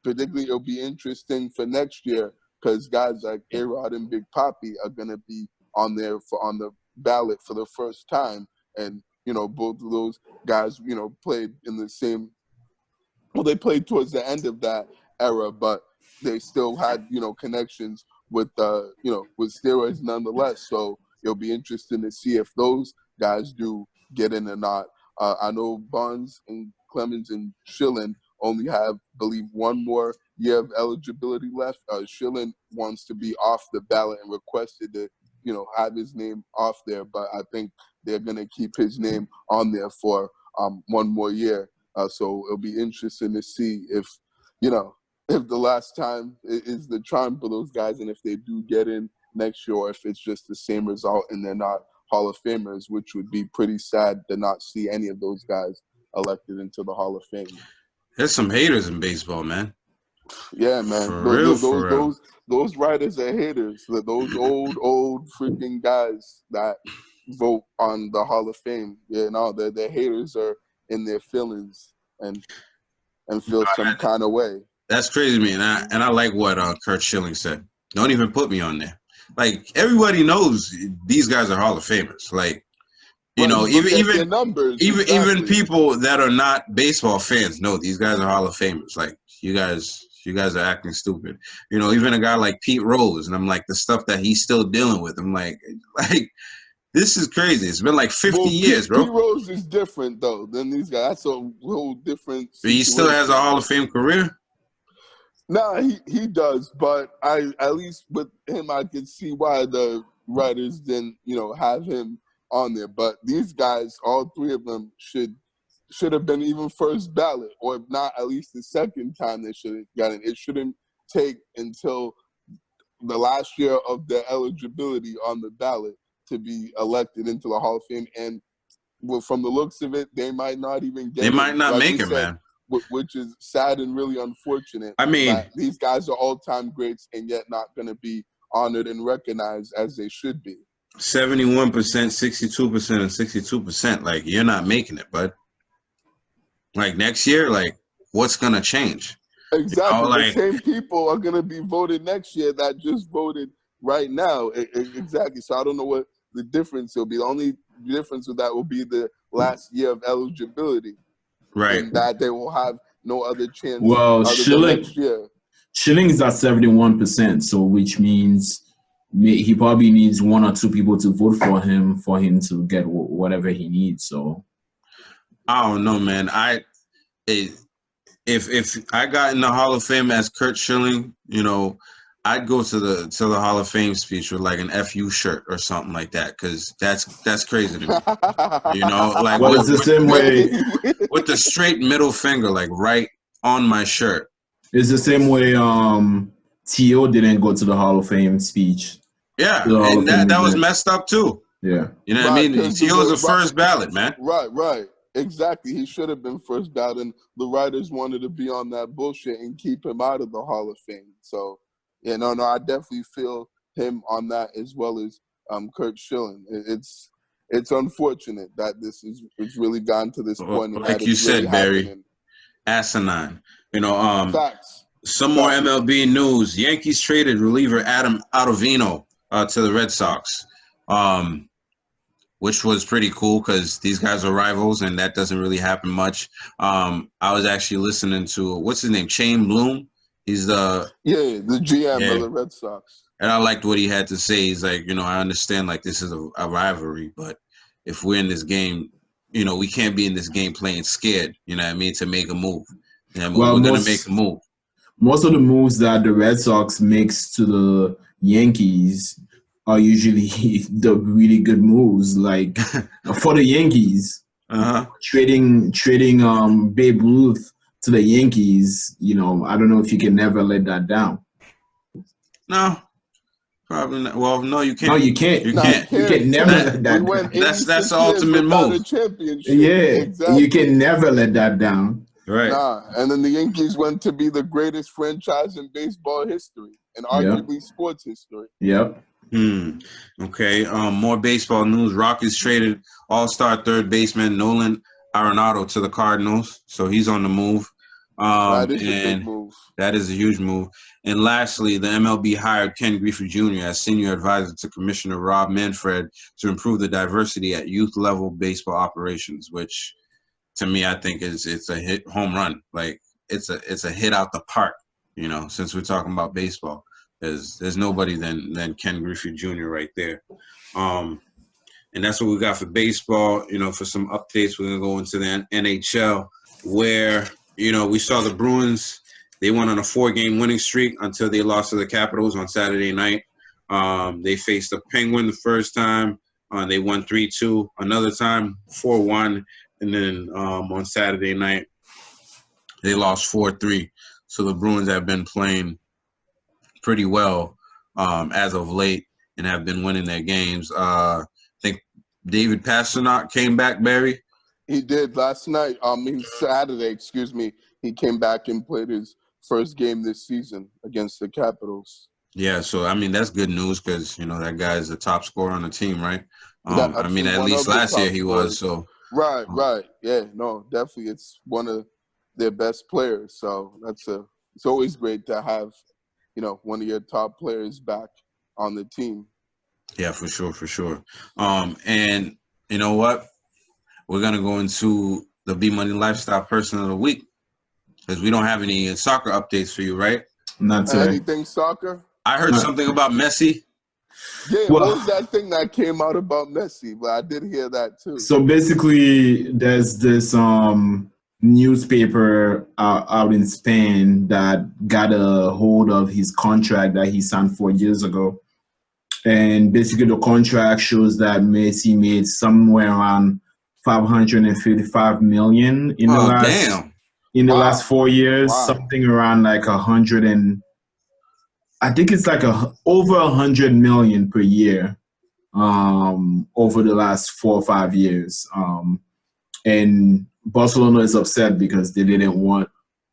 Particularly, it'll be interesting for next year because guys like A-Rod and Big Papi are gonna be on the ballot for the first time, and both of those guys played in the same. Well, they played towards the end of that era, but they still had connections with with steroids nonetheless. So it'll be interesting to see if those guys do get in or not. I know Bonds and Clemens and Schilling only have, I believe, one more year of eligibility left. Schilling wants to be off the ballot and requested to, have his name off there, but I think they're going to keep his name on there for one more year. So it'll be interesting to see if the last time is the charm for those guys, and if they do get in next year, or if it's just the same result and they're not Hall of Famers, which would be pretty sad to not see any of those guys elected into the Hall of Fame. There's some haters in baseball, man. Yeah, man. Those writers are haters. Those old freaking guys that vote on the Hall of Fame. Yeah, no, their haters are in their feelings and feel some kind of way. That's crazy, man. And I like what Curt Schilling said. Don't even put me on there. Like, everybody knows these guys are Hall of Famers. Like, even numbers, even people that are not baseball fans know these guys are Hall of Famers. Like, you guys are acting stupid. Even a guy like Pete Rose, and I'm like, the stuff that he's still dealing with. I'm like this is crazy. It's been like 50 years, bro. Pete Rose is different though than these guys. That's a whole different situation. He still has a Hall of Fame career. Nah, he does, but at least with him, I could see why the writers didn't, have him on there. But these guys, all three of them, should have been even first ballot, or if not, at least the second time they should have gotten it. It shouldn't take until the last year of their eligibility on the ballot to be elected into the Hall of Fame. And from the looks of it, they might not even get. They might not make it, man. Which is sad and really unfortunate. I mean, these guys are all-time greats and yet not going to be honored and recognized as they should be. 71%, 62%, and 62%. Like, you're not making it, bud. Like, next year, like, what's going to change? Exactly. The same people are going to be voted next year that just voted right now. Exactly. So I don't know what the difference will be. The only difference with that will be the last year of eligibility. Right. And that they will have no other chance. Well, Schilling is at 71%, so which means he probably needs one or two people to vote for him to get whatever he needs. So I don't know, man. If I got in the Hall of Fame as Curt Schilling, I'd go to the Hall of Fame speech with like an FU shirt or something like that, because that's crazy to me. Like, well, it's the same way with the straight middle finger, like right on my shirt. It's the same way T.O. didn't go to the Hall of Fame speech. Yeah, and that was messed up too. Yeah, you know what I mean? T.O. was the first ballot, man. Right. Exactly. He should have been first ballot, and the writers wanted to be on that bullshit and keep him out of the Hall of Fame. So. Yeah, no, I definitely feel him on that as well as Curt Schilling. It's unfortunate that it's really gotten to this point. Like you said, Barry, asinine. Facts. Some more MLB news. Yankees traded reliever Adam Ottavino to the Red Sox, which was pretty cool because these guys are rivals, and that doesn't really happen much. I was actually listening to, what's his name, Shane Bloom. He's the GM of the Red Sox. And I liked what he had to say. He's like, I understand like this is a rivalry, but if we're in this game, we can't be in this game playing scared, to make a move. We're going to make a move. Most of the moves that the Red Sox makes to the Yankees are usually the really good moves. Like for the Yankees, trading Babe Ruth to the Yankees, I don't know if you can never let that down. No, probably not. Well, no, you can't. No, you can't. You can never let that down. That's the ultimate move. Yeah, exactly. You can never let that down. Right. And then the Yankees went to be the greatest franchise in baseball history and arguably sports history. Yep. Okay. More baseball news. Rockies traded all-star third baseman Nolan Arenado to the Cardinals, so he's on the move. That is a big move. That is a huge move. And lastly, the MLB hired Ken Griffey Jr. as senior advisor to Commissioner Rob Manfred to improve the diversity at youth level baseball operations, which to me I think it's a hit home run. Like it's a hit out the park, you know, since we're talking about baseball. There's nobody than Ken Griffey Jr. right there. And that's what we got for baseball. You know, for some updates, we're going to go into the NHL where, you know, we saw the Bruins. They went on a 4-game winning streak until they lost to the Capitals on Saturday night. They faced the Penguin the first time. They won 3-2. Another time, 4-1. And then on Saturday night, they lost 4-3. So the Bruins have been playing pretty well as of late and have been winning their games. I think David Pastrnak came back, Barry. He did last night. Saturday, excuse me. He came back and played his first game this season against the Capitals. Yeah, so I mean that's good news because you know that guy's the top scorer on the team, right? I mean, at least last year he was. So right. Yeah, no, definitely, it's one of their best players. So it's always great to have, you know, one of your top players back on the team. Yeah, for sure. And you know what? We're gonna go into the B Money Lifestyle Person of the Week because we don't have any soccer updates for you, right? Not today. Anything soccer? I heard something about Messi. Yeah, what was that thing that came out about Messi? But I did hear that too. So basically, there's this newspaper out in Spain that got a hold of his contract that he signed 4 years ago. And basically the contract shows that Messi made somewhere around 555 million in the last 4 years, something around like 100 and I think it's like over 100 million per year over the last 4 or 5 years. And Barcelona is upset because they didn't want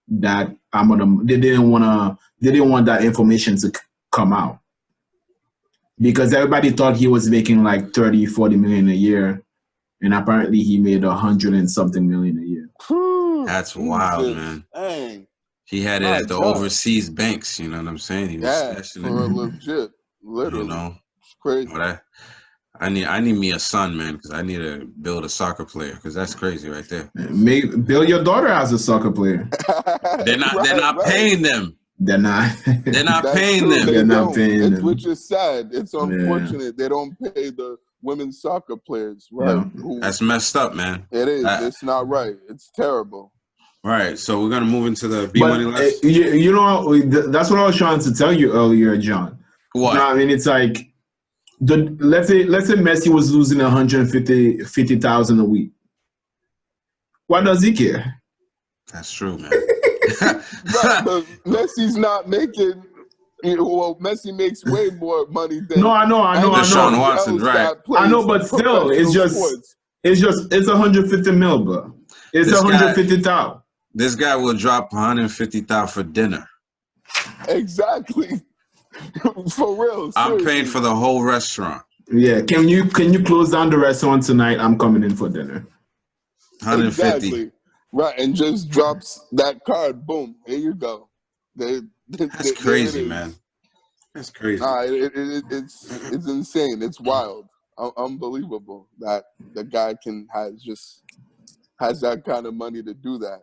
that they didn't want that information to come out. Because everybody thought he was making like 30, 40 million a year. And apparently he made 100 and something million a year. That's wild, man. Dang. He had it at the overseas banks, you know what I'm saying? He was stashing it. Legit. Literally. You know? It's crazy. But I need me a son, man, because I need to build a soccer player because that's crazy right there. Build your daughter as a soccer player. They're not paying them. They're not paying them. They're not paying them. Which is sad. It's unfortunate they don't pay the women's soccer players, right? Yeah. That's messed up, man. It is. It's not right. It's terrible. Right. So we're gonna move into the B Money List. You know, that's what I was trying to tell you earlier, John. What? You know, I mean, it's like let's say Messi was losing 150,000 a week. Why does he care? That's true, man. Right, but Messi's not making. Well, Messi makes way more money than. No, I know. Deshaun Watson, right? I know, but still, it's 150 mil, bro. It's 150,000. This guy will drop 150,000 for dinner. Exactly. For real. Seriously. I'm paying for the whole restaurant. Yeah. Can you close down the restaurant tonight? I'm coming in for dinner. 150. Exactly. Right, and just drops that card. Boom. Here you go. That's crazy, man. That's crazy. It's insane. It's wild. Unbelievable that the guy has that kind of money to do that.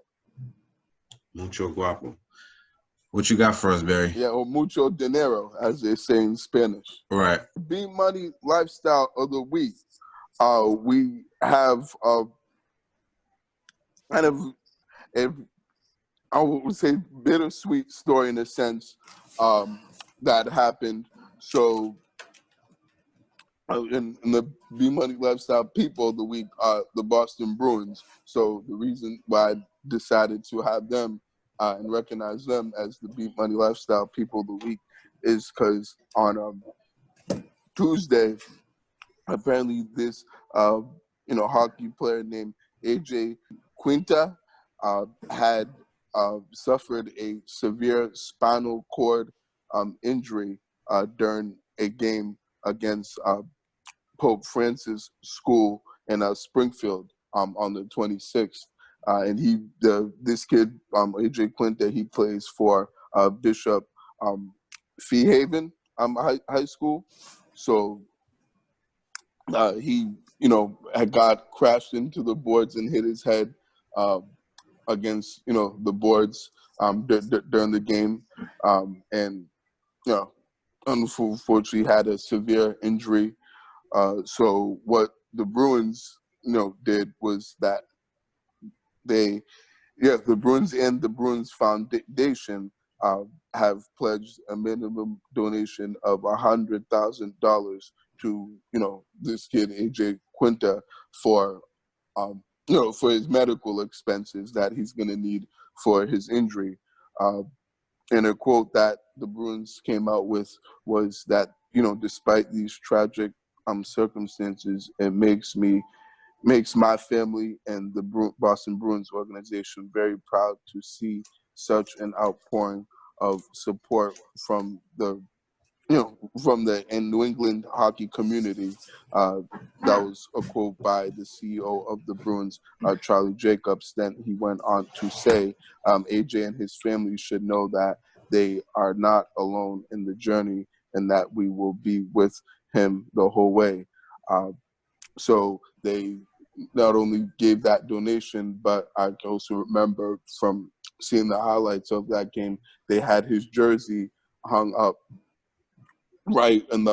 Mucho guapo. What you got for us, Barry? Yeah, or mucho dinero, as they say in Spanish. Right. B Money Lifestyle of the Week. We have kind of I would say bittersweet story in a sense that happened. So in the B Money Lifestyle People of the Week, the Boston Bruins. So the reason why I decided to have them and recognize them as the B Money Lifestyle People of the Week is because on Tuesday, apparently this hockey player named AJ Quinta had suffered a severe spinal cord injury during a game against Pope Francis School in Springfield on the 26th. And this kid, AJ Quinta, he plays for Bishop Fee Haven high school. So he, had got crashed into the boards and hit his head against, the boards during the game. And, unfortunately had a severe injury. So what the Bruins, did was that the Bruins and the Bruins Foundation have pledged a minimum donation of $100,000 to, this kid, AJ Quinta, for his medical expenses that he's going to need for his injury. And a quote that the Bruins came out with was that, despite these tragic circumstances, it makes my family and the Boston Bruins organization very proud to see such an outpouring of support from the New England hockey community. That was a quote by the CEO of the Bruins, Charlie Jacobs. Then he went on to say, AJ and his family should know that they are not alone in the journey and that we will be with him the whole way. So they not only gave that donation, but I can also remember from seeing the highlights of that game, they had his jersey hung up right in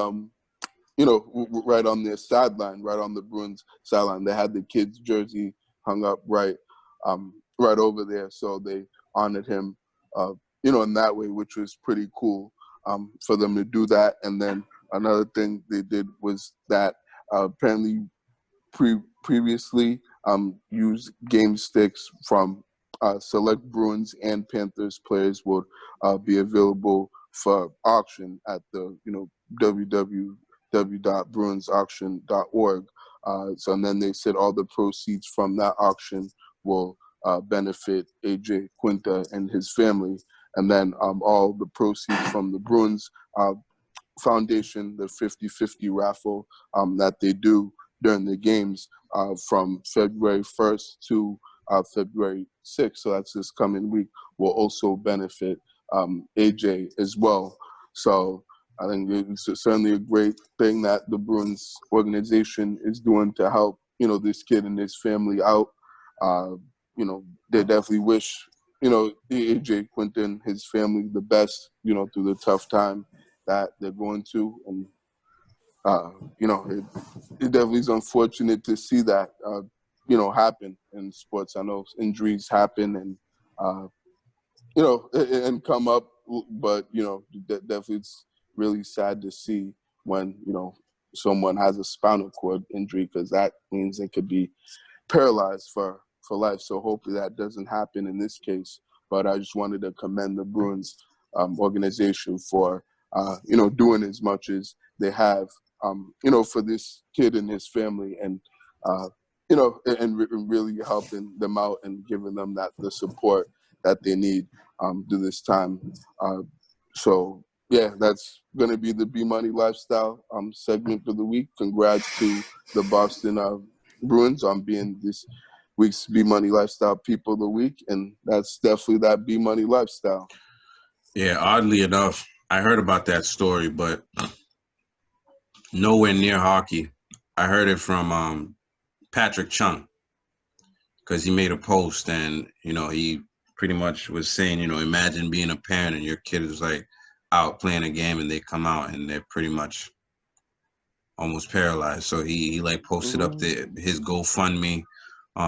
right on their sideline, right on the Bruins sideline. They had the kid's jersey hung up right over there. So they honored him, in that way, which was pretty cool for them to do that. And then another thing they did was that apparently previously used game sticks from select Bruins and Panthers players would be available for auction at the www.bruinsauction.org. So and then they said all the proceeds from that auction will benefit AJ Quinta and his family. And then all the proceeds from the Bruins Foundation, the 50-50 raffle that they do during the games from February 1st to February 6th, so that's this coming week, will also benefit AJ as well. So I think it's certainly a great thing that the Bruins organization is doing to help, this kid and his family out. They definitely wish, AJ Quinta and his family the best, through the tough time that they're going to. And, it definitely is unfortunate to see that, happen in sports. I know injuries happen and, and come up, but, definitely it's really sad to see when, someone has a spinal cord injury, because that means they could be paralyzed for life. So hopefully that doesn't happen in this case. But I just wanted to commend the Bruins organization for, doing as much as they have, for this kid and his family, and, and really helping them out and giving them the support that they need through this time. So, yeah, that's going to be the B Money Lifestyle segment of the week. Congrats to the Boston Bruins on being this week's B Money Lifestyle People of the Week, and that's definitely that B Money Lifestyle. Yeah, oddly enough, I heard about that story, but nowhere near hockey. I heard it from Patrick Chung, because he made a post and, he pretty much was saying, imagine being a parent and your kid is like out playing a game and they come out and they're pretty much almost paralyzed. So he like posted up his GoFundMe.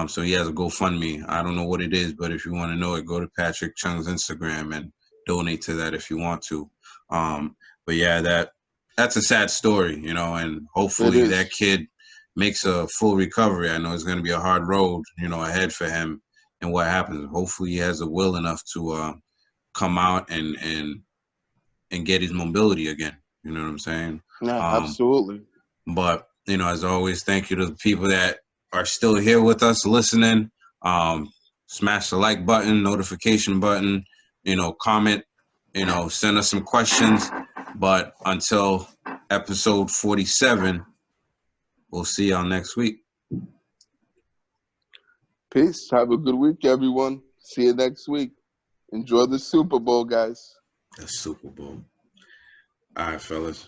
So he has a GoFundMe. I don't know what it is, but if you want to know it, go to Patrick Chung's Instagram and donate to that if you want to. But yeah, that's a sad story, and hopefully that kid makes a full recovery. I know it's going to be a hard road, ahead for him and what happens. Hopefully he has the will enough to come out and get his mobility again. You know what I'm saying? Yeah, absolutely. But, as always, thank you to the people that are still here with us listening. Smash the like button, notification button, comment, send us some questions. But until episode 47, we'll see y'all next week. Peace. Have a good week, everyone. See you next week. Enjoy the Super Bowl, guys. The Super Bowl. All right, fellas.